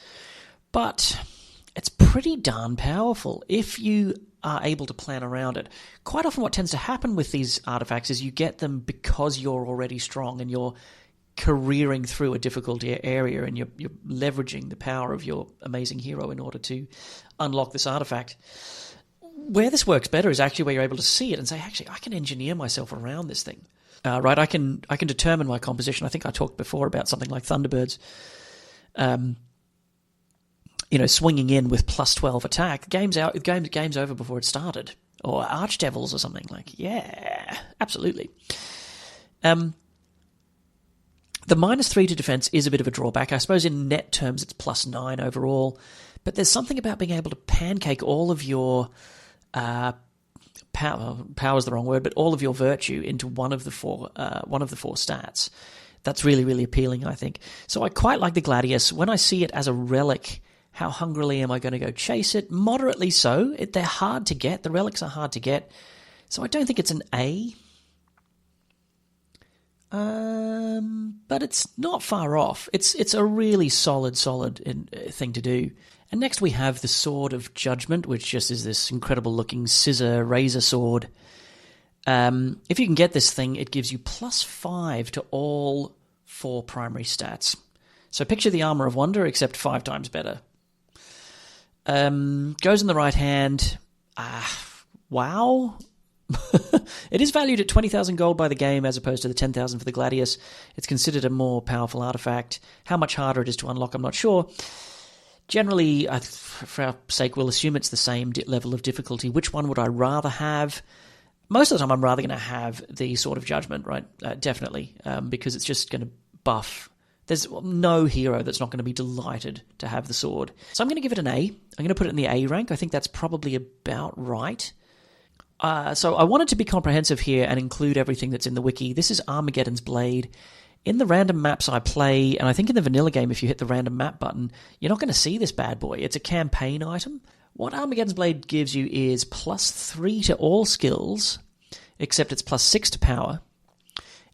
but it's pretty darn powerful if you are able to plan around it. Quite often what tends to happen with these artifacts is you get them because you're already strong and you're careering through a difficult area and you're leveraging the power of your amazing hero in order to unlock this artifact. Where this works better is actually where you're able to see it and say, actually, I can engineer myself around this thing. Right, I can determine my composition. I think I talked before about something like Thunderbirds. Swinging in with plus 12 attack. Game's over before it started. Or Archdevils or something like. Yeah, absolutely. The minus 3 to defense is a bit of a drawback. I suppose in net terms it's plus 9 overall. But there's something about being able to pancake all of your power is the wrong word, but all of your virtue into one of the four stats. That's really, really appealing, I think. So I quite like the Gladius. When I see it as a relic, how hungrily am I going to go chase it? Moderately so. They're hard to get. The relics are hard to get. So I don't think it's an A. But it's not far off. It's a really solid thing to do. And next we have the Sword of Judgment, which just is this incredible-looking razor sword. If you can get this thing, it gives you plus 5 to all 4 primary stats. So picture the Armor of Wonder, except 5 times better. Goes in the right hand. Wow. It is valued at 20,000 gold by the game as opposed to the 10,000 for the Gladius. It's considered a more powerful artifact. How much harder it is to unlock, I'm not sure. Generally, for our sake, we'll assume it's the same level of difficulty. Which one would I rather have? Most of the time, I'm rather going to have the Sword of Judgment, right? Definitely, because it's just going to buff. There's no hero that's not going to be delighted to have the sword. So I'm going to give it an A. I'm going to put it in the A rank. I think that's probably about right. So I wanted to be comprehensive here and include everything that's in the wiki. This is Armageddon's Blade. In the random maps I play, and I think in the vanilla game, if you hit the random map button, you're not going to see this bad boy. It's a campaign item. What Armageddon's Blade gives you is plus 3 to all skills, except it's plus 6 to power.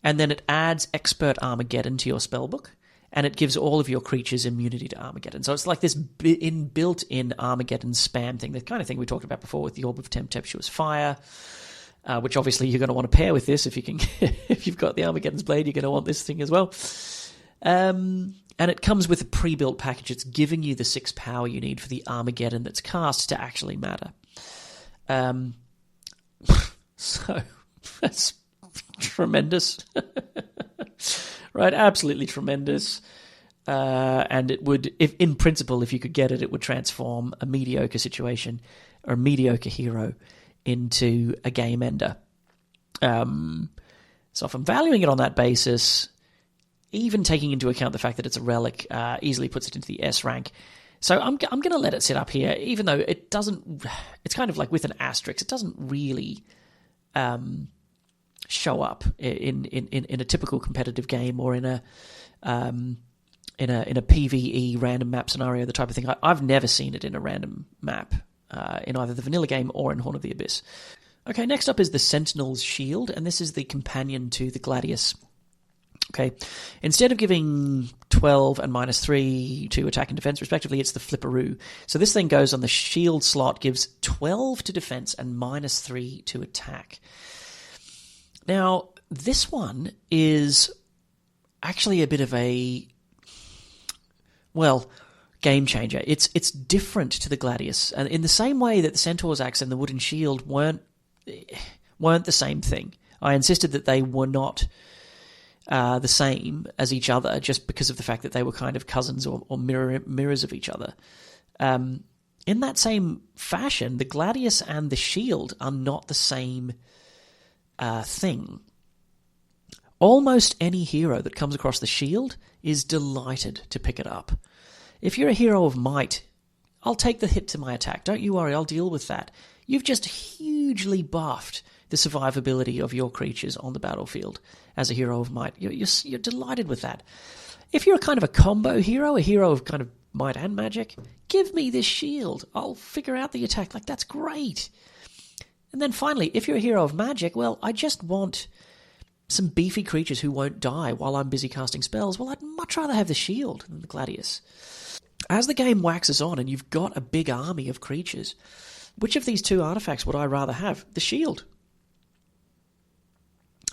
And then it adds Expert Armageddon to your spellbook. and it gives all of your creatures immunity to Armageddon. So it's like this built-in Armageddon spam thing, the kind of thing we talked about before with the Orb of Tempestuous Fire, which obviously you're going to want to pair with this if you can. If you've got the Armageddon's Blade, you're going to want this thing as well. And it comes with a pre-built package. It's giving you the 6 power you need for the Armageddon that's cast to actually matter. So that's tremendous. Right, absolutely tremendous. And it would, if in principle, if you could get it, it would transform a mediocre situation or a mediocre hero into a game ender. So if I'm valuing it on that basis, even taking into account the fact that it's a relic, easily puts it into the S rank. So I'm going to let it sit up here, even though it doesn't. It's kind of like with an asterisk. It doesn't really show up in a typical competitive game or in a PvE random map scenario, the type of thing. I've never seen it in a random map in either the vanilla game or in Horn of the Abyss. Okay, next up is the Sentinel's Shield, and this is the companion to the Gladius. Okay, instead of giving 12 and -3 to attack and defense respectively, it's the flipperoo. So this thing goes on the shield slot, gives 12 to defense and -3 to attack. Now, this one is actually a bit of a, well, game changer. It's different to the Gladius, and in the same way that the Centaur's Axe and the Wooden Shield weren't the same thing. I insisted that they were not the same as each other just because of the fact that they were kind of cousins or mirrors of each other. In that same fashion, the Gladius and the Shield are not the same thing. Almost any hero that comes across the Shield is delighted to pick it up. If you're a hero of might, I'll take the hit to my attack. Don't you worry, I'll deal with that. You've just hugely buffed the survivability of your creatures on the battlefield as a hero of might. You're delighted with that. If you're a kind of a combo hero, a hero of kind of might and magic, give me this shield. I'll figure out the attack. Like, that's great. And then finally, if you're a hero of magic, well, I just want some beefy creatures who won't die while I'm busy casting spells. Well, I'd much rather have the shield than the Gladius. As the game waxes on and you've got a big army of creatures, which of these two artifacts would I rather have? The shield.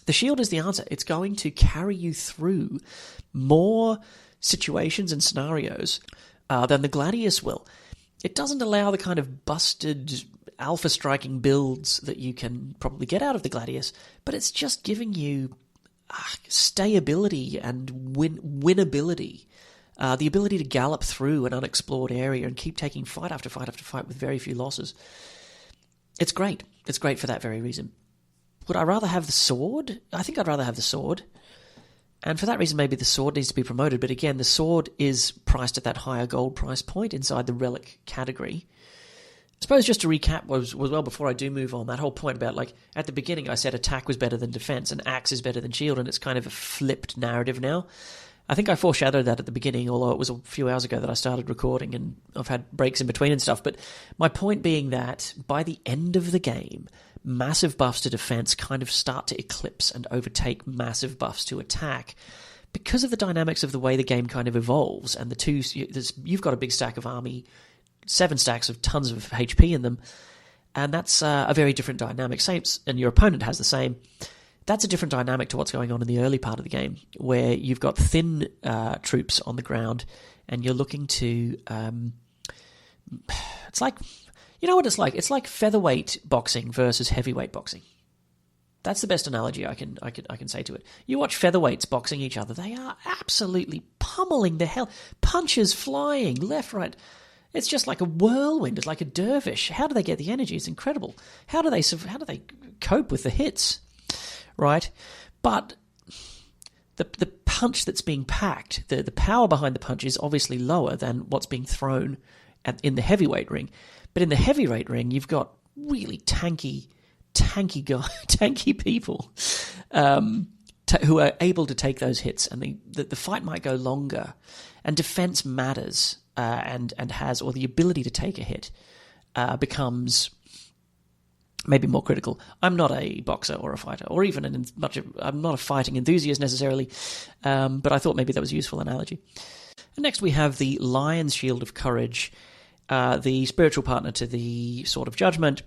The shield is the answer. It's going to carry you through more situations and scenarios than the Gladius will. It doesn't allow the kind of busted alpha striking builds that you can probably get out of the Gladius, but it's just giving you stayability and winnability. The ability to gallop through an unexplored area and keep taking fight after fight after fight with very few losses. It's great. It's great for that very reason. Would I rather have the sword? I think I'd rather have the sword. And for that reason, maybe the sword needs to be promoted. But again, the sword is priced at that higher gold price point inside the relic category. I suppose just to recap was well before I do move on, that whole point about, like, at the beginning I said attack was better than defense and axe is better than shield, and it's kind of a flipped narrative now. I think I foreshadowed that at the beginning, although it was a few hours ago that I started recording and I've had breaks in between and stuff. But my point being that by the end of the game, massive buffs to defense kind of start to eclipse and overtake massive buffs to attack because of the dynamics of the way the game kind of evolves. And you've got a big stack of army, 7 stacks of tons of HP in them, and that's a very different dynamic. And your opponent has the same. That's a different dynamic to what's going on in the early part of the game, where you've got thin troops on the ground, and you're looking to. It's like, you know what it's like? It's like featherweight boxing versus heavyweight boxing. That's the best analogy I can say to it. You watch featherweights boxing each other; they are absolutely pummeling the hell, punches flying left, right. It's just like a whirlwind. It's like a dervish. How do they get the energy? It's incredible. How do they cope with the hits? Right? But the punch that's being packed, the power behind the punch is obviously lower than what's being thrown in the heavyweight ring. But in the heavyweight ring, you've got really tanky people who are able to take those hits, and the fight might go longer. And defense matters, and the ability to take a hit becomes maybe more critical. I'm not a boxer or a fighter, or even I'm not a fighting enthusiast necessarily, but I thought maybe that was a useful analogy. And next we have the Lion's Shield of Courage, the spiritual partner to the Sword of Judgment.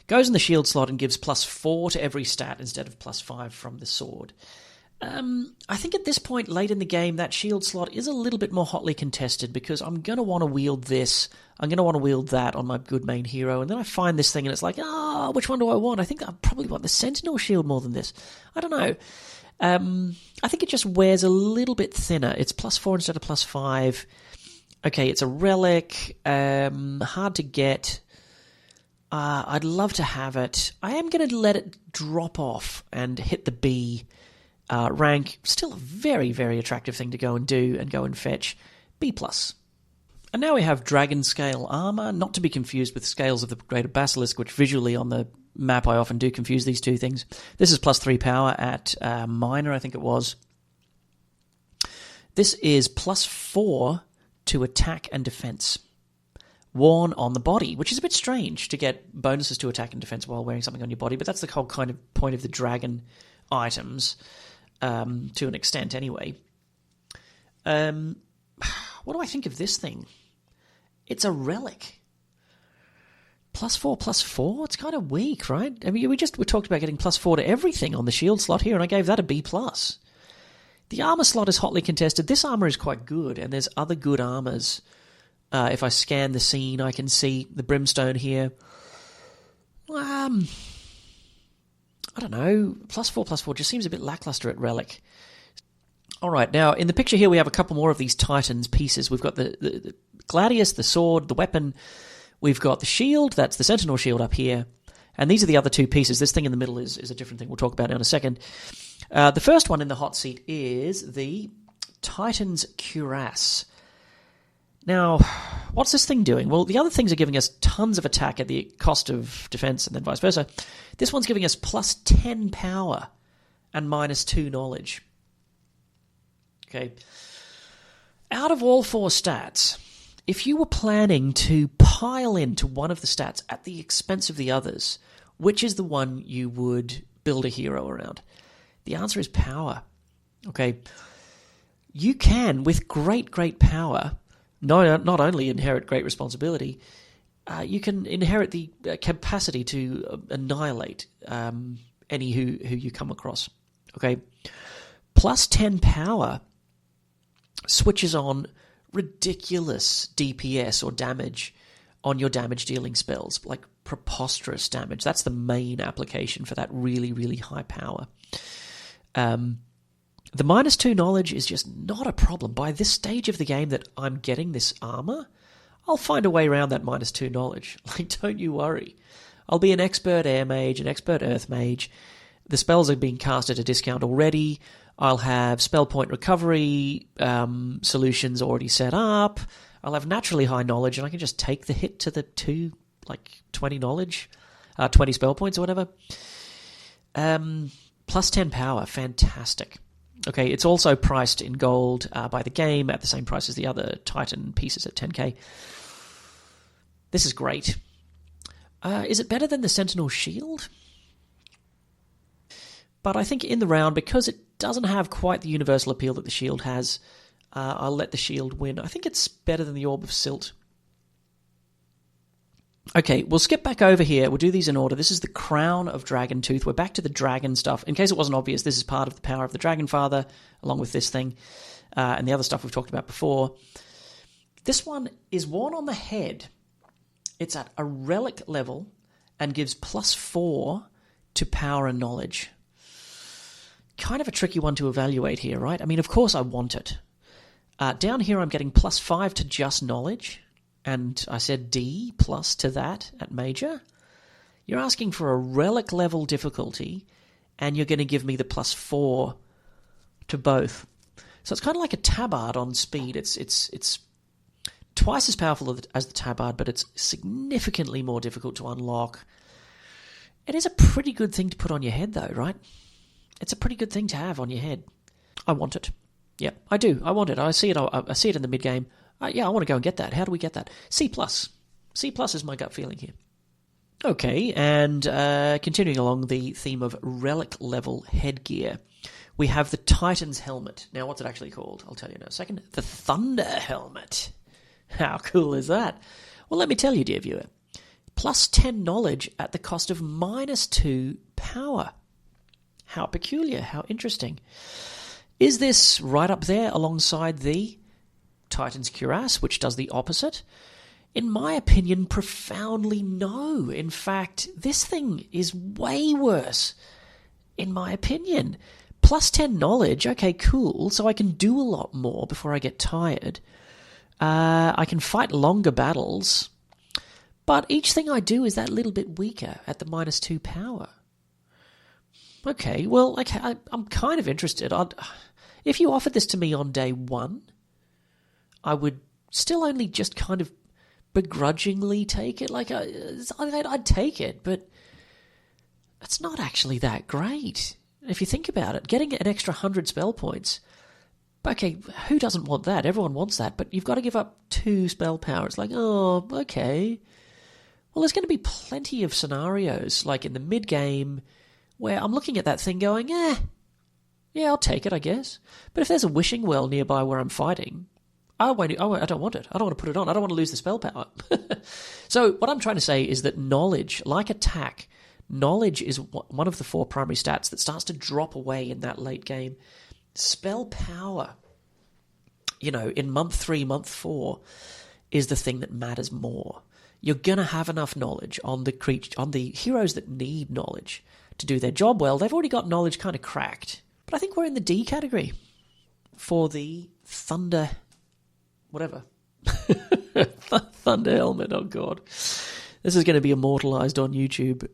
Goes in the shield slot and gives +4 to every stat instead of +5 from the sword. I think at this point late in the game, that shield slot is a little bit more hotly contested because I'm going to want to wield this, I'm going to want to wield that on my good main hero, and then I find this thing and it's like, which one do I want? I think I probably want the Sentinel shield more than this. I don't know. I think it just wears a little bit thinner. It's +4 instead of +5. Okay, it's a relic, hard to get. I'd love to have it. I am going to let it drop off and hit the B rank. Still a very, very attractive thing to go and do and go and fetch. B+. And now we have Dragon Scale Armor, not to be confused with Scales of the Greater Basilisk, which visually on the map I often do confuse these two things. This is +3 power at Minor, I think it was. This is +4 to attack and defense. Worn on the body, which is a bit strange to get bonuses to attack and defense while wearing something on your body, but that's the whole kind of point of the dragon items, to an extent anyway. What do I think of this thing? It's a relic. +4/+4? It's kind of weak, right? I mean, we talked about getting +4 to everything on the shield slot here, and I gave that a B+. The armor slot is hotly contested. This armor is quite good, and there's other good armors. If I scan the scene, I can see the brimstone here. I don't know. +4/+4 just seems a bit lackluster at relic. All right, now in the picture here we have a couple more of these Titans pieces. We've got the gladius, the sword, the weapon. We've got the shield. That's the Sentinel shield up here. And these are the other two pieces. This thing in the middle is a different thing we'll talk about in a second. The first one in the hot seat is the Titan's cuirass. Now, what's this thing doing? Well, the other things are giving us tons of attack at the cost of defense and then vice versa. This one's giving us +10 power and -2 knowledge. Okay. Out of all 4 stats, if you were planning to pile into one of the stats at the expense of the others, which is the one you would build a hero around? The answer is power. Okay. You can, with great, great power, not only inherit great responsibility, you can inherit the capacity to annihilate any who you come across. Okay, +10 power switches on ridiculous DPS or damage on your damage-dealing spells, like preposterous damage. That's the main application for that really, really high power. The -2 knowledge is just not a problem. By this stage of the game that I'm getting this armor, I'll find a way around that -2 knowledge. Like, don't you worry. I'll be an expert air mage, an expert earth mage. The spells are being cast at a discount already. I'll have spell point recovery solutions already set up. I'll have naturally high knowledge, and I can just take the hit to the 20 knowledge, 20 spell points or whatever. +10 power, fantastic. Okay, it's also priced in gold by the game at the same price as the other Titan pieces at 10k. This is great. Is it better than the Sentinel shield? But I think in the round, because it doesn't have quite the universal appeal that the shield has, I'll let the shield win. I think it's better than the Orb of Silt. Okay, we'll skip back over here. We'll do these in order. This is the Crown of Dragon Tooth. We're back to the dragon stuff. In case it wasn't obvious, this is part of the power of the Dragon Father, along with this thing, and the other stuff we've talked about before. This one is worn on the head. It's at a relic level and gives +4 to power and knowledge. Kind of a tricky one to evaluate here, right? I mean, of course I want it. Down here I'm getting +5 to just knowledge, and I said D plus to that at major. You're asking for a relic level difficulty, and you're going to give me the +4 to both. So it's kind of like a tabard on speed. It's twice as powerful as the tabard, but it's significantly more difficult to unlock. It is a pretty good thing to put on your head, though, right? It's a pretty good thing to have on your head. I want it. Yeah, I do. I want it. I see it. I see it in the mid game. Yeah, I want to go and get that. How do we get that? C+. C+ is my gut feeling here. Okay, and continuing along the theme of relic-level headgear, we have the Titan's Helmet. Now, what's it actually called? I'll tell you in a second. The Thunder Helmet. How cool is that? Well, let me tell you, dear viewer. Plus 10 knowledge at the cost of -2 power. How peculiar, how interesting. Is this right up there alongside the Titan's Cuirass, which does the opposite? In my opinion, profoundly no. In fact, this thing is way worse, in my opinion. Plus 10 knowledge, okay, cool, so I can do a lot more before I get tired. I can fight longer battles, but each thing I do is that little bit weaker at the -2 power. Okay, well, okay, I'm kind of interested. If you offered this to me on day one, I would still only just kind of begrudgingly take it. Like, I'd take it, but it's not actually that great. If you think about it, getting an extra 100 spell points, okay, who doesn't want that? Everyone wants that, but you've got to give up 2 spell power. It's like, oh, okay. Well, there's going to be plenty of scenarios, like in the mid-game, where I'm looking at that thing going, yeah, I'll take it, I guess. But if there's a wishing well nearby where I'm fighting, I don't want it. I don't want to put it on. I don't want to lose the spell power. So what I'm trying to say is that knowledge, like attack, knowledge is one of the 4 primary stats that starts to drop away in that late game. Spell power, in month 3, month 4, is the thing that matters more. You're going to have enough knowledge on the heroes that need knowledge to do their job well. They've already got knowledge kind of cracked. But I think we're in the D category for the Thunder... whatever. Thunder Helmet, oh god. This is going to be immortalized on YouTube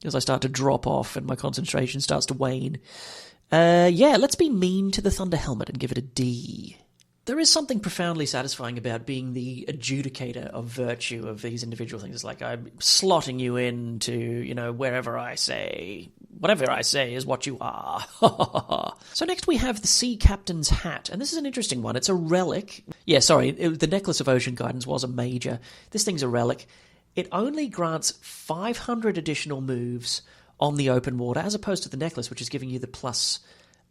as I start to drop off and my concentration starts to wane. Let's be mean to the Thunder Helmet and give it a D. There is something profoundly satisfying about being the adjudicator of virtue of these individual things. It's like I'm slotting you into, wherever I say. Whatever I say is what you are. So next we have the Sea Captain's Hat, and this is an interesting one. It's a relic. Yeah, sorry, the Necklace of Ocean Guidance was a major. This thing's a relic. It only grants 500 additional moves on the open water, as opposed to the necklace, which is giving you the plus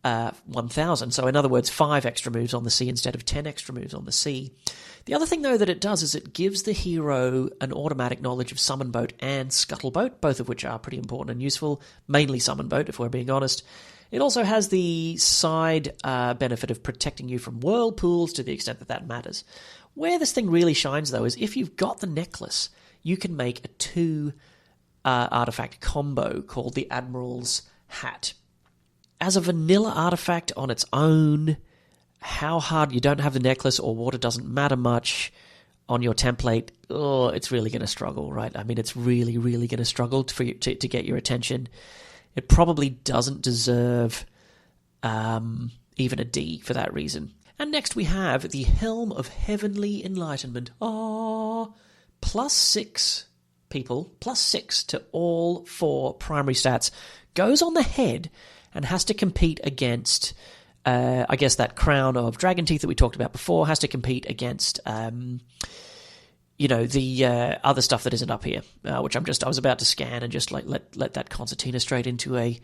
1,000. So in other words, 5 extra moves on the sea instead of 10 extra moves on the sea. The other thing, though, that it does is it gives the hero an automatic knowledge of Summon Boat and Scuttle Boat, both of which are pretty important and useful, mainly Summon Boat, if we're being honest. It also has the side benefit of protecting you from whirlpools to the extent that that matters. Where this thing really shines, though, is if you've got the necklace, you can make a 2 artifact combo called the Admiral's Hat. As a vanilla artifact on its own, how hard you don't have the necklace or water doesn't matter much on your template, it's really going to struggle, right? I mean, it's really, really going to struggle for you to get your attention. It probably doesn't deserve even a D for that reason. And next we have the Helm of Heavenly Enlightenment. +6, people, +6 to all 4 primary stats. Goes on the head and has to compete against... I guess that crown of dragon teeth that we talked about before has to compete against, the other stuff that isn't up here, which I was about to scan and just like let that concertina straight into a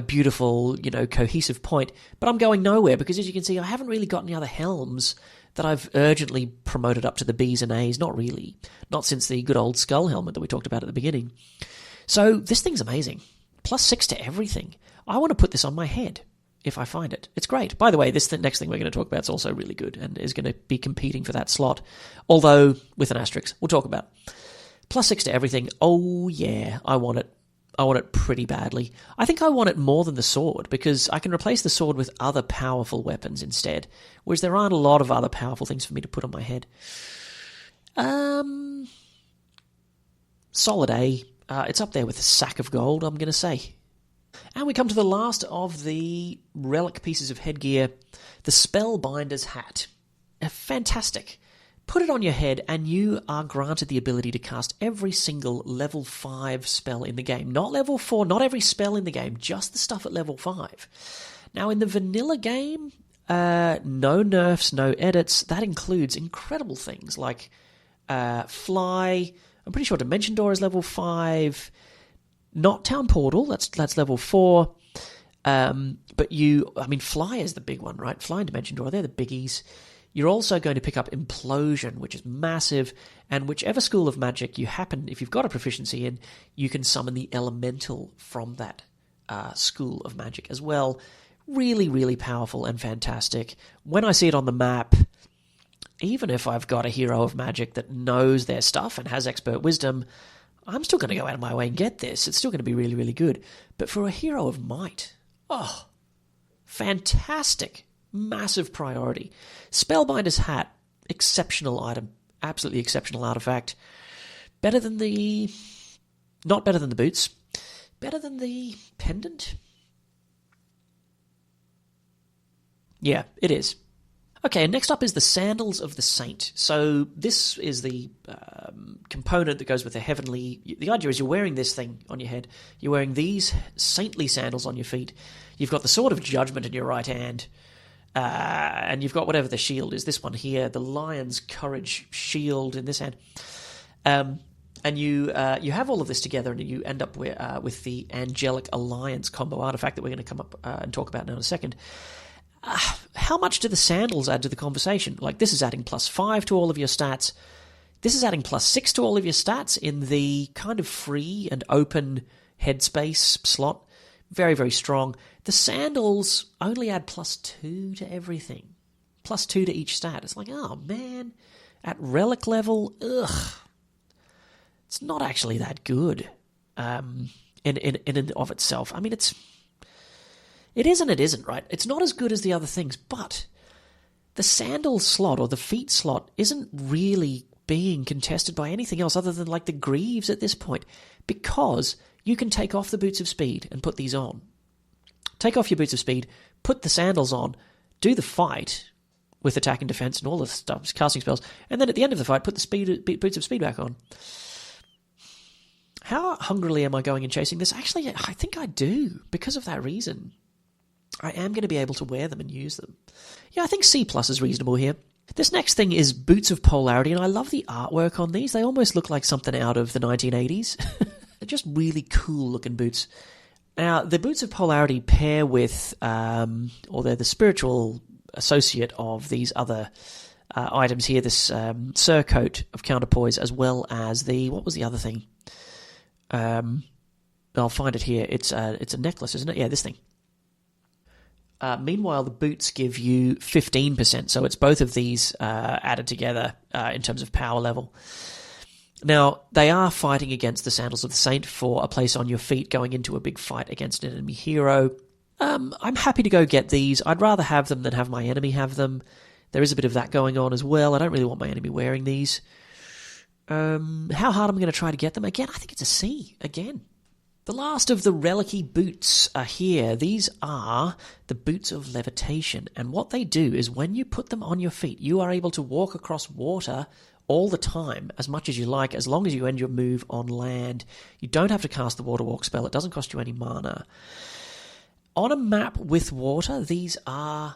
beautiful, cohesive point. But I'm going nowhere because, as you can see, I haven't really got any other helms that I've urgently promoted up to the Bs and As. Not really. Not since the good old skull helmet that we talked about at the beginning. So this thing's amazing. +6 to everything. I want to put this on my head. If I find it. It's great. By the way, this next thing we're going to talk about is also really good and is going to be competing for that slot, although with an asterisk. We'll talk about it. +6 to everything. Oh, yeah, I want it. I want it pretty badly. I think I want it more than the sword, because I can replace the sword with other powerful weapons instead, whereas there aren't a lot of other powerful things for me to put on my head. Solid A. It's up there with a sack of gold, I'm going to say. And we come to the last of the relic pieces of headgear, the Spellbinder's Hat. Fantastic. Put it on your head and you are granted the ability to cast every single level 5 spell in the game. Not level 4, not every spell in the game, just the stuff at level 5. Now in the vanilla game, no nerfs, no edits. That includes incredible things like fly, I'm pretty sure Dimension Door is level 5. Not Town Portal, that's level 4. But Fly is the big one, right? Fly and Dimension Door, they're the biggies. You're also going to pick up Implosion, which is massive, and whichever school of magic you happen, if you've got a proficiency in, you can summon the elemental from that school of magic as well. Really, really powerful and fantastic. When I see it on the map, even if I've got a hero of magic that knows their stuff and has expert wisdom, I'm still going to go out of my way and get this. It's still going to be really, really good. But for a hero of might, fantastic. Massive priority. Spellbinder's Hat, exceptional item. Absolutely exceptional artifact. Not better than the boots. Better than the pendant? Yeah, it is. Okay, and next up is the Sandals of the Saint. So this is the component that goes with the heavenly... The idea is you're wearing this thing on your head. You're wearing these saintly sandals on your feet. You've got the Sword of Judgment in your right hand. And you've got whatever the shield is. This one here, the Lion's Courage shield in this hand. And you have all of this together, and you end up with the Angelic Alliance combo artifact that we're going to come up and talk about now in a second. How much do the sandals add to the conversation? Like, this is adding +5 to all of your stats. This is adding +6 to all of your stats in the kind of free and open headspace slot. Very, very strong. The sandals only add +2 to everything. +2 to each stat. It's like, oh man, at relic level, it's not actually that good in and of itself. I mean, it is and it isn't, right? It's not as good as the other things, but the sandal slot or the feet slot isn't really being contested by anything else other than like the greaves at this point, because you can take off the boots of speed and put these on. Take off your boots of speed, put the sandals on, do the fight with attack and defense and all the stuff, casting spells, and then at the end of the fight, put the boots of speed back on. How hungrily am I going and chasing this? Actually, I think I do, because of that reason. I am going to be able to wear them and use them. Yeah, I think C+ is reasonable here. This next thing is Boots of Polarity, and I love the artwork on these. They almost look like something out of the 1980s. They're just really cool-looking boots. Now, the Boots of Polarity pair with, or they're the spiritual associate of these other items here, this surcoat of counterpoise, as well as the, what was the other thing? I'll find it here. It's a necklace, isn't it? Yeah, this thing. Meanwhile, the boots give you 15%, so it's both of these added together in terms of power level. Now, they are fighting against the Sandals of the Saint for a place on your feet going into a big fight against an enemy hero. I'm happy to go get these. I'd rather have them than have my enemy have them. There is a bit of that going on as well. I don't really want my enemy wearing these. How hard am I going to try to get them? Again, I think it's a C. Again. The last of the relicy boots are here. These are the Boots of Levitation. And what they do is when you put them on your feet, you are able to walk across water all the time, as much as you like, as long as you end your move on land. You don't have to cast the Water Walk spell. It doesn't cost you any mana. On a map with water, these are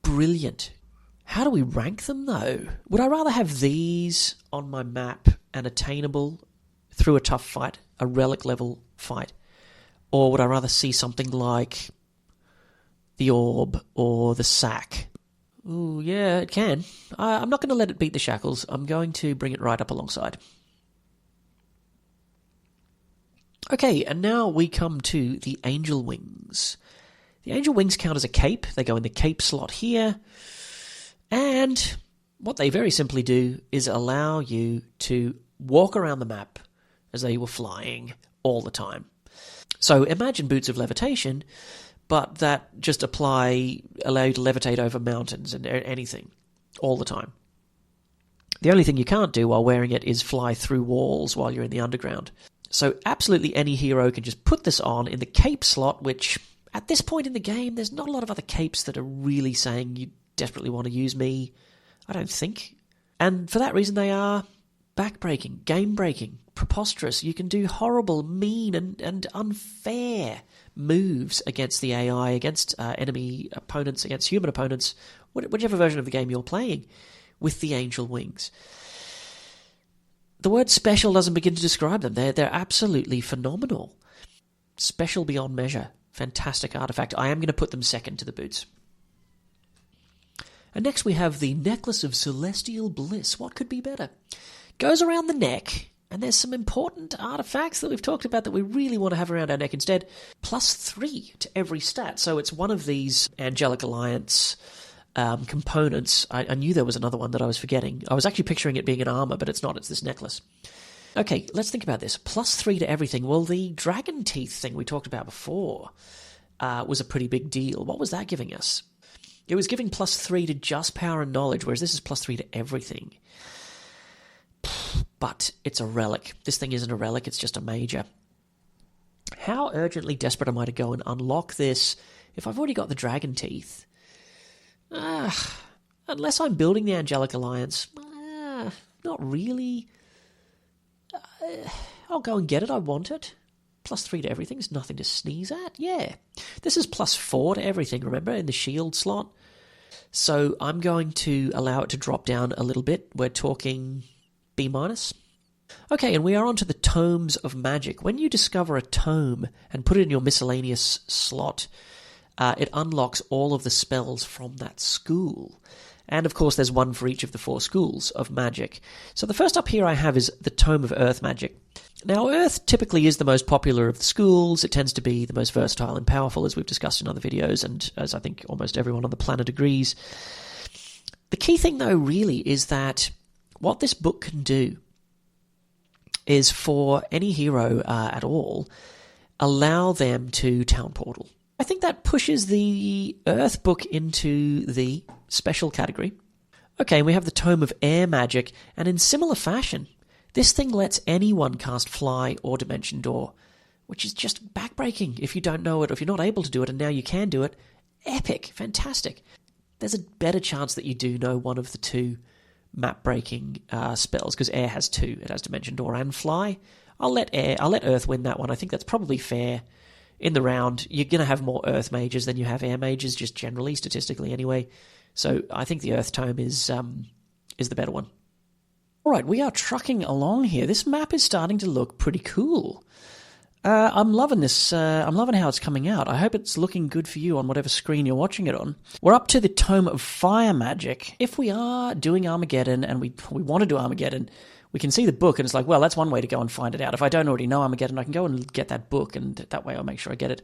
brilliant. How do we rank them, though? Would I rather have these on my map and attainable through a tough fight, a relic level fight? Or would I rather see something like the Orb or the Sack? Ooh, yeah, it can. I'm not going to let it beat the Shackles. I'm going to bring it right up alongside. Okay, and now we come to the Angel Wings. The Angel Wings count as a cape. They go in the cape slot here. And what they very simply do is allow you to walk around the map as though you were flying all the time. So imagine Boots of Levitation, but that just allow you to levitate over mountains and anything all the time. The only thing you can't do while wearing it is fly through walls while you're in the underground. So absolutely any hero can just put this on in the cape slot, which at this point in the game, there's not a lot of other capes that are really saying you desperately want to use me, I don't think. And for that reason, they are backbreaking, game-breaking, preposterous. You can do horrible, mean, and unfair moves against the AI, against enemy opponents, against human opponents, whichever version of the game you're playing, with the Angel Wings. The word special doesn't begin to describe them. They're absolutely phenomenal. Special beyond measure. Fantastic artifact. I am going to put them second to the boots. And next we have the Necklace of Celestial Bliss. What could be better? Goes around the neck, and there's some important artifacts that we've talked about that we really want to have around our neck instead. +3 to every stat. So it's one of these Angelic Alliance components. I knew there was another one that I was forgetting. I was actually picturing it being an armor, but it's not. It's this necklace. Okay, let's think about this. +3 to everything. Well, the dragon teeth thing we talked about before was a pretty big deal. What was that giving us? It was giving +3 to just power and knowledge, whereas this is +3 to everything. But it's a relic. This thing isn't a relic, it's just a major. How urgently desperate am I to go and unlock this if I've already got the dragon teeth? Unless I'm building the Angelic Alliance, not really. I'll go and get it, I want it. +3 to everything is nothing to sneeze at, yeah. This is +4 to everything, remember, in the shield slot. So I'm going to allow it to drop down a little bit. We're talking B-. Okay, and we are on to the Tomes of Magic. When you discover a tome and put it in your miscellaneous slot, it unlocks all of the spells from that school. And, of course, there's one for each of the 4 schools of magic. So the first up here I have is the Tome of Earth Magic. Now, Earth typically is the most popular of the schools. It tends to be the most versatile and powerful, as we've discussed in other videos, and as I think almost everyone on the planet agrees. The key thing, though, really, is that what this book can do is, for any hero at all, allow them to town portal. I think that pushes the Earth book into the special category. Okay, we have the Tome of Air Magic, and in similar fashion, this thing lets anyone cast Fly or Dimension Door, which is just backbreaking if you don't know it, or if you're not able to do it, and now you can do it. Epic, fantastic. There's a better chance that you do know one of the 2 map-breaking spells, because Air has 2. It has Dimension Door and Fly. I'll let Earth win that one. I think that's probably fair. In the round, you're going to have more Earth mages than you have Air mages, just generally, statistically anyway. So I think the Earth Tome is the better one. All right, we are trucking along here. This map is starting to look pretty cool. I'm loving this. I'm loving how it's coming out. I hope it's looking good for you on whatever screen you're watching it on. We're up to the Tome of Fire Magic. If we are doing Armageddon, and we want to do Armageddon, we can see the book, and it's like, well, that's one way to go and find it out. If I don't already know Armageddon, I can go and get that book, and that way I'll make sure I get it.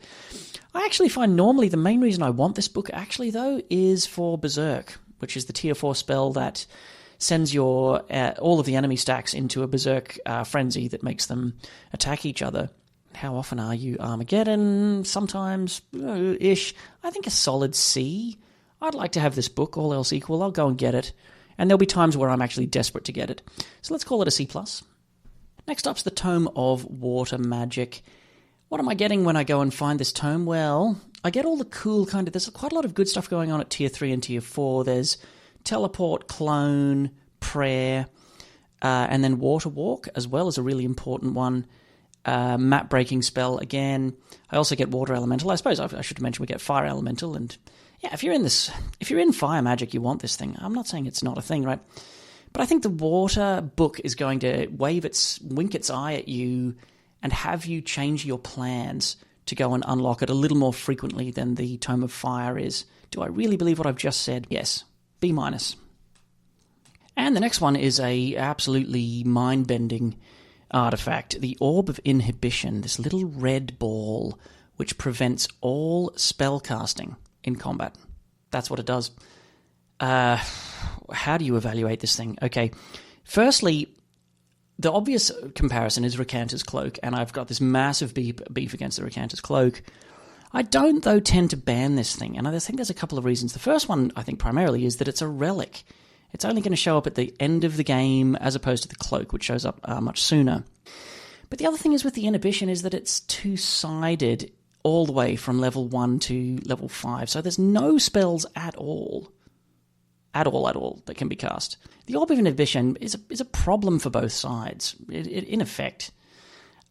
I actually find normally the main reason I want this book, actually, though, is for Berserk, which is the tier 4 spell that sends your all of the enemy stacks into a Berserk frenzy that makes them attack each other. How often are you Armageddon? Sometimes, ish. I think a solid C. I'd like to have this book, all else equal. I'll go and get it. And there'll be times where I'm actually desperate to get it. So let's call it a C+. Next up's the Tome of Water Magic. What am I getting when I go and find this tome? Well, I get all the cool kind of... There's quite a lot of good stuff going on at Tier 3 and Tier 4. There's Teleport, Clone, Prayer, and then Water Walk, as well as a really important one. Map Breaking spell again. I also get Water Elemental. I suppose I should mention we get Fire Elemental, and... yeah, if you're in fire magic, you want this thing. I'm not saying it's not a thing, right? But I think the water book is going to wink its eye at you and have you change your plans to go and unlock it a little more frequently than the Tome of Fire is. Do I really believe what I've just said? Yes. B-. And the next one is a absolutely mind-bending artifact, the Orb of Inhibition, this little red ball which prevents all spell casting in combat. That's what it does. How do you evaluate this thing? Okay, firstly, the obvious comparison is Recanter's Cloak, and I've got this massive beef against the Recanter's Cloak. I don't, though, tend to ban this thing, and I think there's a couple of reasons. The first one, I think, primarily, is that it's a relic. It's only going to show up at the end of the game, as opposed to the Cloak, which shows up much sooner. But the other thing is with the Inhibition is that it's two-sided all the way from level 1 to level 5. So there's no spells at all that can be cast. The Orb of Inhibition is a problem for both sides, in effect.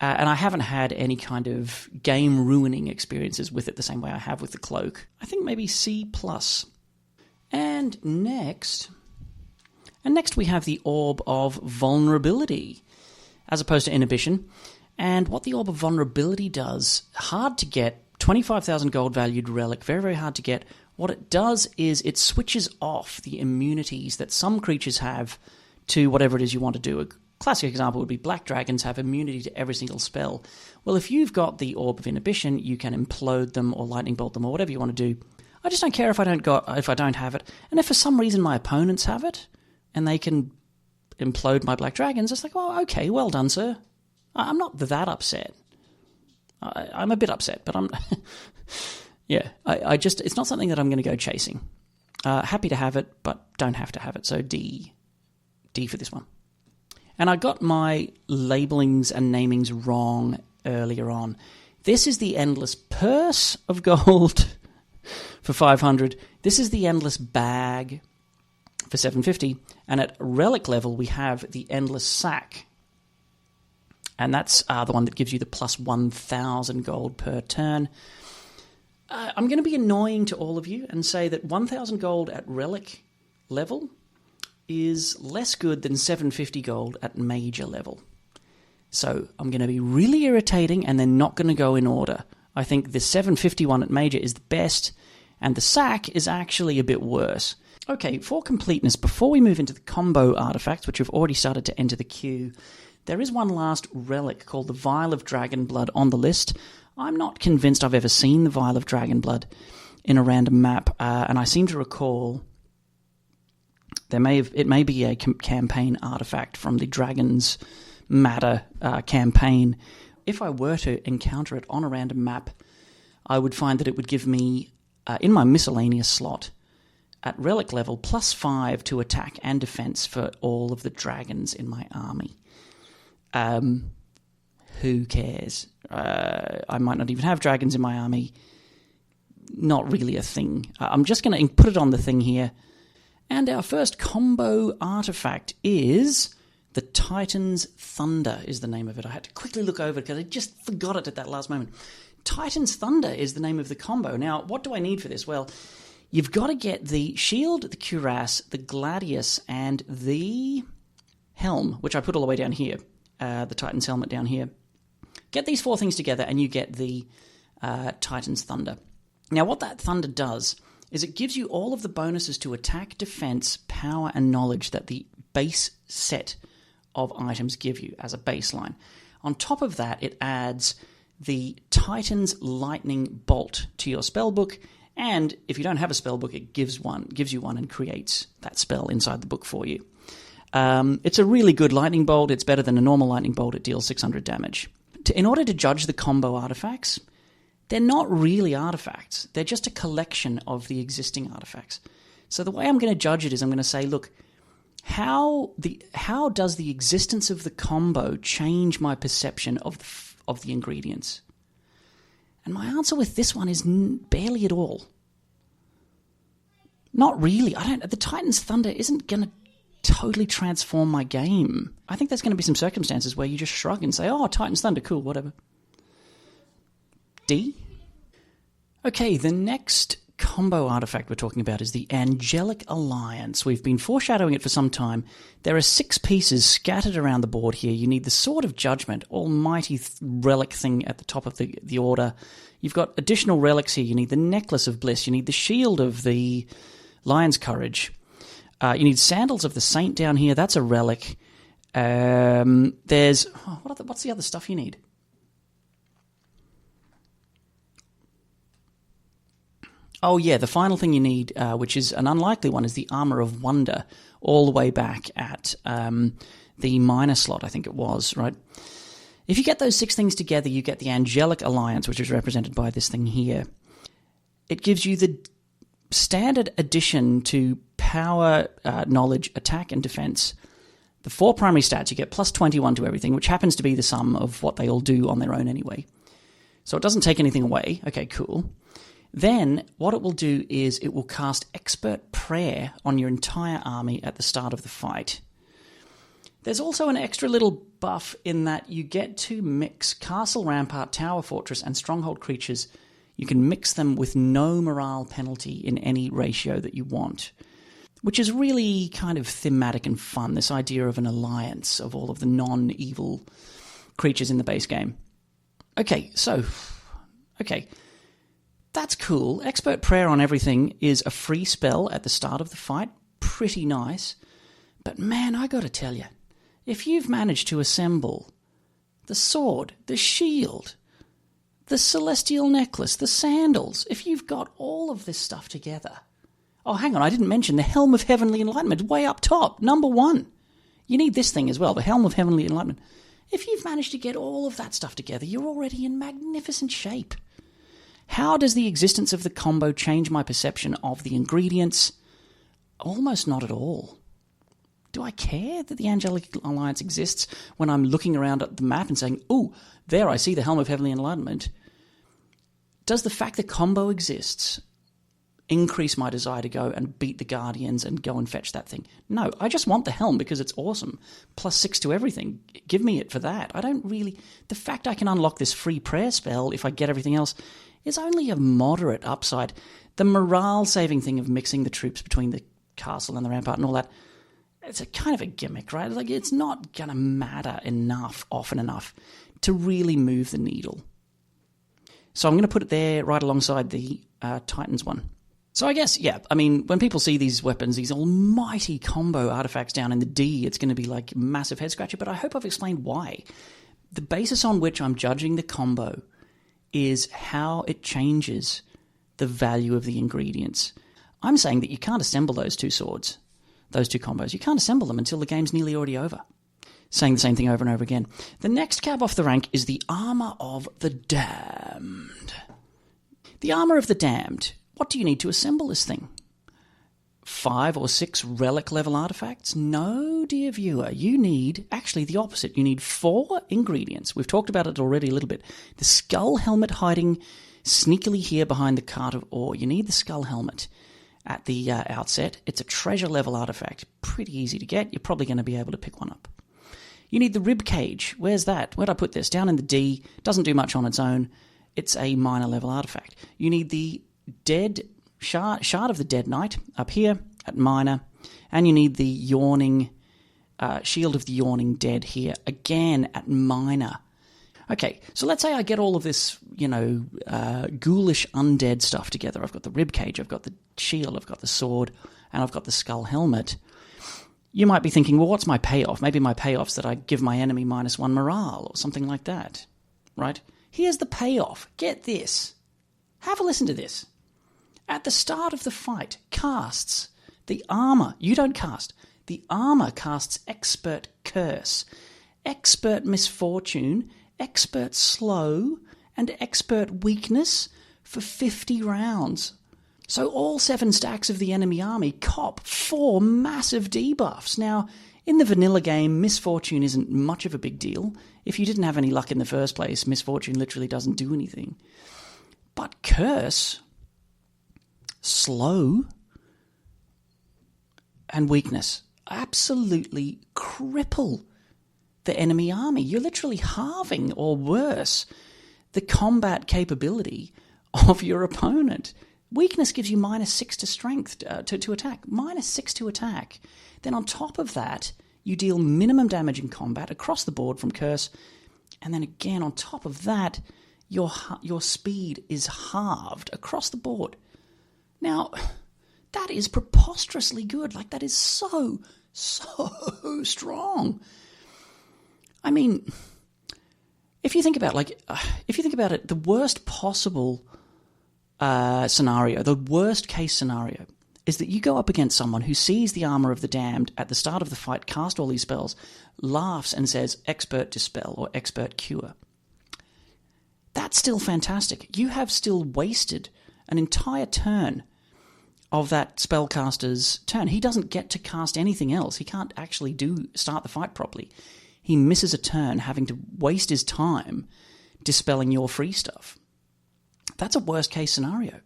And I haven't had any kind of game-ruining experiences with it the same way I have with the Cloak. I think maybe C+. And next we have the Orb of Vulnerability. as opposed to inhibition. And what the Orb of Vulnerability does, hard to get, 25,000 gold valued relic, very, very hard to get. What it does is it switches off the immunities that some creatures have to whatever it is you want to do. A classic example would be black dragons have immunity to every single spell. Well, if you've got the Orb of Inhibition, you can implode them or lightning bolt them or whatever you want to do. I just don't care if I don't have it. And if for some reason my opponents have it and they can implode my black dragons, it's like, oh, okay, well done, sir. I'm not that upset. I'm a bit upset, but I'm... yeah, I just... It's not something that I'm going to go chasing. Happy to have it, but don't have to have it. So D for this one. And I got my labelings and namings wrong earlier on. This is the Endless Purse of Gold for 500. This is the Endless Bag for 750. And at relic level, we have the Endless Sack. And that's the one that gives you the plus 1,000 gold per turn. I'm going to be annoying to all of you and say that 1,000 gold at relic level is less good than 750 gold at major level. So I'm going to be really irritating and they're not going to go in order. I think the 750 one at major is the best and the sack is actually a bit worse. Okay, for completeness, before we move into the combo artifacts, which have already started to enter the queue, there is one last relic called the Vial of Dragon Blood on the list. I'm not convinced I've ever seen the Vial of Dragon Blood in a random map, and I seem to recall it may be a campaign artifact from the Dragon's Matter campaign. If I were to encounter it on a random map, I would find that it would give me, in my miscellaneous slot, at relic level, +5 to attack and defense for all of the dragons in my army. Who cares? I might not even have dragons in my army. Not really a thing. I'm just going to put it on the thing here. And our first combo artifact is the Titan's Thunder is the name of it. I had to quickly look over it because I just forgot it at that last moment. Titan's Thunder is the name of the combo. Now, what do I need for this? Well, you've got to get the shield, the cuirass, the gladius, and the helm, which I put all the way down here. The Titan's helmet down here. Get these 4 things together and you get the Titan's Thunder. Now, what that Thunder does is it gives you all of the bonuses to attack, defense, power, and knowledge that the base set of items give you as a baseline. On top of that, it adds the Titan's Lightning Bolt to your spellbook, and if you don't have a spellbook, it gives you one and creates that spell inside the book for you. It's a really good lightning bolt. It's better than a normal lightning bolt. It deals 600 damage. In order to judge the combo artifacts, they're not really artifacts. They're just a collection of the existing artifacts. So the way I'm going to judge it is I'm going to say, look, how does the existence of the combo change my perception of the ingredients? And my answer with this one is barely at all. Not really. The Titan's Thunder isn't going to totally transform my game. I think there's going to be some circumstances where you just shrug and say, oh, Titan's Thunder, cool, whatever. D? Okay, the next combo artifact we're talking about is the Angelic Alliance. We've been foreshadowing it for some time. There are 6 pieces scattered around the board here. You need the Sword of Judgment, almighty relic thing at the top of the order. You've got additional relics here. You need the Necklace of Bliss. You need the Shield of the Lion's Courage. You need Sandals of the Saint down here. That's a relic. What's the other stuff you need? Oh, yeah, the final thing you need, which is an unlikely one, is the Armor of Wonder, all the way back at the minor slot, I think it was, right? If you get those 6 things together, you get the Angelic Alliance, which is represented by this thing here. It gives you the standard addition to power, knowledge, attack, and defense. The 4 primary stats, you get plus 21 to everything, which happens to be the sum of what they all do on their own anyway. So it doesn't take anything away. Okay, cool. Then what it will do is it will cast Expert Prayer on your entire army at the start of the fight. There's also an extra little buff in that you get to mix Castle, Rampart, Tower, Fortress, and Stronghold creatures. You can mix them with no morale penalty in any ratio that you want. which is really kind of thematic and fun, this idea of an alliance of all of the non-evil creatures in the base game. Okay, that's cool. Expert Prayer on everything is a free spell at the start of the fight. Pretty nice. But man, I gotta tell you, if you've managed to assemble the sword, the shield, the celestial necklace, the sandals, if you've got all of this stuff together... Oh, hang on, I didn't mention the Helm of Heavenly Enlightenment, way up top, number 1. You need this thing as well, the Helm of Heavenly Enlightenment. If you've managed to get all of that stuff together, you're already in magnificent shape. How does the existence of the combo change my perception of the ingredients? Almost not at all. Do I care that the Angelic Alliance exists when I'm looking around at the map and saying, "Ooh, there I see the Helm of Heavenly Enlightenment"? Does the fact the combo exists increase my desire to go and beat the Guardians and go and fetch that thing? No, I just want the Helm because it's awesome. +6 to everything. Give me it for that. I don't really... The fact I can unlock this free prayer spell if I get everything else is only a moderate upside. The morale-saving thing of mixing the troops between the castle and the rampart and all that, it's a kind of a gimmick, right? Like, it's not going to matter often enough to really move the needle. So I'm going to put it there right alongside the Titans one. So I guess, yeah, I mean, when people see these weapons, these almighty combo artifacts down in the D, it's going to be like massive head scratcher, but I hope I've explained why. The basis on which I'm judging the combo is how it changes the value of the ingredients. I'm saying that you can't assemble those two swords, those two combos. You can't assemble them until the game's nearly already over. Saying the same thing over and over again. The next cab off the rank is the Armour of the Damned. The Armour of the Damned. What do you need to assemble this thing? 5 or 6 relic-level artifacts? No, dear viewer. You need, actually the opposite. You need 4 ingredients. We've talked about it already a little bit. The skull helmet hiding sneakily here behind the cart of ore. You need the skull helmet at the outset. It's a treasure-level artifact. Pretty easy to get. You're probably going to be able to pick one up. You need the rib cage. Where's that? Where'd I put this? Down in the D. Doesn't do much on its own. It's a minor-level artifact. You need the dead shard of the Dead Knight up here at minor, and you need the yawning shield of the Yawning Dead here again at minor. Okay, so let's say I get all of this, ghoulish undead stuff together. I've got the ribcage, I've got the shield, I've got the sword, and I've got the skull helmet. You might be thinking, well, what's my payoff? Maybe my payoff's that I give my enemy -1 morale or something like that, right? Here's the payoff. Get this. Have a listen to this. At the start of the fight, casts the armor. You don't cast. The armor casts Expert Curse, Expert Misfortune, Expert Slow, and Expert Weakness for 50 rounds. So all 7 stacks of the enemy army cop 4 massive debuffs. Now, in the vanilla game, Misfortune isn't much of a big deal. If you didn't have any luck in the first place, Misfortune literally doesn't do anything. But Curse, Slow, and Weakness absolutely cripple the enemy army. You're literally halving, or worse, the combat capability of your opponent. Weakness gives you -6 to strength, to attack. -6 to attack. Then on top of that, you deal minimum damage in combat across the board from Curse. And then again, on top of that, your speed is halved across the board. Now, that is preposterously good. Like, that is so strong. I mean, if you think about it, the worst possible scenario, the worst case scenario, is that you go up against someone who sees the Armor of the Damned at the start of the fight, cast all these spells, laughs and says, Expert Dispel or Expert Cure. That's still fantastic. You have still wasted an entire turn of that spellcaster's turn. He doesn't get to cast anything else. He can't actually start the fight properly. He misses a turn, having to waste his time dispelling your free stuff. That's a worst-case scenario.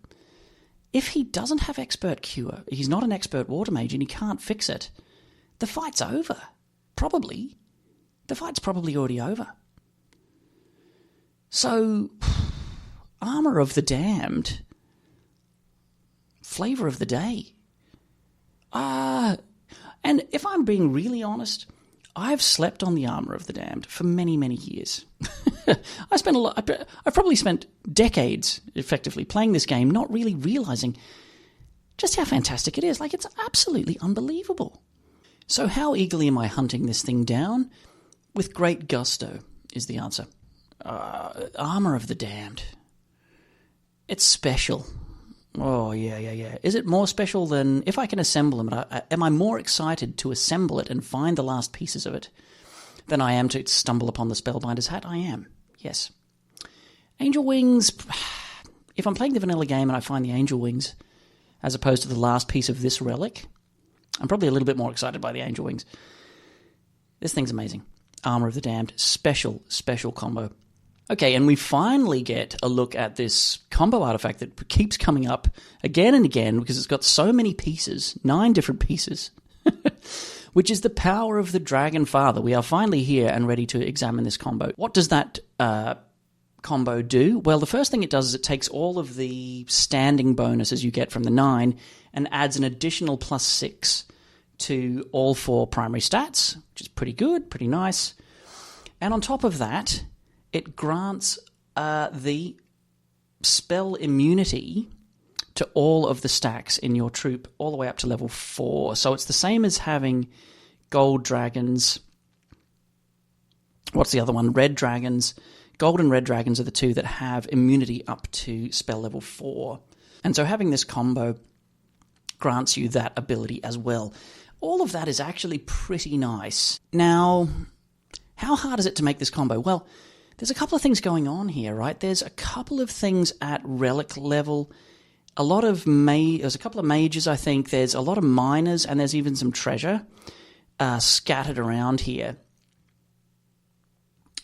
If he doesn't have Expert Cure, he's not an Expert Water Mage and he can't fix it, the fight's over. Probably. The fight's probably already over. So, Armor of the Damned, flavor of the day. And if I'm being really honest, I've slept on the armor of the damned for many, many years. I've probably spent decades, effectively, playing this game, not really realizing just how fantastic it is. Like, it's absolutely unbelievable. So how eagerly am I hunting this thing down? With great gusto, is the answer. Armor of the damned. It's special. Oh, yeah. Is it more special than... If I can assemble them, am I more excited to assemble it and find the last pieces of it than I am to stumble upon the Spellbinder's Hat? I am, yes. Angel Wings... If I'm playing the vanilla game and I find the Angel Wings as opposed to the last piece of this relic, I'm probably a little bit more excited by the Angel Wings. This thing's amazing. Armor of the Damned. Special combo. Okay, and we finally get a look at this combo artifact that keeps coming up again and again because it's got so many pieces, 9 different pieces, which is the power of the Dragon Father. We are finally here and ready to examine this combo. What does that combo do? Well, the first thing it does is it takes all of the standing bonuses you get from the 9 and adds an additional +6 to all 4 primary stats, which is pretty good, pretty nice. And on top of that, it grants the spell immunity to all of the stacks in your troop all the way up to level 4. So it's the same as having gold dragons. What's the other one? Red dragons. Gold and red dragons are the 2 that have immunity up to spell level 4. And so having this combo grants you that ability as well. All of that is actually pretty nice. Now, how hard is it to make this combo? Well, there's a couple of things going on here, right? There's a couple of things at relic level. There's a couple of mages, I think. There's a lot of miners, and there's even some treasure scattered around here.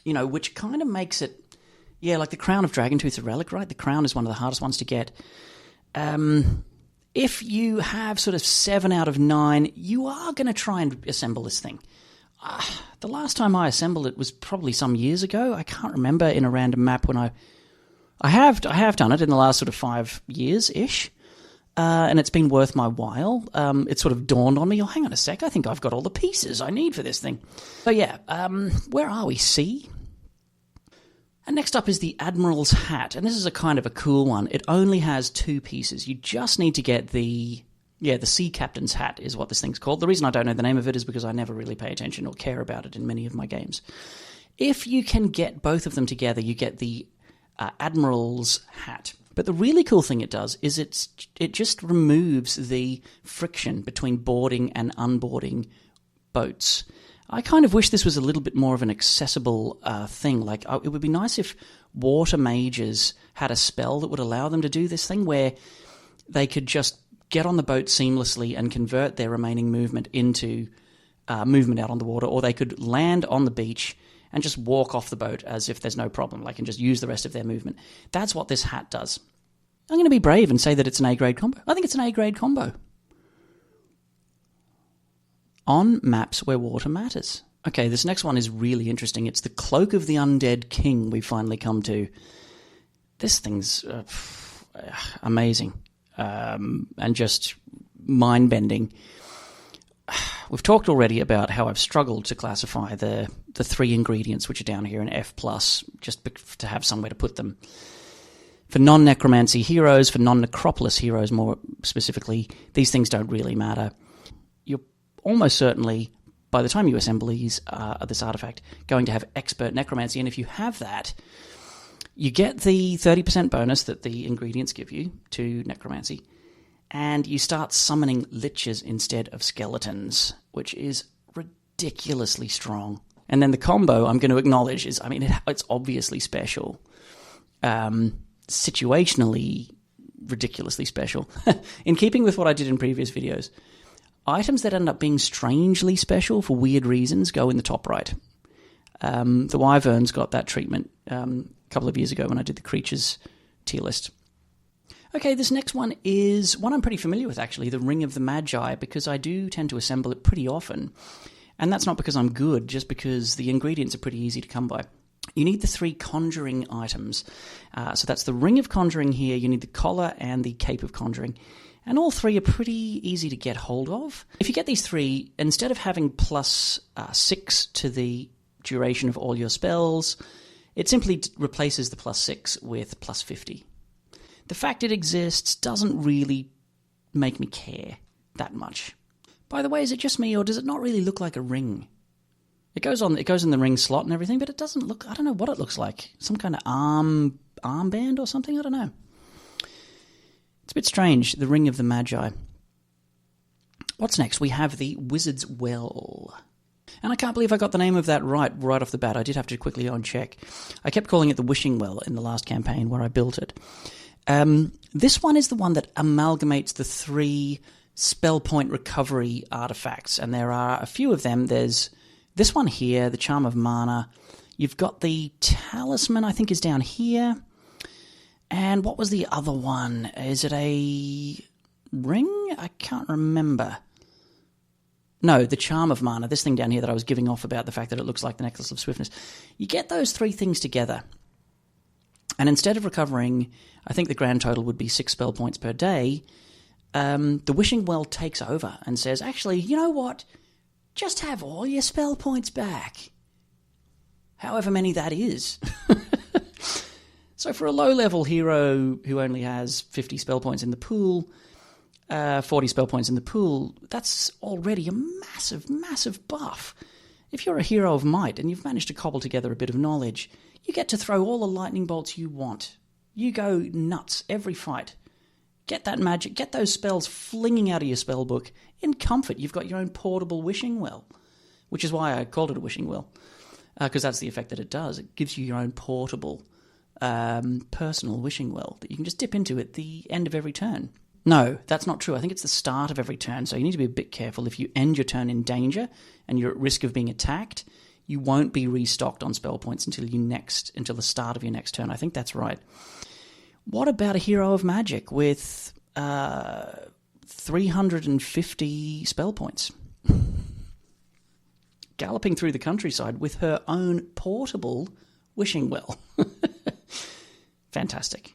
You know, which kind of makes it, like the Crown of Dragontooth, a relic, right? The crown is one of the hardest ones to get. If you have sort of 7 out of 9, you are going to try and assemble this thing. The last time I assembled it was probably some years ago. I can't remember in a random map when I have done it in the last sort of 5 years-ish, and it's been worth my while. It sort of dawned on me, hang on a sec, I think I've got all the pieces I need for this thing. So where are we? C? And next up is the Admiral's Hat, and this is a kind of a cool one. It only has 2 pieces. You just need to get the Sea Captain's Hat is what this thing's called. The reason I don't know the name of it is because I never really pay attention or care about it in many of my games. If you can get both of them together, you get the Admiral's Hat. But the really cool thing it does is it just removes the friction between boarding and unboarding boats. I kind of wish this was a little bit more of an accessible thing. Like, it would be nice if water mages had a spell that would allow them to do this thing where they could just get on the boat seamlessly and convert their remaining movement into movement out on the water, or they could land on the beach and just walk off the boat as if there's no problem, and just use the rest of their movement. That's what this hat does. I'm going to be brave and say that it's an A-grade combo. I think it's an A-grade combo. On maps where water matters. Okay, this next one is really interesting. It's the Cloak of the Undead King we've finally come to. This thing's amazing. And just mind-bending. We've talked already about how I've struggled to classify the 3 ingredients which are down here in F+, just to have somewhere to put them. For non-necromancy heroes, for non-necropolis heroes more specifically, these things don't really matter. You're almost certainly, by the time you assemble this artifact, going to have expert necromancy, and if you have that, you get the 30% bonus that the ingredients give you to necromancy, and you start summoning liches instead of skeletons, which is ridiculously strong. And then the combo, I'm going to acknowledge, is, it's obviously special. Situationally, ridiculously special. In keeping with what I did in previous videos, items that end up being strangely special for weird reasons go in the top right. The Wyverns got that treatment a couple of years ago when I did the creatures tier list. Okay, this next one is one I'm pretty familiar with, actually, the Ring of the Magi, because I do tend to assemble it pretty often. And that's not because I'm good, just because the ingredients are pretty easy to come by. You need the 3 conjuring items. So that's the Ring of Conjuring here, you need the collar and the Cape of Conjuring. And all three are pretty easy to get hold of. If you get these three, instead of having plus 6 to the duration of all your spells, it simply replaces the plus 6 with plus 50. The fact it exists doesn't really make me care that much. By the way, is it just me, or does it not really look like a ring? It goes in the ring slot and everything, but it doesn't look, I don't know what it looks like. Some kind of armband or something? I don't know. It's a bit strange, the Ring of the Magi. What's next? We have the Wizard's Well. And I can't believe I got the name of that right off the bat. I did have to quickly go and check. I kept calling it the Wishing Well in the last campaign where I built it. This one is the one that amalgamates the 3 spell point recovery artifacts, and there are a few of them. There's this one here, the Charm of Mana. You've got the Talisman, I think, is down here. And what was the other one? Is it a ring? I can't remember. No, the Charm of Mana, this thing down here that I was giving off about the fact that it looks like the Necklace of Swiftness. You get those 3 things together, and instead of recovering, I think the grand total would be 6 spell points per day, the Wishing Well takes over and says, actually, you know what? Just have all your spell points back. However many that is. So for a low-level hero who only has 50 spell points in the pool, 40 spell points in the pool, that's already a massive, massive buff. If you're a hero of might and you've managed to cobble together a bit of knowledge, you get to throw all the lightning bolts you want. You go nuts every fight. Get that magic, get those spells flinging out of your spellbook. In comfort, you've got your own portable Wishing Well, which is why I called it a Wishing Well, because that's the effect that it does. It gives you your own portable personal Wishing Well that you can just dip into at the end of every turn. No, that's not true. I think it's the start of every turn, so you need to be a bit careful. If you end your turn in danger and you're at risk of being attacked, you won't be restocked on spell points until the start of your next turn. I think that's right. What about a hero of magic with 350 spell points? Galloping through the countryside with her own portable Wishing Well. Fantastic.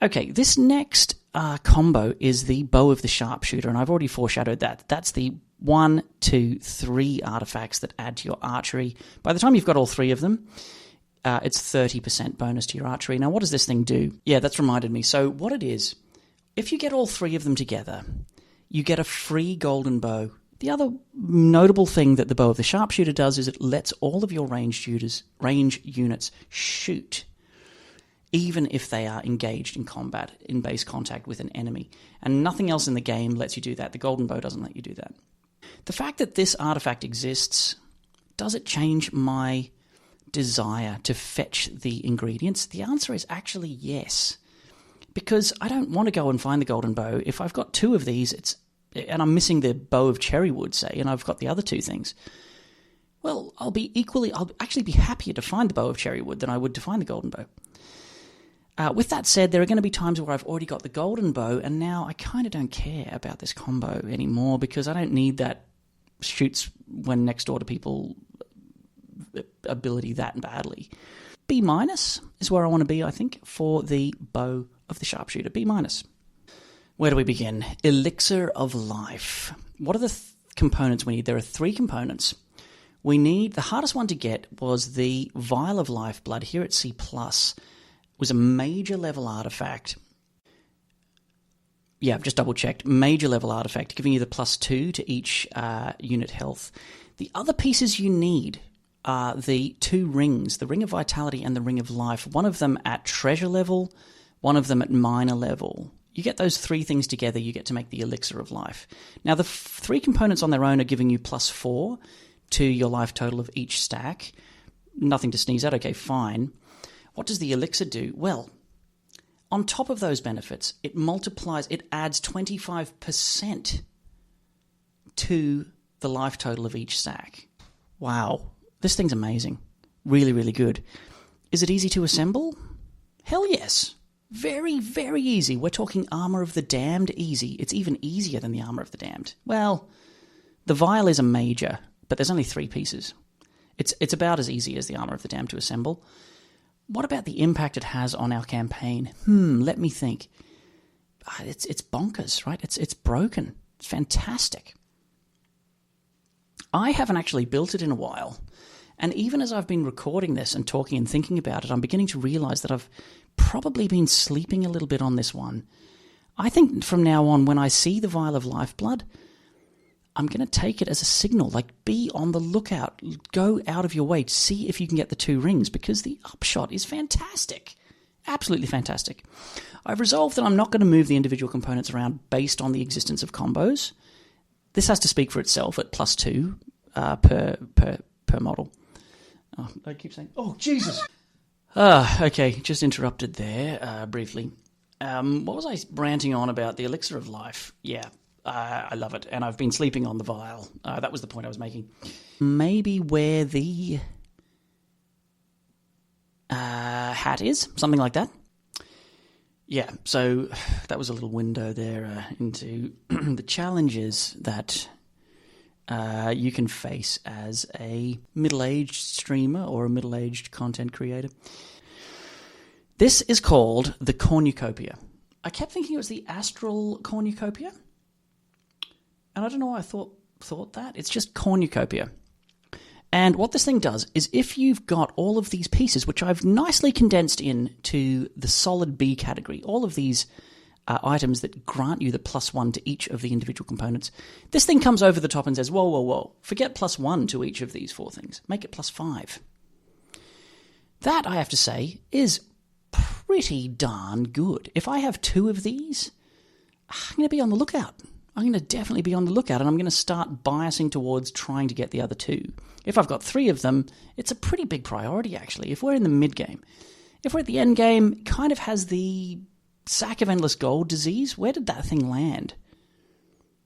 Okay, this next combo is the Bow of the Sharpshooter, and I've already foreshadowed that. That's the 1, 2, 3 artifacts that add to your archery. By the time you've got all 3 of them, it's 30% bonus to your archery. Now, what does this thing do? Yeah, that's reminded me. So what it is, if you get all 3 of them together, you get a free golden bow. The other notable thing that the Bow of the Sharpshooter does is it lets all of your range units shoot, even if they are engaged in combat, in base contact with an enemy. And nothing else in the game lets you do that. The golden bow doesn't let you do that. The fact that this artifact exists, does it change my desire to fetch the ingredients? The answer is actually yes. Because I don't want to go and find the golden bow. If I've got 2 of these, and I'm missing the bow of cherrywood, say, and I've got the other 2 things, well, I'll actually be happier to find the bow of cherrywood than I would to find the golden bow. With that said, there are going to be times where I've already got the golden bow, and now I kind of don't care about this combo anymore because I don't need that shoots when next door to people ability that badly. B- is where I want to be, I think, for the Bow of the Sharpshooter. B-. Where do we begin? Elixir of Life. What are the components we need? There are 3 components. We need, the hardest one to get was the Vial of Lifeblood here at C+. Was a major level artifact. Yeah, I've just double checked. Major level artifact, giving you the +2 to each unit health. The other pieces you need are the 2 rings, the Ring of Vitality and the Ring of Life. One of them at treasure level, one of them at minor level. You get those 3 things together, you get to make the Elixir of Life. Now, the 3 components on their own are giving you +4 to your life total of each stack. Nothing to sneeze at, okay, fine. What does the elixir do? Well, on top of those benefits, it adds 25% to the life total of each stack. Wow, this thing's amazing. Really, really good. Is it easy to assemble? Hell yes. Very, very easy. We're talking Armor of the Damned easy. It's even easier than the Armor of the Damned. Well, the vial is a major, but there's only 3 pieces. It's about as easy as the Armor of the Damned to assemble. What about the impact it has on our campaign? Let me think. it's bonkers, right? It's broken. It's fantastic. I haven't actually built it in a while, and even as I've been recording this and talking and thinking about it, I'm beginning to realize that I've probably been sleeping a little bit on this one. I think from now on, when I see the Vial of Lifeblood, I'm going to take it as a signal, like be on the lookout, go out of your way to see if you can get the 2 rings, because the upshot is fantastic. Absolutely fantastic. I've resolved that I'm not going to move the individual components around based on the existence of combos. This has to speak for itself at +2 per model. Oh, I keep saying, oh, Jesus! Okay, just interrupted there briefly. What was I ranting on about? The Elixir of Life. Yeah, I love it, and I've been sleeping on the vial. That was the point I was making. Maybe where the hat is, something like that. Yeah, so that was a little window there into the challenges that you can face as a middle-aged streamer or a middle-aged content creator. This is called the cornucopia. I kept thinking it was the astral cornucopia, and I don't know why I thought that. It's just cornucopia. And what this thing does is if you've got all of these pieces, which I've nicely condensed into the solid B category, all of these items that grant you the +1 to each of the individual components, this thing comes over the top and says, whoa, whoa, whoa, forget +1 to each of these 4 things. Make it +5. That, I have to say, is pretty darn good. If I have 2 of these, I'm going to be on the lookout. I'm going to definitely be on the lookout, and I'm going to start biasing towards trying to get the other 2. If I've got 3 of them, it's a pretty big priority, actually. If we're in the mid-game. If we're at the end game, it kind of has the Sack of Endless Gold disease. Where did that thing land?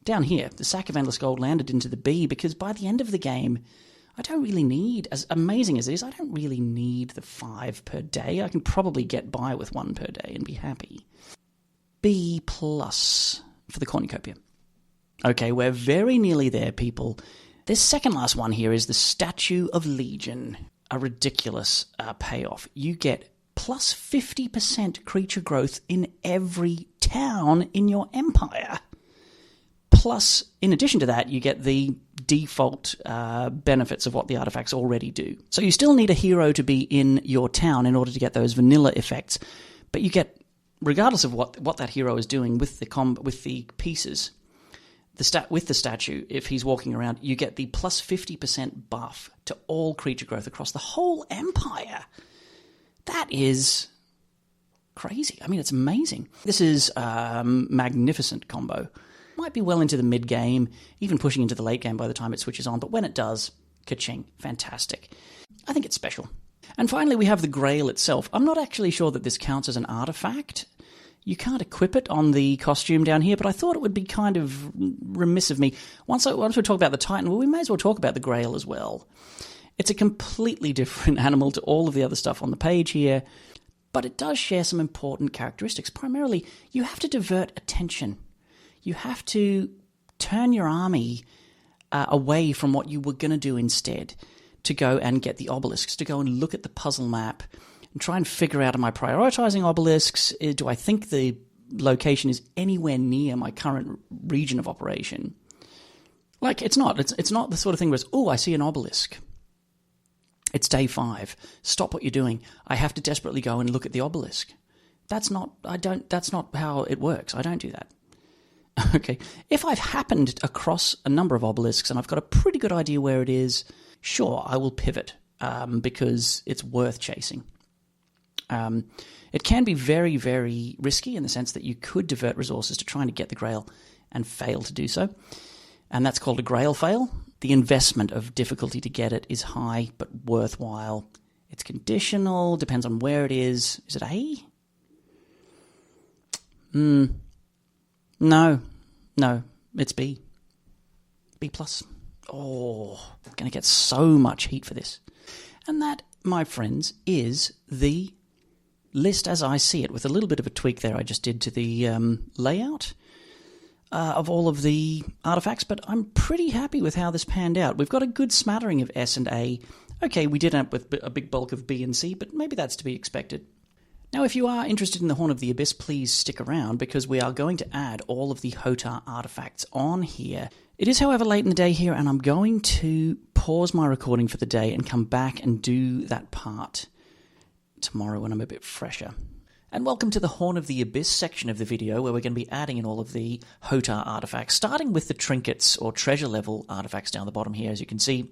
Down here. The Sack of Endless Gold landed into the B, because by the end of the game, I don't really need, as amazing as it is, I don't really need the 5 per day. I can probably get by with 1 per day and be happy. B+ for the cornucopia. Okay, we're very nearly there, people. This second last one here is the Statue of Legion. A ridiculous payoff. You get plus 50% creature growth in every town in your empire. Plus, in addition to that, you get the default benefits of what the artifacts already do. So you still need a hero to be in your town in order to get those vanilla effects, but you get, regardless of what that hero is doing with the pieces, with the statue, if he's walking around, you get the plus 50% buff to all creature growth across the whole empire. That is crazy. I mean, it's amazing. This is a magnificent combo. Might be well into the mid-game, even pushing into the late game by the time it switches on, but when it does, ka-ching, fantastic. I think it's special. And finally, we have the Grail itself. I'm not actually sure that this counts as an artifact. You can't equip it on the costume down here, but I thought it would be kind of remiss of me. Once we talk about the Titan, well, we may as well talk about the Grail as well. It's a completely different animal to all of the other stuff on the page here, but it does share some important characteristics. Primarily, you have to divert attention. You have to turn your army away from what you were going to do instead, to go and get the obelisks, to go and look at the puzzle map, and try and figure out, am I prioritizing obelisks? Do I think the location is anywhere near my current region of operation? Like, it's not. It's not the sort of thing where it's, oh, I see an obelisk. It's day 5. Stop what you're doing. I have to desperately go and look at the obelisk. That's not how it works. I don't do that. Okay. If I've happened across a number of obelisks and I've got a pretty good idea where it is, sure, I will pivot because it's worth chasing. It can be very, very risky in the sense that you could divert resources to trying to get the Grail and fail to do so. And that's called a Grail fail. The investment of difficulty to get it is high, but worthwhile. It's conditional, depends on where it is. Is it A? No, it's B. B+. Oh, I'm going to get so much heat for this. And that, my friends, is the list as I see it, with a little bit of a tweak there I just did to the layout of all of the artifacts, but I'm pretty happy with how this panned out. We've got a good smattering of S and A. Okay, we did end up with a big bulk of B and C, but maybe that's to be expected. Now, if you are interested in the Horn of the Abyss, please stick around, because we are going to add all of the Hotar artifacts on here. It is, however, late in the day here, and I'm going to pause my recording for the day and come back and do that part tomorrow when I'm a bit fresher. And welcome to the Horn of the Abyss section of the video, where we're going to be adding in all of the Hotar artifacts, starting with the trinkets or treasure level artifacts down the bottom here, as you can see.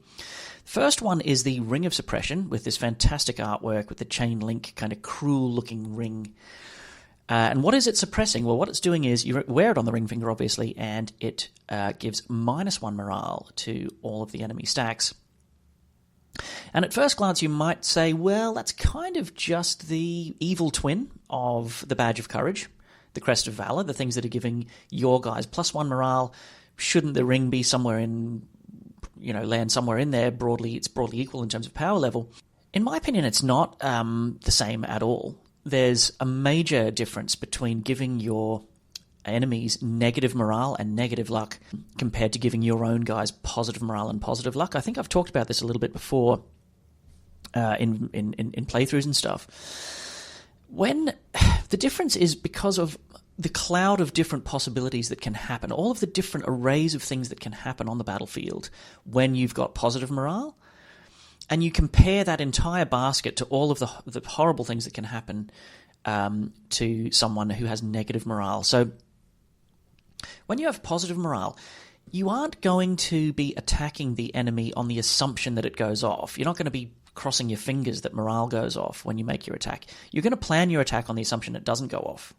First one is the Ring of Suppression, with this fantastic artwork with the chain link, kind of cruel-looking ring. And what is it suppressing? Well, what it's doing is you wear it on the ring finger, obviously, and it gives -1 morale to all of the enemy stacks. And at first glance, you might say, well, that's kind of just the evil twin of the Badge of Courage, the Crest of Valor, the things that are giving your guys +1 morale. Shouldn't the ring be somewhere in, land somewhere in there? It's broadly equal in terms of power level. In my opinion, it's not the same at all. There's a major difference between giving your enemies negative morale and negative luck compared to giving your own guys positive morale and positive luck. I think I've talked about this a little bit before in playthroughs and stuff. When the difference is because of the cloud of different possibilities that can happen, all of the different arrays of things that can happen on the battlefield when you've got positive morale, and you compare that entire basket to all of the horrible things that can happen to someone who has negative morale. So when you have positive morale, you aren't going to be attacking the enemy on the assumption that it goes off. You're not going to be crossing your fingers that morale goes off when you make your attack. You're going to plan your attack on the assumption it doesn't go off.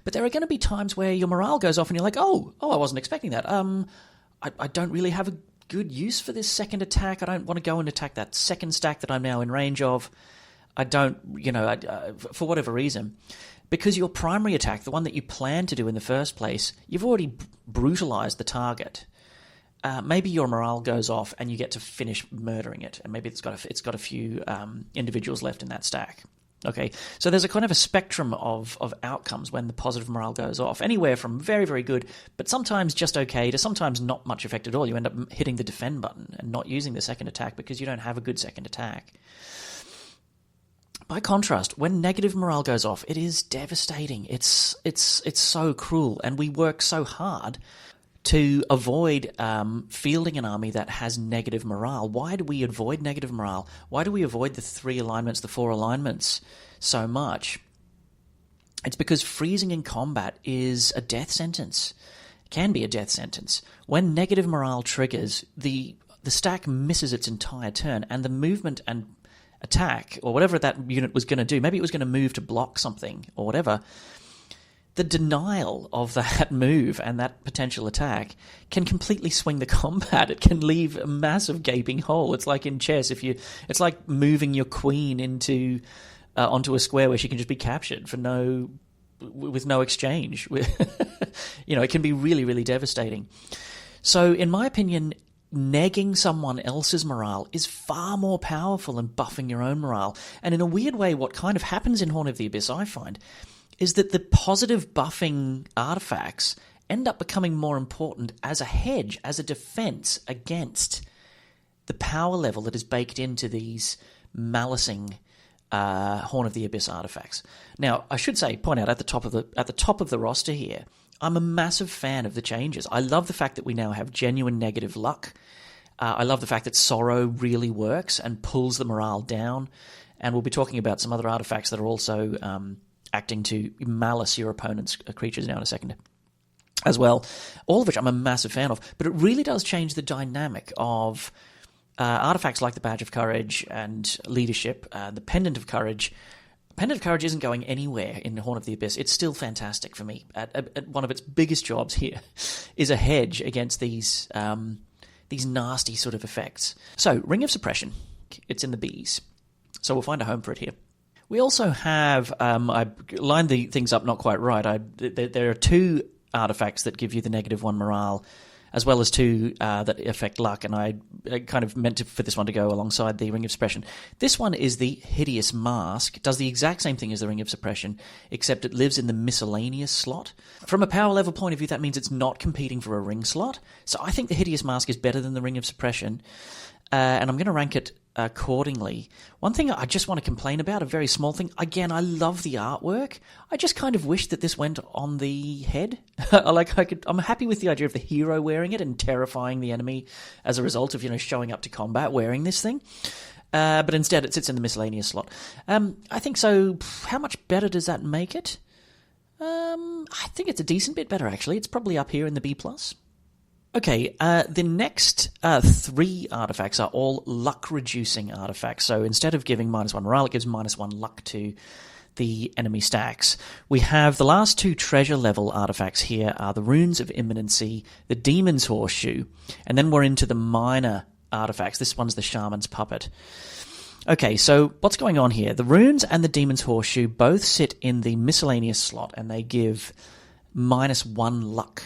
But there are going to be times where your morale goes off and you're like, oh, I wasn't expecting that. I don't really have a good use for this second attack. I don't want to go and attack that second stack that I'm now in range of. I don't, for whatever reason. Because your primary attack, the one that you plan to do in the first place, you've already brutalized the target. Maybe your morale goes off and you get to finish murdering it, and maybe it's got a few individuals left in that stack. Okay, so there's a kind of a spectrum of outcomes when the positive morale goes off, anywhere from very, very good, but sometimes just okay, to sometimes not much effect at all. You end up hitting the defend button and not using the second attack because you don't have a good second attack. By contrast, when negative morale goes off, it is devastating. It's so cruel, and we work so hard to avoid fielding an army that has negative morale. Why do we avoid negative morale? Why do we avoid the 3 alignments, the 4 alignments so much? It's because freezing in combat is a death sentence. It can be a death sentence. When negative morale triggers, the stack misses its entire turn, and the movement and attack, or whatever that unit was going to do, maybe it was going to move to block something or whatever, the denial of that move and that potential attack can completely swing the combat. It can leave a massive gaping hole. It's like in chess, it's like moving your queen onto a square where she can just be captured with no exchange. It can be really, really devastating. So in my opinion, negging someone else's morale is far more powerful than buffing your own morale. And in a weird way, what kind of happens in Horn of the Abyss, I find, is that the positive buffing artifacts end up becoming more important as a hedge, as a defense against the power level that is baked into these malicing Horn of the Abyss artifacts. Now, I should point out at the top of the roster here, I'm a massive fan of the changes. I love the fact that we now have genuine negative luck. I love the fact that sorrow really works and pulls the morale down. And we'll be talking about some other artifacts that are also acting to malice your opponent's creatures now in a second as well, all of which I'm a massive fan of. But it really does change the dynamic of artifacts like the Badge of Courage and Leadership, the Pendant of Courage. Pendant of Courage isn't going anywhere in Horn of the Abyss. It's still fantastic for me. At one of its biggest jobs here is a hedge against these nasty sort of effects. So, Ring of Suppression. It's in the Bs. So we'll find a home for it here. We also have, I lined the things up not quite right. There are 2 artifacts that give you the -1 morale, as well as 2 that affect luck, and I kind of meant for this one to go alongside the Ring of Suppression. This one is the Hideous Mask. It does the exact same thing as the Ring of Suppression, except it lives in the miscellaneous slot. From a power level point of view, that means it's not competing for a ring slot, so I think the Hideous Mask is better than the Ring of Suppression, and I'm going to rank it accordingly. One thing I just want to complain about, a very small thing. Again, I love the artwork. I just kind of wish that this went on the head. I'm happy with the idea of the hero wearing it and terrifying the enemy as a result of, showing up to combat wearing this thing. But instead it sits in the miscellaneous slot. I think so. How much better does that make it? I think it's a decent bit better, actually. It's probably up here in the B+. Okay, the next 3 artifacts are all luck-reducing artifacts. So instead of giving -1 morale, it gives -1 luck to the enemy stacks. We have the last 2 treasure-level artifacts here are the Runes of Imminency, the Demon's Horseshoe, and then we're into the minor artifacts. This one's the Shaman's Puppet. Okay, so what's going on here? The Runes and the Demon's Horseshoe both sit in the miscellaneous slot, and they give -1 luck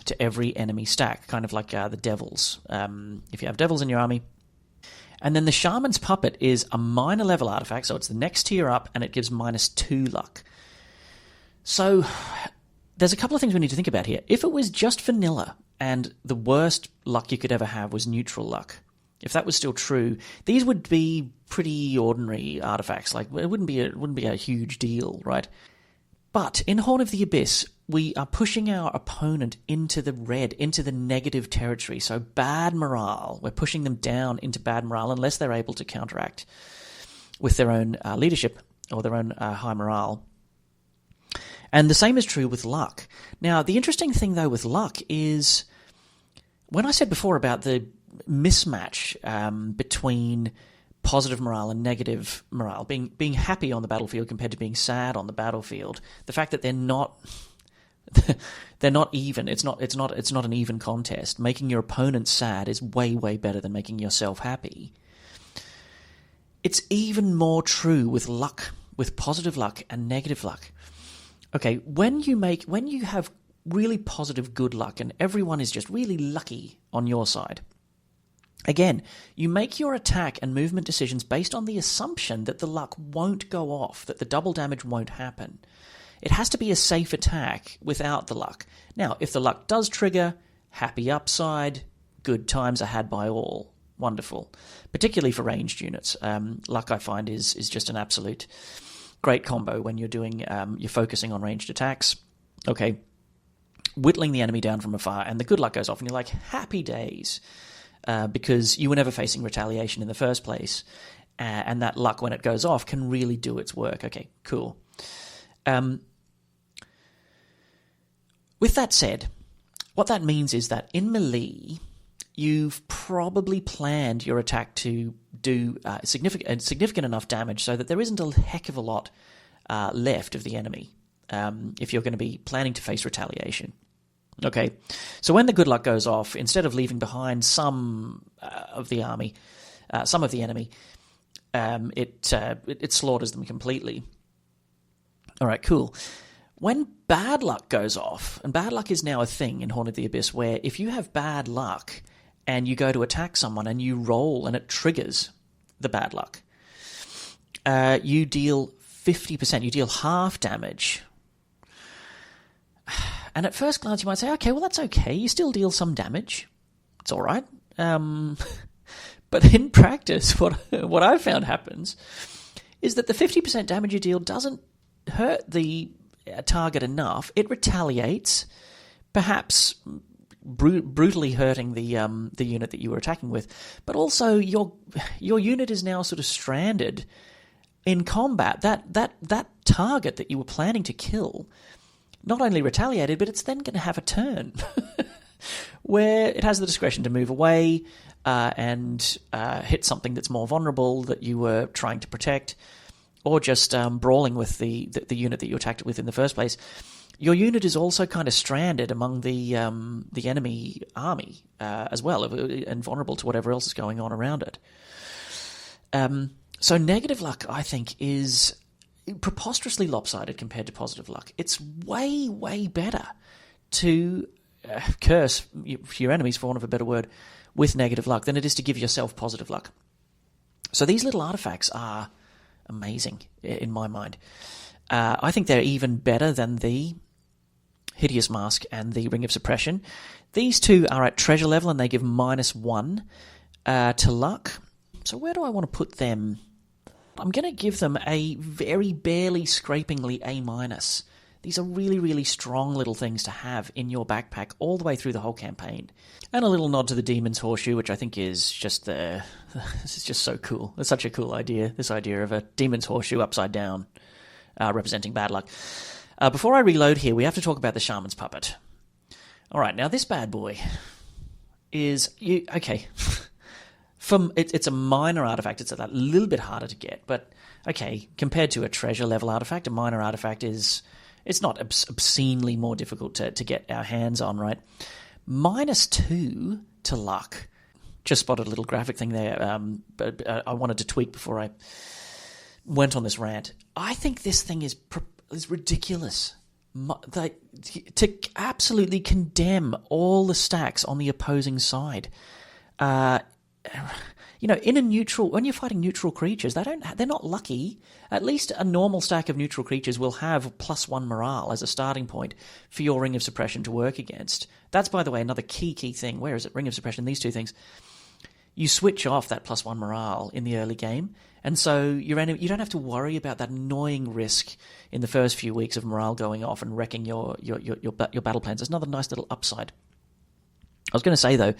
to every enemy stack, kind of like the Devils. If you have Devils in your army. And then the Shaman's Puppet is a minor level artifact, so it's the next tier up, and it gives -2 luck. So there's a couple of things we need to think about here. If it was just vanilla, and the worst luck you could ever have was neutral luck, if that was still true, these would be pretty ordinary artifacts. Like, it wouldn't be a huge deal, right? But in Horn of the Abyss, we are pushing our opponent into the red, into the negative territory. So bad morale. We're pushing them down into bad morale unless they're able to counteract with their own leadership or their own high morale. And the same is true with luck. Now, the interesting thing, though, with luck is when I said before about the mismatch between positive morale and negative morale, being happy on the battlefield compared to being sad on the battlefield, the fact that they're not even. It's not an even contest. Making your opponent sad is way better than making yourself happy. It's even more true with luck, with positive luck and negative luck. Okay, when you have really positive good luck and everyone is just really lucky on your side, again, you make your attack and movement decisions based on the assumption that the luck won't go off, that the double damage won't happen. It has to be a safe attack without the luck. Now, if the luck does trigger, happy upside, good times are had by all. Wonderful. Particularly for ranged units. Luck, I find, is just an absolute great combo when you're focusing on ranged attacks. Okay, whittling the enemy down from afar, and the good luck goes off, and you're like, happy days. Because you were never facing retaliation in the first place. And that luck, when it goes off, can really do its work. Okay, cool. With that said, what that means is that in melee, you've probably planned your attack to do significant enough damage so that there isn't a heck of a lot left of the enemy if you're going to be planning to face retaliation. Okay, so when the good luck goes off, instead of leaving behind some of the enemy, it slaughters them completely. All right, cool. When bad luck goes off, and bad luck is now a thing in Horn of the Abyss, where if you have bad luck and you go to attack someone and you roll and it triggers the bad luck, you deal 50%, you deal half damage. And at first glance, you might say, okay, well, that's okay. You still deal some damage. It's all right. But in practice, what I've found happens is that the 50% damage you deal doesn't hurt the target enough. It retaliates, perhaps brutally hurting the unit that you were attacking with. But also, your unit is now sort of stranded in combat. That target that you were planning to kill not only retaliated, but it's then going to have a turn where it has the discretion to move away and hit something that's more vulnerable that you were trying to protect, or just brawling with the unit that you attacked it with in the first place. Your unit is also kind of stranded among the enemy army as well, and vulnerable to whatever else is going on around it. So negative luck, I think, is preposterously lopsided compared to positive luck. It's way better to curse your enemies, for want of a better word, with negative luck than it is to give yourself positive luck. So these little artifacts are amazing in my mind. I think they're even better than the Hideous Mask and the Ring of Suppression. These two are at treasure level and they give -1 to luck. So where do I want to put them? I'm going to give them a very barely scrapingly A-. These are really, really strong little things to have in your backpack all the way through the whole campaign. And a little nod to the Demon's Horseshoe, which I think is just this is just so cool. It's such a cool idea, this idea of a Demon's Horseshoe upside down, representing bad luck. Before I reload here, we have to talk about the Shaman's Puppet. All right, now this bad boy is... okay... It's a minor artifact. It's a little bit harder to get, but okay, compared to a treasure level artifact, a minor artifact it's not obscenely more difficult to get our hands on, right? -2 to luck. Just spotted a little graphic thing there, but I wanted to tweak before I went on this rant. I think this thing is ridiculous. To absolutely condemn all the stacks on the opposing side. In a neutral, when you're fighting neutral creatures, they're not lucky. At least a normal stack of neutral creatures will have +1 morale as a starting point for your Ring of Suppression to work against. That's, by the way, another key thing. Where is it? Ring of Suppression, these two things. You switch off that +1 morale in the early game, and so you don't have to worry about that annoying risk in the first few weeks of morale going off and wrecking your battle plans. It's another nice little upside. I was going to say, though,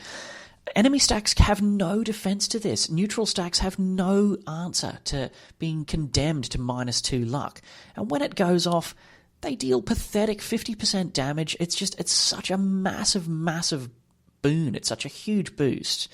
enemy stacks have no defense to this. Neutral stacks have no answer to being condemned to -2 luck. And when it goes off, they deal pathetic 50% damage. It's such a massive, massive boon. It's such a huge boost.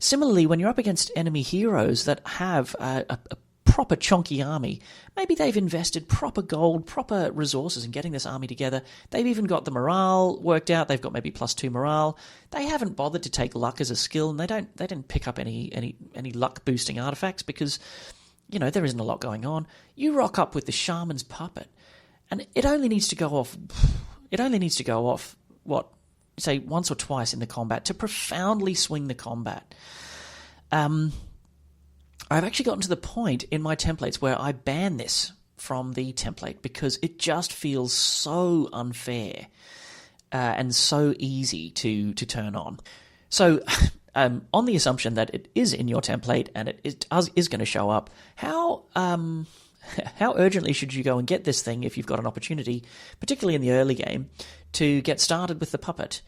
Similarly, when you're up against enemy heroes that have a proper chunky army, maybe they've invested proper gold, proper resources in getting this army together. They've even got the morale worked out. They've got maybe +2 morale. They haven't bothered to take luck as a skill, and they didn't pick up any luck boosting artifacts because there isn't a lot going on. You rock up with the Shaman's Puppet, and it only needs to go off. What, say, once or twice in the combat to profoundly swing the combat. I've actually gotten to the point in my templates where I ban this from the template because it just feels so unfair and so easy to turn on. So, on the assumption that it is in your template and it is going to show up, how urgently should you go and get this thing if you've got an opportunity, particularly in the early game, to get started with the puppet?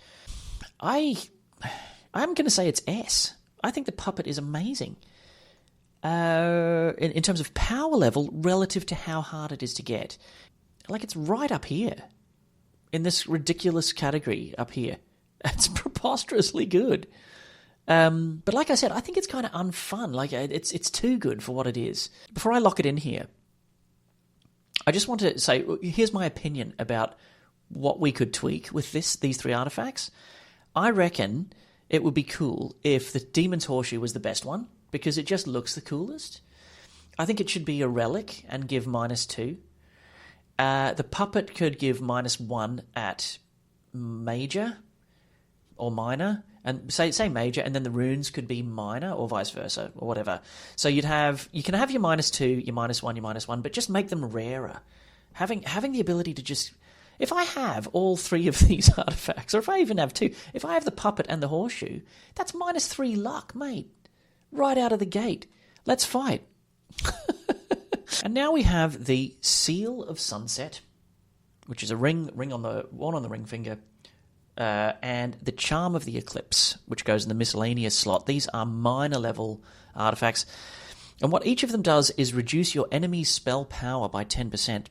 I'm going to say it's S. I think the puppet is amazing. In terms of power level relative to how hard it is to get. Like, it's right up here in this ridiculous category up here. It's preposterously good. But like I said, I think it's kind of unfun. Like, it's too good for what it is. Before I lock it in here, I just want to say, here's my opinion about what we could tweak with these 3 artifacts. I reckon it would be cool if the Demon's Horseshoe was the best one, because it just looks the coolest. I think it should be a relic and give -2. The puppet could give -1 at major or minor, and say major, and then the runes could be minor or vice versa or whatever. So you can have your -2, your -1, your -1, but just make them rarer. Having the ability to just, if I have all 3 of these artifacts, or if I even have 2, if I have the puppet and the horseshoe, that's -3 luck, mate. Right out of the gate. Let's fight. And now we have the Seal of Sunset, which is a ring on the ring finger, and the Charm of the Eclipse, which goes in the miscellaneous slot. These are minor level artifacts, and what each of them does is reduce your enemy's spell power by 10%.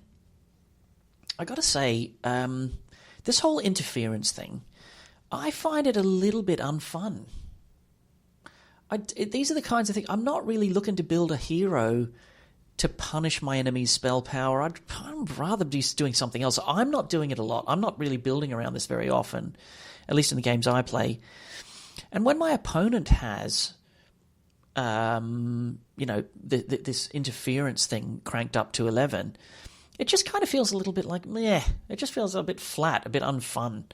I gotta say, this whole interference thing, I find it a little bit unfun. These are the kinds of things... I'm not really looking to build a hero to punish my enemy's spell power. I'd rather be doing something else. I'm not doing it a lot. I'm not really building around this very often, at least in the games I play. And when my opponent has, this interference thing cranked up to 11, it just kind of feels a little bit like, meh. It just feels a bit flat, a bit unfun.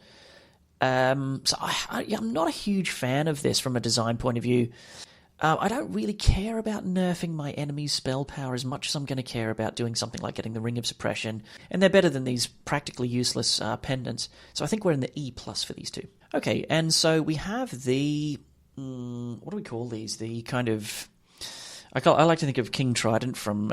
So I'm not a huge fan of this from a design point of view. I don't really care about nerfing my enemy's spell power as much as I'm going to care about doing something like getting the Ring of Suppression, and they're better than these practically useless pendants. So I think we're in the E+ for these two. Okay, and so we have the... what do we call these? The kind of I like to think of King Trident from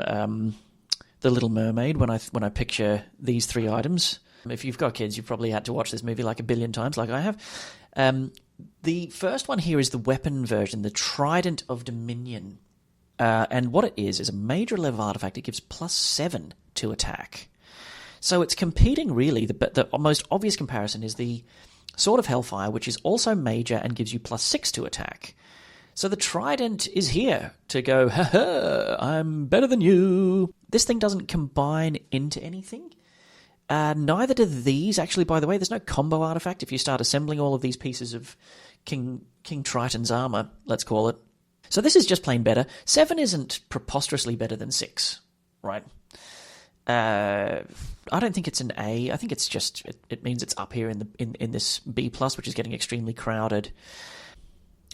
The Little Mermaid when I picture these three items. If you've got kids, you've probably had to watch this movie like a billion times, like I have. The first one here is the weapon version, the Trident of Dominion. And what it is a major level artifact. It gives +7 to attack. So it's competing, really. The most obvious comparison is the Sword of Hellfire, which is also major and gives you +6 to attack. So the Trident is here to go, ha, I'm better than you. This thing doesn't combine into anything. Neither do these, actually, by the way. There's no combo artifact if you start assembling all of these pieces of King Triton's armor, let's call it. So this is just plain better. 7 isn't preposterously better than 6, right? I don't think it's an A. I think it's just, it means it's up here in this B+, which is getting extremely crowded.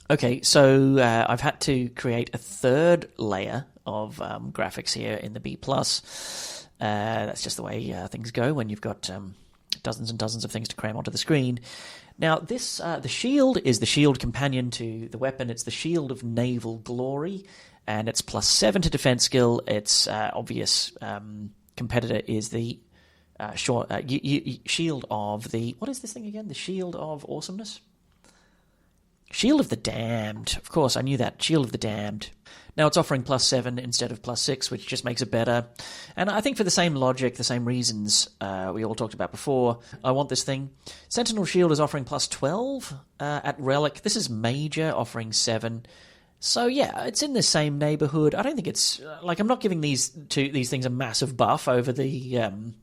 Okay, so I've had to create a third layer of graphics here in the B+. That's just the way things go when you've got dozens and dozens of things to cram onto the screen. Now, this the shield is the shield companion to the weapon. It's the Shield of Naval Glory, and it's +7 to defense skill. Its obvious competitor is the Shield of the... What is this thing again? The Shield of Awesomeness? Shield of the Damned. Of course, I knew that. Shield of the Damned. Now it's offering +7 instead of +6, which just makes it better. And I think for the same logic, the same reasons we all talked about before, I want this thing. Sentinel Shield is offering +12 at Relic. This is major, offering 7. So yeah, it's in the same neighborhood. I don't think it's... I'm not giving these things a massive buff over the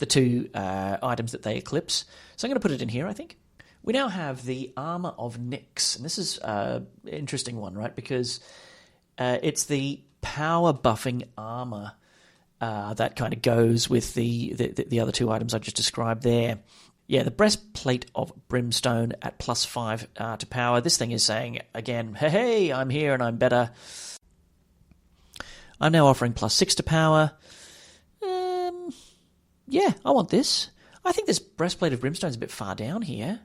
two items that they eclipse. So I'm going to put it in here, I think. We now have the Armor of Nyx, and this is an interesting one, right? Because it's the power buffing armor that kind of goes with the other two items I just described there. Yeah, the Breastplate of Brimstone at +5 to power. This thing is saying, again, hey, I'm here and I'm better. I'm now offering +6 to power. Yeah, I want this. I think this Breastplate of Brimstone is a bit far down here.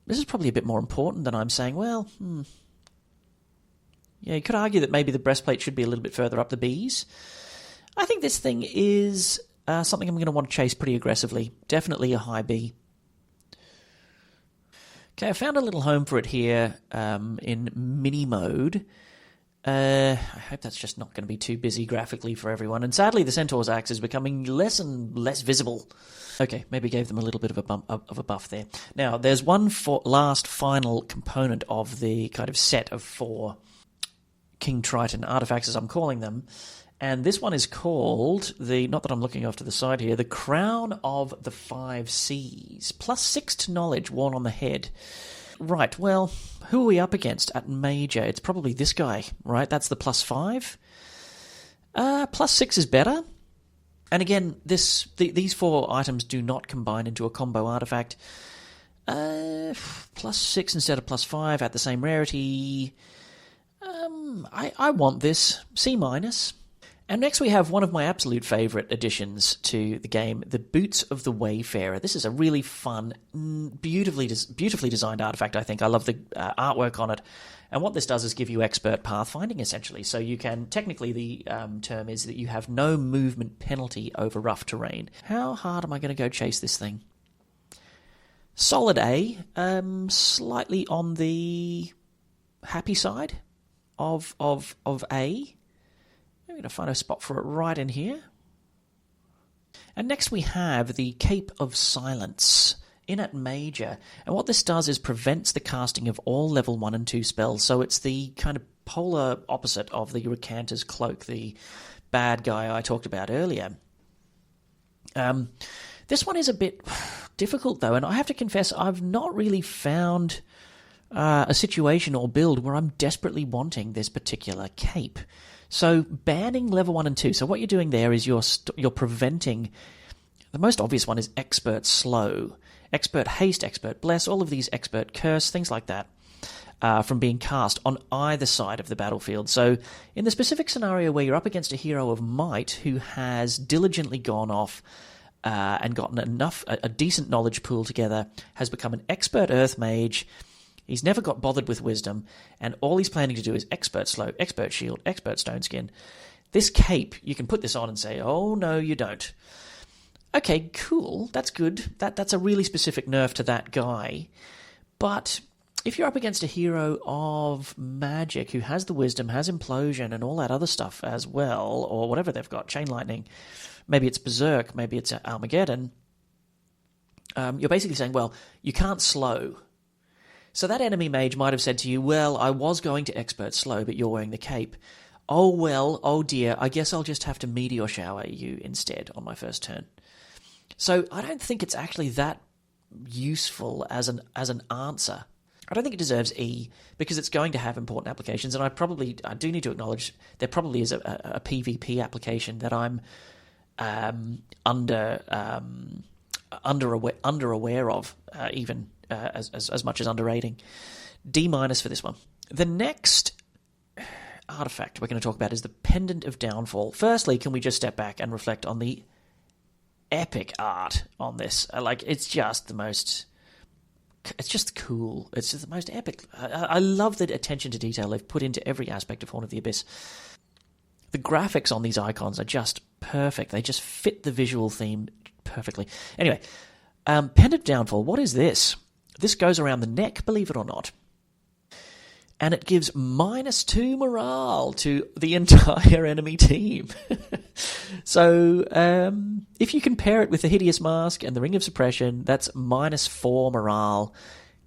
This is probably a bit more important than I'm saying. Well, yeah, you could argue that maybe the breastplate should be a little bit further up the Bs. I think this thing is something I'm going to want to chase pretty aggressively. Definitely a high B. Okay, I found a little home for it here in mini mode. I hope that's just not going to be too busy graphically for everyone. And sadly, the Centaur's axe is becoming less and less visible. Okay, maybe gave them a little bit of a buff there. Now, there's one last final component of the kind of set of 4 King Triton artifacts, as I'm calling them. And this one is called not that I'm looking off to the side here, the Crown of the 5 Seas. +6 to knowledge worn on the head. Right, well, who are we up against at major? It's probably this guy, right? That's the +5. +6 is better. And again, these 4 items do not combine into a combo artifact. +6 instead of +5 at the same rarity. I want this. C-. And next we have one of my absolute favourite additions to the game, the Boots of the Wayfarer. This is a really fun, beautifully designed artifact, I think. I love the artwork on it. And what this does is give you expert pathfinding, essentially. So you can, technically the term is that you have no movement penalty over rough terrain. How hard am I going to go chase this thing? Solid A, slightly on the happy side of A. I'm going to find a spot for it right in here. And next we have the Cape of Silence in at major. And what this does is prevents the casting of all level 1 and 2 spells. So it's the kind of polar opposite of the Recanter's Cloak, the bad guy I talked about earlier. This one is a bit difficult, though, and I have to confess I've not really found a situation or build where I'm desperately wanting this particular cape. So banning level 1 and 2. So what you're doing there is you're preventing... The most obvious one is Expert Slow, Expert Haste, Expert Bless, all of these Expert Curse, things like that, from being cast on either side of the battlefield. So in the specific scenario where you're up against a hero of might who has diligently gone off and gotten a decent knowledge pool together, has become an Expert Earth Mage, He's never got bothered with wisdom, and all he's planning to do is expert slow, expert shield, expert stone skin. This cape, you can put this on and say, oh, no, you don't. Okay, cool, that's good. That's a really specific nerf to that guy. But if you're up against a hero of magic who has the wisdom, has implosion, and all that other stuff as well, or whatever they've got, chain lightning, maybe it's berserk, maybe it's Armageddon, you're basically saying, well, you can't slow. So that enemy mage might have said to you, well, I was going to expert slow, but you're wearing the cape. Oh, well, oh dear, I guess I'll just have to meteor shower you instead on my first turn. So I don't think it's actually that useful as an answer. I don't think it deserves E, because it's going to have important applications, and I do need to acknowledge there probably is a PvP application that I'm underaware of, even as much as underrating. D- for this one. The next artifact we're going to talk about is the Pendant of Downfall. Firstly, can we just step back and reflect on the epic art on this? It's just the most... It's just cool. It's just the most epic. I love the attention to detail they've put into every aspect of Horn of the Abyss. The graphics on these icons are just perfect. They just fit the visual theme perfectly. Anyway, Pendant of Downfall, what is this? This goes around the neck, believe it or not. And it gives -2 morale to the entire enemy team. So, if you compare it with the Hideous Mask and the Ring of Suppression, that's -4 morale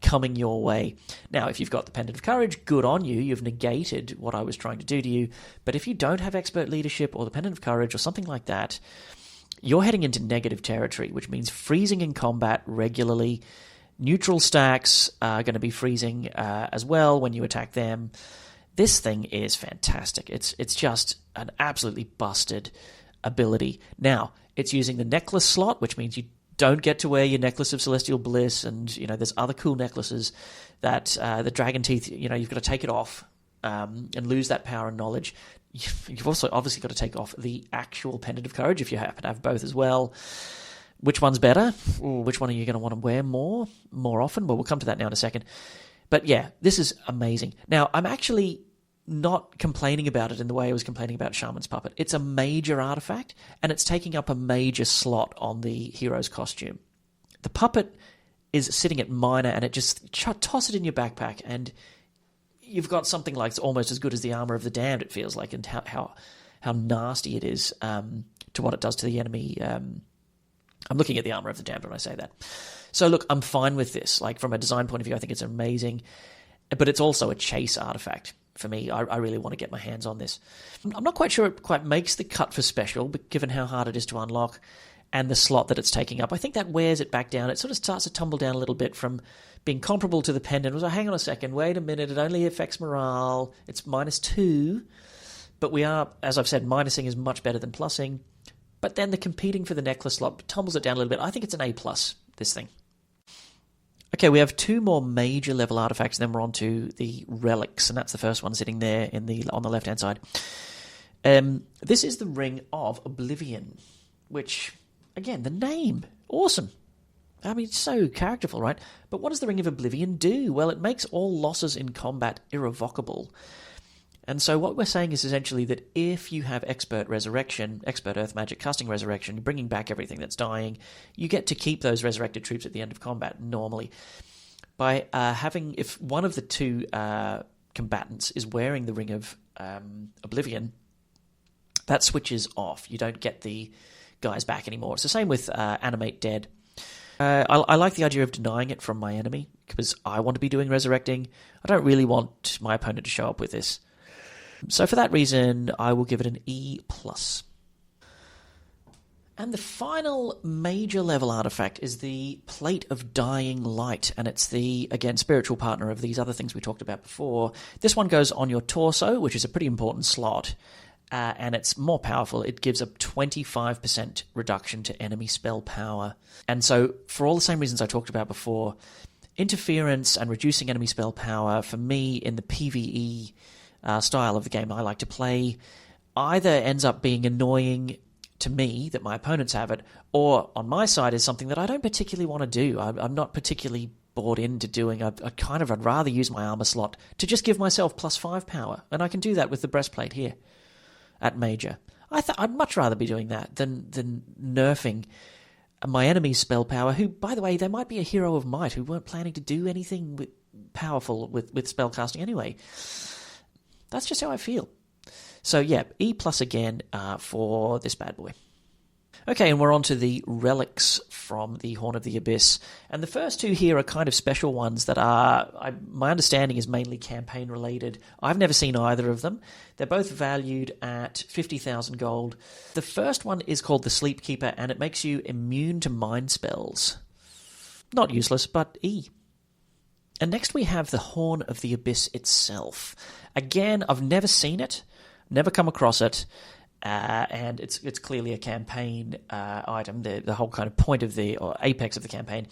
coming your way. Now, if you've got the Pendant of Courage, good on you. You've negated what I was trying to do to you. But if you don't have Expert Leadership or the Pendant of Courage or something like that, you're heading into negative territory, which means freezing in combat regularly. Neutral stacks are going to be freezing as well when you attack them. This thing is fantastic. It's just an absolutely busted ability. Now, it's using the necklace slot, which means you don't get to wear your Necklace of Celestial Bliss, and there's other cool necklaces that the Dragon Teeth, you've got to take it off and lose that power and knowledge. You've also obviously got to take off the actual Pendant of Courage if you happen to have both as well. Which one's better? Ooh, which one are you going to want to wear more often? Well, we'll come to that now in a second. But yeah, this is amazing. Now, I'm actually not complaining about it in the way I was complaining about Shaman's Puppet. It's a major artifact, and it's taking up a major slot on the hero's costume. The puppet is sitting at minor, and it just toss it in your backpack, and you've got something like it's almost as good as the Armor of the Damned, it feels like, and how nasty it is to what it does to the enemy. I'm looking at the Armor of the Damned when I say that. So look, I'm fine with this. From a design point of view, I think it's amazing. But it's also a chase artifact for me. I really want to get my hands on this. I'm not quite sure it quite makes the cut for special, but given how hard it is to unlock and the slot that it's taking up, I think that wears it back down. It sort of starts to tumble down a little bit from being comparable to the Pendant. Hang on a second, wait a minute, it only affects morale. It's -2. But we are, as I've said, minusing is much better than plussing. But then the competing for the necklace slot tumbles it down a little bit. I think it's an A+, this thing. Okay, we have 2 more major level artifacts, and then we're on to the relics, and that's the first one sitting there on the left-hand side. This is the Ring of Oblivion, which, again, the name, awesome. I mean, it's so characterful, right? But what does the Ring of Oblivion do? Well, it makes all losses in combat irrevocable. And so what we're saying is essentially that if you have Expert Resurrection, Expert Earth Magic, Casting Resurrection, bringing back everything that's dying, you get to keep those resurrected troops at the end of combat normally. By if one of the 2 combatants is wearing the Ring of Oblivion, that switches off. You don't get the guys back anymore. It's the same with Animate Dead. I like the idea of denying it from my enemy, because I want to be doing resurrecting. I don't really want my opponent to show up with this. So for that reason, I will give it an E+. And the final major level artifact is the Plate of Dying Light, and it's the, again, spiritual partner of these other things we talked about before. This one goes on your torso, which is a pretty important slot, and it's more powerful. It gives a 25% reduction to enemy spell power. And so, for all the same reasons I talked about before, interference and reducing enemy spell power, for me, in the PvE style of the game I like to play, either ends up being annoying to me that my opponents have it, or on my side is something that I don't particularly want to do. I'm not particularly bought into doing. I'd rather use my armor slot to just give myself +5 power, and I can do that with the breastplate here at major. I'd much rather be doing that than nerfing my enemy's spell power, who, by the way, they might be a hero of might who weren't planning to do anything powerful with spellcasting anyway. That's just how I feel. So yeah, E+ again for this bad boy. Okay, and we're on to the relics from the Horn of the Abyss. And the first two here are kind of special ones that are, my understanding is mainly campaign related. I've never seen either of them. They're both valued at 50,000 gold. The first one is called the Sleepkeeper, and it makes you immune to mind spells. Not useless, but E. And next we have the Horn of the Abyss itself. Again, I've never seen it, never come across it. And it's clearly a campaign item, the whole kind of point of or apex of the campaign.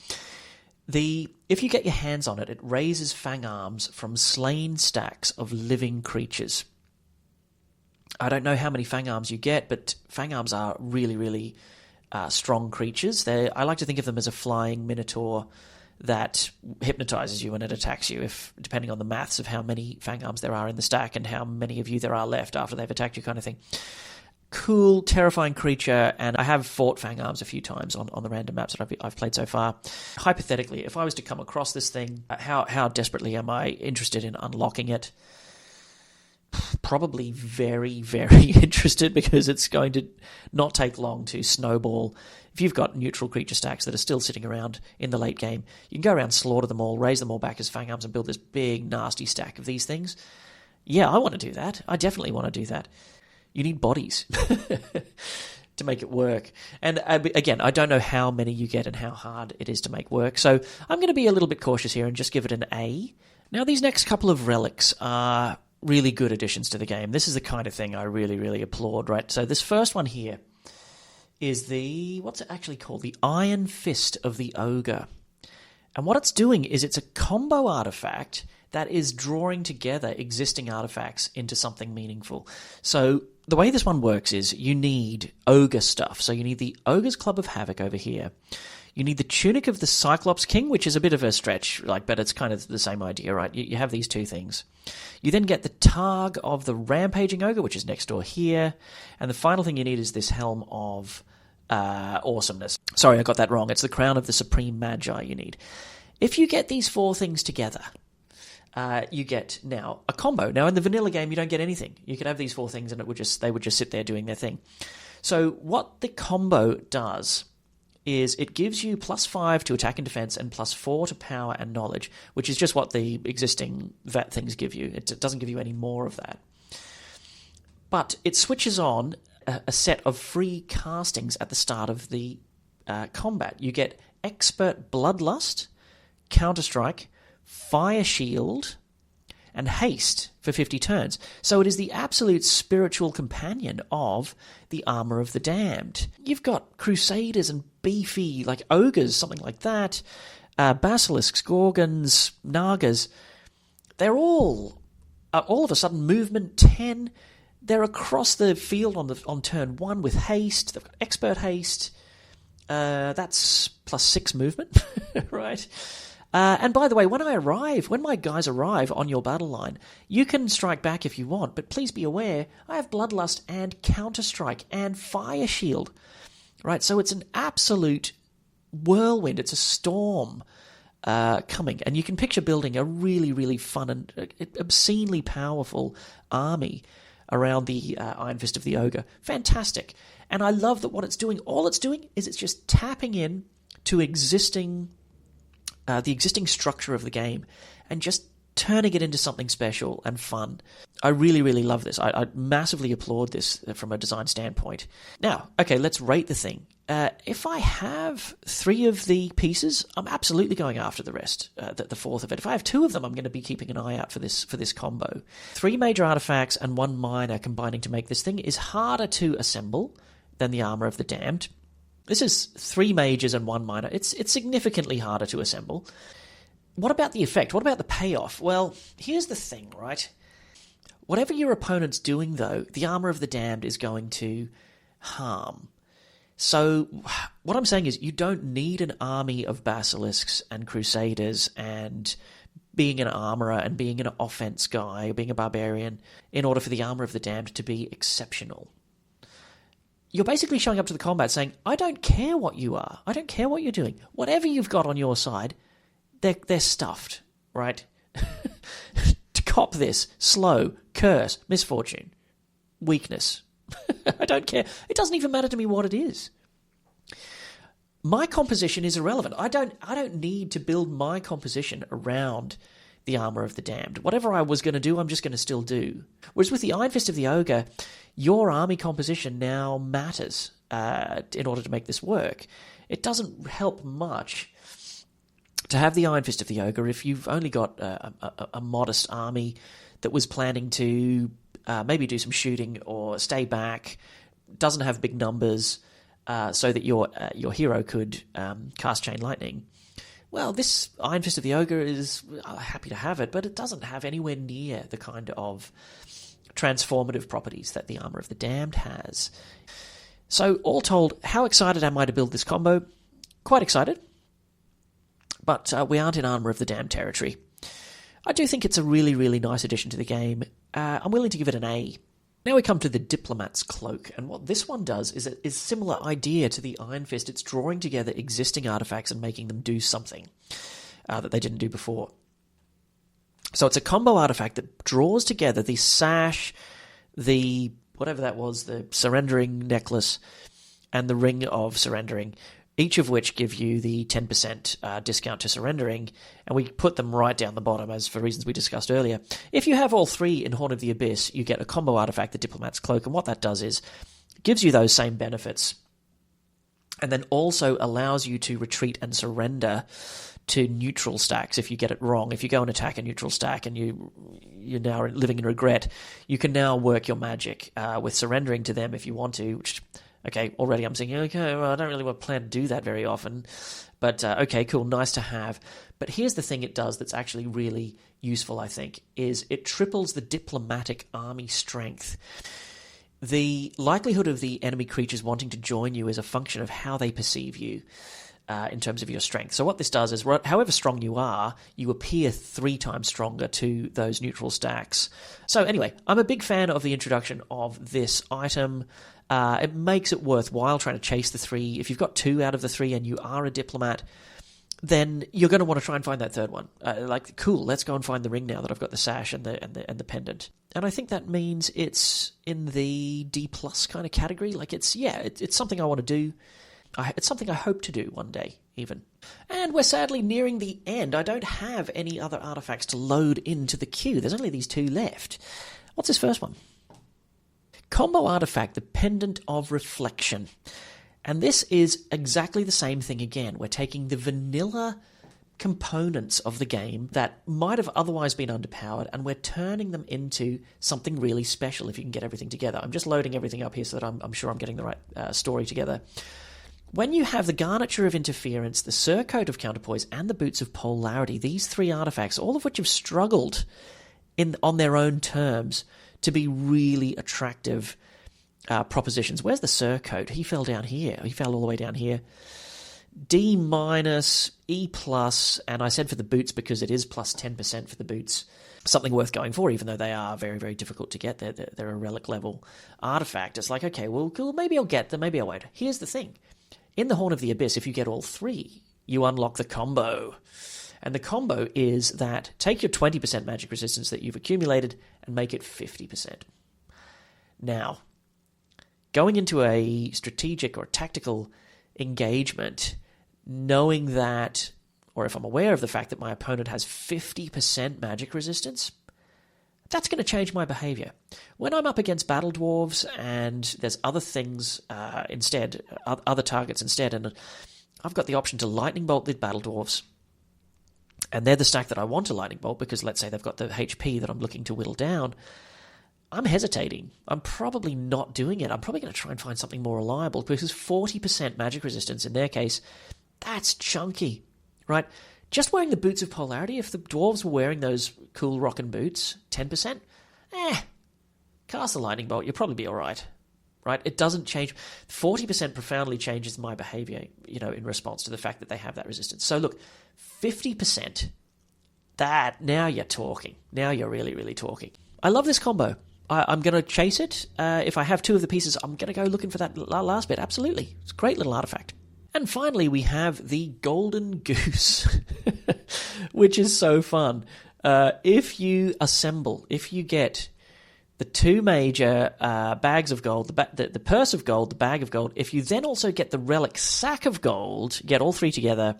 If you get your hands on it, it raises fang arms from slain stacks of living creatures. I don't know how many fang arms you get, but fang arms are really, really strong creatures. I like to think of them as a flying minotaur that hypnotizes you when it attacks you, depending on the maths of how many fang arms there are in the stack and how many of you there are left after they've attacked you, kind of thing. Cool, terrifying creature, and I have fought fang arms a few times on the random maps that I've played so far. Hypothetically, if I was to come across this thing, how desperately am I interested in unlocking it? Probably very, very interested, because it's going to not take long to snowball. If you've got neutral creature stacks that are still sitting around in the late game, you can go around, slaughter them all, raise them all back as fang arms, and build this big, nasty stack of these things. Yeah, I want to do that. I definitely want to do that. You need bodies to make it work. And again, I don't know how many you get and how hard it is to make work, so I'm going to be a little bit cautious here and just give it an A. Now, these next couple of relics are really good additions to the game. This is the kind of thing I really, really applaud, right? So this first one here is what's it actually called? The Iron Fist of the Ogre. And what it's doing is it's a combo artifact that is drawing together existing artifacts into something meaningful. So the way this one works is you need ogre stuff. So you need the Ogre's Club of Havoc over here. You need the Tunic of the Cyclops King, which is a bit of a stretch, but it's kind of the same idea, right? You have these two things. You then get the Targ of the Rampaging Ogre, which is next door here. And the final thing you need is this Helm of Awesomeness. Sorry, I got that wrong. It's the Crown of the Supreme Magi you need. If you get these four things together, you get now a combo. Now, in the vanilla game, you don't get anything. You could have these four things and they would just sit there doing their thing. So what the combo does is it gives you +5 to attack and defense and +4 to power and knowledge, which is just what the existing vat things give you. It doesn't give you any more of that. But it switches on a set of free castings at the start of the combat. You get Expert Bloodlust, Counterstrike, Fire Shield, and Haste for 50 turns. So it is the absolute spiritual companion of the Armor of the Damned. You've got Crusaders and beefy, ogres, something like that, basilisks, gorgons, nagas. They're all of a sudden movement 10. They're across the field on turn 1 with haste. They've got expert haste. That's +6 movement, right? And by the way, when my guys arrive on your battle line, you can strike back if you want, but please be aware, I have Bloodlust and Counterstrike and Fire Shield, right? So it's an absolute whirlwind. It's a storm coming, and you can picture building a really, really fun and obscenely powerful army around the Iron Fist of the Ogre. Fantastic. And I love that what it's doing, all it's doing is it's just tapping in to the existing structure of the game and just turning it into something special and fun. I really, really love this. I massively applaud this from a design standpoint. Now, okay, let's rate the thing. If I have 3 of the pieces, I'm absolutely going after the rest, the fourth of it. If I have 2 of them, I'm going to be keeping an eye out for this combo. 3 major artifacts and 1 minor combining to make this thing is harder to assemble than the Armor of the Damned. This is 3 mages and 1 minor. It's significantly harder to assemble. What about the effect? What about the payoff? Well, here's the thing, right? Whatever your opponent's doing, though, the Armor of the Damned is going to harm. So what I'm saying is you don't need an army of basilisks and crusaders and being an armorer and being an offense guy, being a barbarian, in order for the armor of the damned to be exceptional. You're basically showing up to the combat saying, I don't care what you are. I don't care what you're doing. Whatever you've got on your side, they're stuffed, right? To cop this, slow, curse, misfortune, weakness. I don't care. It doesn't even matter to me what it is. My composition is irrelevant. I don't need to build my composition around the armor of the damned. Whatever I was going to do, I'm just going to still do. Whereas with the Iron Fist of the Ogre, your army composition now matters in order to make this work. It doesn't help much to have the Iron Fist of the Ogre if you've only got a modest army that was planning to maybe do some shooting or stay back, doesn't have big numbers, so that your hero could cast Chain Lightning. Well, this Iron Fist of the Ogre is happy to have it, but it doesn't have anywhere near the kind of transformative properties that the Armor of the Damned has. So, all told, how excited am I to build this combo? Quite excited. But we aren't in Armor of the Damned territory. I do think it's a really, really nice addition to the game. I'm willing to give it an A. Now we come to the Diplomat's Cloak, and what this one does is a similar idea to the Iron Fist. It's drawing together existing artifacts and making them do something that they didn't do before. So it's a combo artifact that draws together the sash, the whatever that was, the surrendering necklace, and the ring of surrendering, each of which give you the 10% discount to surrendering, and we put them right down the bottom, as for reasons we discussed earlier. If you have all three in Horn of the Abyss, you get a combo artifact, the Diplomat's Cloak, and what that does is gives you those same benefits, and then also allows you to retreat and surrender to neutral stacks if you get it wrong. If you go and attack a neutral stack and you're now living in regret, you can now work your magic with surrendering to them if you want to, which... Okay, already I'm thinking, okay, well, I don't really plan to do that very often. But, okay, cool, nice to have. But here's the thing it does that's actually really useful, I think, is it triples the diplomatic army strength. The likelihood of the enemy creatures wanting to join you is a function of how they perceive you in terms of your strength. So what this does is, however strong you are, you appear 3 times stronger to those neutral stacks. So anyway, I'm a big fan of the introduction of this item. It makes it worthwhile trying to chase the 3. If you've got 2 out of the 3 and you are a diplomat, then you're going to want to try and find that third one. Cool, let's go and find the ring now that I've got the sash and the pendant. And I think that means it's in the D+ kind of category. It's something I want to do. It's something I hope to do one day, even. And we're sadly nearing the end. I don't have any other artifacts to load into the queue. There's only these 2 left. What's this first one? Combo artifact, the Pendant of Reflection. And this is exactly the same thing again. We're taking the vanilla components of the game that might have otherwise been underpowered, and we're turning them into something really special if you can get everything together. I'm just loading everything up here so that I'm sure I'm getting the right story together. When you have the Garniture of Interference, the Surcoat of Counterpoise, and the Boots of Polarity, these 3 artifacts, all of which have struggled on their own terms to be really attractive propositions. Where's the Surcoat? He fell down here. He fell all the way down here. D-, E+, and I said for the boots because it is plus 10% for the boots. Something worth going for, even though they are very, very difficult to get. They're a relic level artifact. It's like, okay, well, cool, maybe I'll get them, maybe I won't. Here's the thing. In the Horn of the Abyss, if you get all 3, you unlock the combo. And the combo is that take your 20% magic resistance that you've accumulated and make it 50%. Now, going into a strategic or tactical engagement, knowing that, or if I'm aware of the fact that my opponent has 50% magic resistance, that's going to change my behavior. When I'm up against battle dwarves and there's other things instead, other targets instead, and I've got the option to lightning bolt the battle dwarves, and they're the stack that I want to lightning bolt because let's say they've got the HP that I'm looking to whittle down, I'm hesitating. I'm probably not doing it. I'm probably going to try and find something more reliable because 40% magic resistance in their case, that's chunky, right? Just wearing the Boots of Polarity, if the dwarves were wearing those cool rockin' boots, 10%, cast the lightning bolt, you'll probably be all right. right? It doesn't change. 40% profoundly changes my behavior, in response to the fact that they have that resistance. So look, 50%, now you're talking. Now you're really, really talking. I love this combo. I'm going to chase it. If I have 2 of the pieces, I'm going to go looking for that last bit. Absolutely. It's a great little artifact. And finally, we have the Golden Goose, which is so fun. If you get the 2 major bags of gold, the purse of gold, the bag of gold, if you then also get the relic sack of gold, get all 3 together,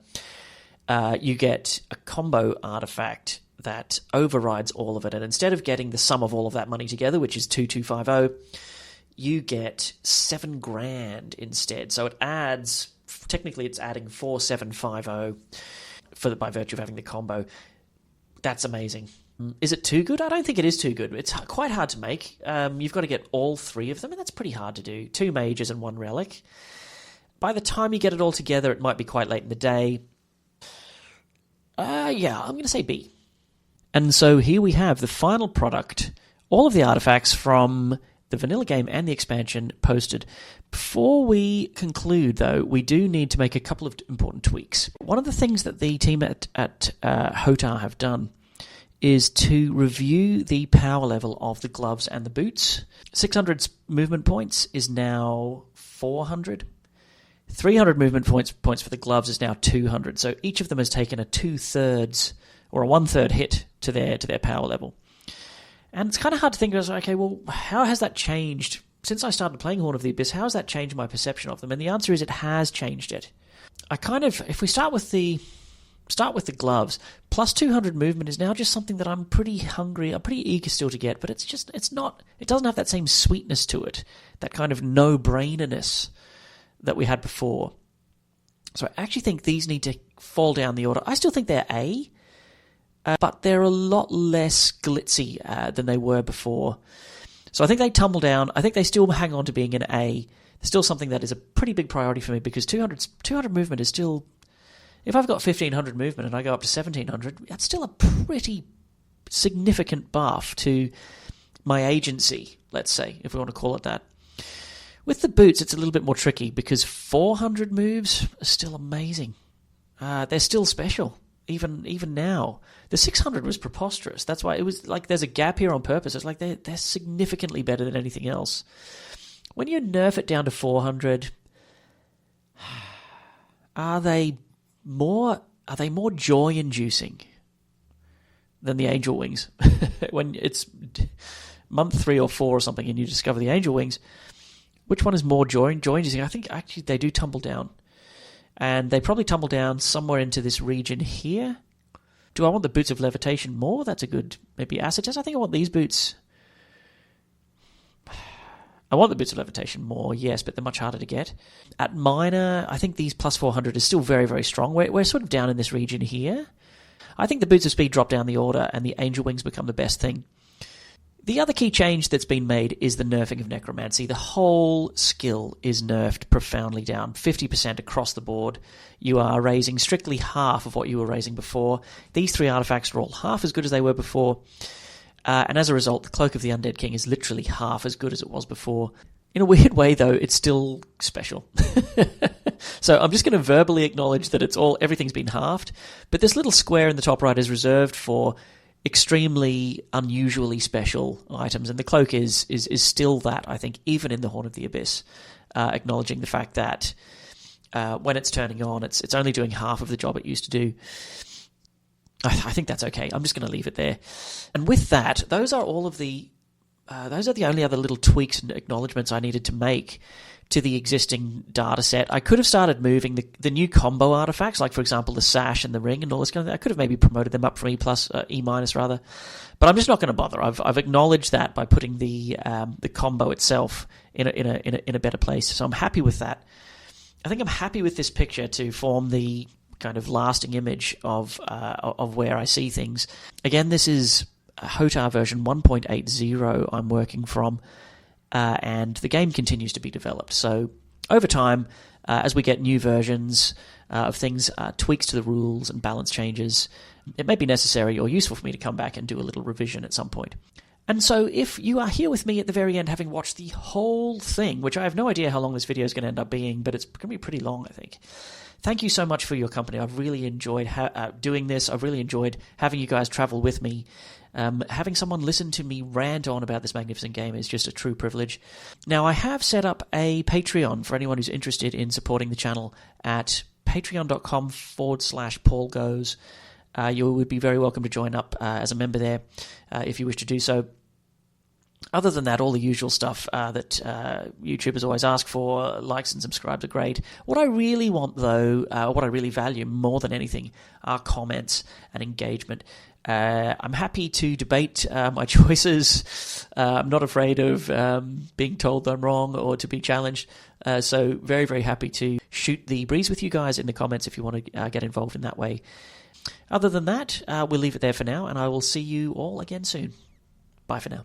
you get a combo artifact that overrides all of it. And instead of getting the sum of all of that money together, which is 2250, you get 7 grand instead. So it adds, technically it's adding 4750 by virtue of having the combo. That's amazing. Is it too good? I don't think it is too good. It's quite hard to make. You've got to get all 3 of them, and that's pretty hard to do. 2 mages and 1 relic. By the time you get it all together, it might be quite late in the day. Yeah, I'm going to say B. And so here we have the final product, all of the artifacts from the vanilla game and the expansion posted. Before we conclude, though, we do need to make a couple of important tweaks. One of the things that the team at HOTAR have done is to review the power level of the gloves and the boots. 600 movement points is now 400. 300 movement points for the gloves is now 200. So each of them has taken a 2/3 or a 1/3 hit to their power level. And it's kind of hard to think of, okay, well, how has that changed? Since I started playing Horn of the Abyss, how has that changed my perception of them? And the answer is it has changed it. If we start with the gloves, plus 200 movement is now just something that I'm pretty eager still to get, but it doesn't have that same sweetness to it, that kind of no-brainerness that we had before. So I actually think these need to fall down the order. I still think they're A, but they're a lot less glitzy than they were before. So I think they tumble down. I think they still hang on to being an A. It's still something that is a pretty big priority for me, because 200 movement is still... If I've got 1,500 movement and I go up to 1,700, that's still a pretty significant buff to my agency, let's say, if we want to call it that. With the boots, it's a little bit more tricky, because 400 moves are still amazing. They're still special, even now. The 600 was preposterous. That's why it was like there's a gap here on purpose. It's like they're significantly better than anything else. When you nerf it down to 400, are they more joy-inducing than the angel wings? When it's month 3 or 4 or something and you discover the angel wings, which one is more joy-inducing? I think actually they do tumble down. And they probably tumble down somewhere into this region here. Do I want the boots of levitation more? That's a good, maybe, acid test. I think I want these boots. I want the boots of levitation more, yes, but they're much harder to get. At minor, I think these plus 400 is still very, very strong. We're sort of down in this region here. I think the boots of speed drop down the order and the angel wings become the best thing. The other key change that's been made is the nerfing of Necromancy. The whole skill is nerfed profoundly down, 50% across the board. You are raising strictly half of what you were raising before. These 3 artifacts are all half as good as they were before. And as a result, the Cloak of the Undead King is literally half as good as it was before. In a weird way, though, it's still special. So I'm just going to verbally acknowledge that everything's been halved. But this little square in the top right is reserved for extremely unusually special items, and the cloak is still that, I think, even in the Horn of the Abyss, acknowledging the fact that when it's turning on, it's only doing half of the job it used to do. I think that's okay. I'm just going to leave it there. And with that, those are the only other little tweaks and acknowledgements I needed to make to the existing data set. I could have started moving the new combo artifacts, like, for example, the sash and the ring and all this kind of thing. I could have maybe promoted them up from E+, E-, rather. But I'm just not going to bother. I've acknowledged that by putting the combo itself in a better place. So I'm happy with that. I think I'm happy with this picture to form the kind of lasting image of where I see things. Again, this is HOTAR version 1.80 I'm working from. And the game continues to be developed. So over time, as we get new versions of things, tweaks to the rules and balance changes, it may be necessary or useful for me to come back and do a little revision at some point. And so if you are here with me at the very end, having watched the whole thing, which I have no idea how long this video is going to end up being, but it's going to be pretty long, I think. Thank you so much for your company. I've really enjoyed doing this. I've really enjoyed having you guys travel with me. Having someone listen to me rant on about this magnificent game is just a true privilege. Now, I have set up a Patreon for anyone who's interested in supporting the channel at patreon.com/PaulGoes. You would be very welcome to join up as a member there if you wish to do so. Other than that, all the usual stuff that YouTubers always ask for, likes and subscribes are great. What I really want, though, what I really value more than anything, are comments and engagement. I'm happy to debate my choices. I'm not afraid of being told that I'm wrong or to be challenged. So very, very happy to shoot the breeze with you guys in the comments if you want to get involved in that way. Other than that, we'll leave it there for now, and I will see you all again soon. Bye for now.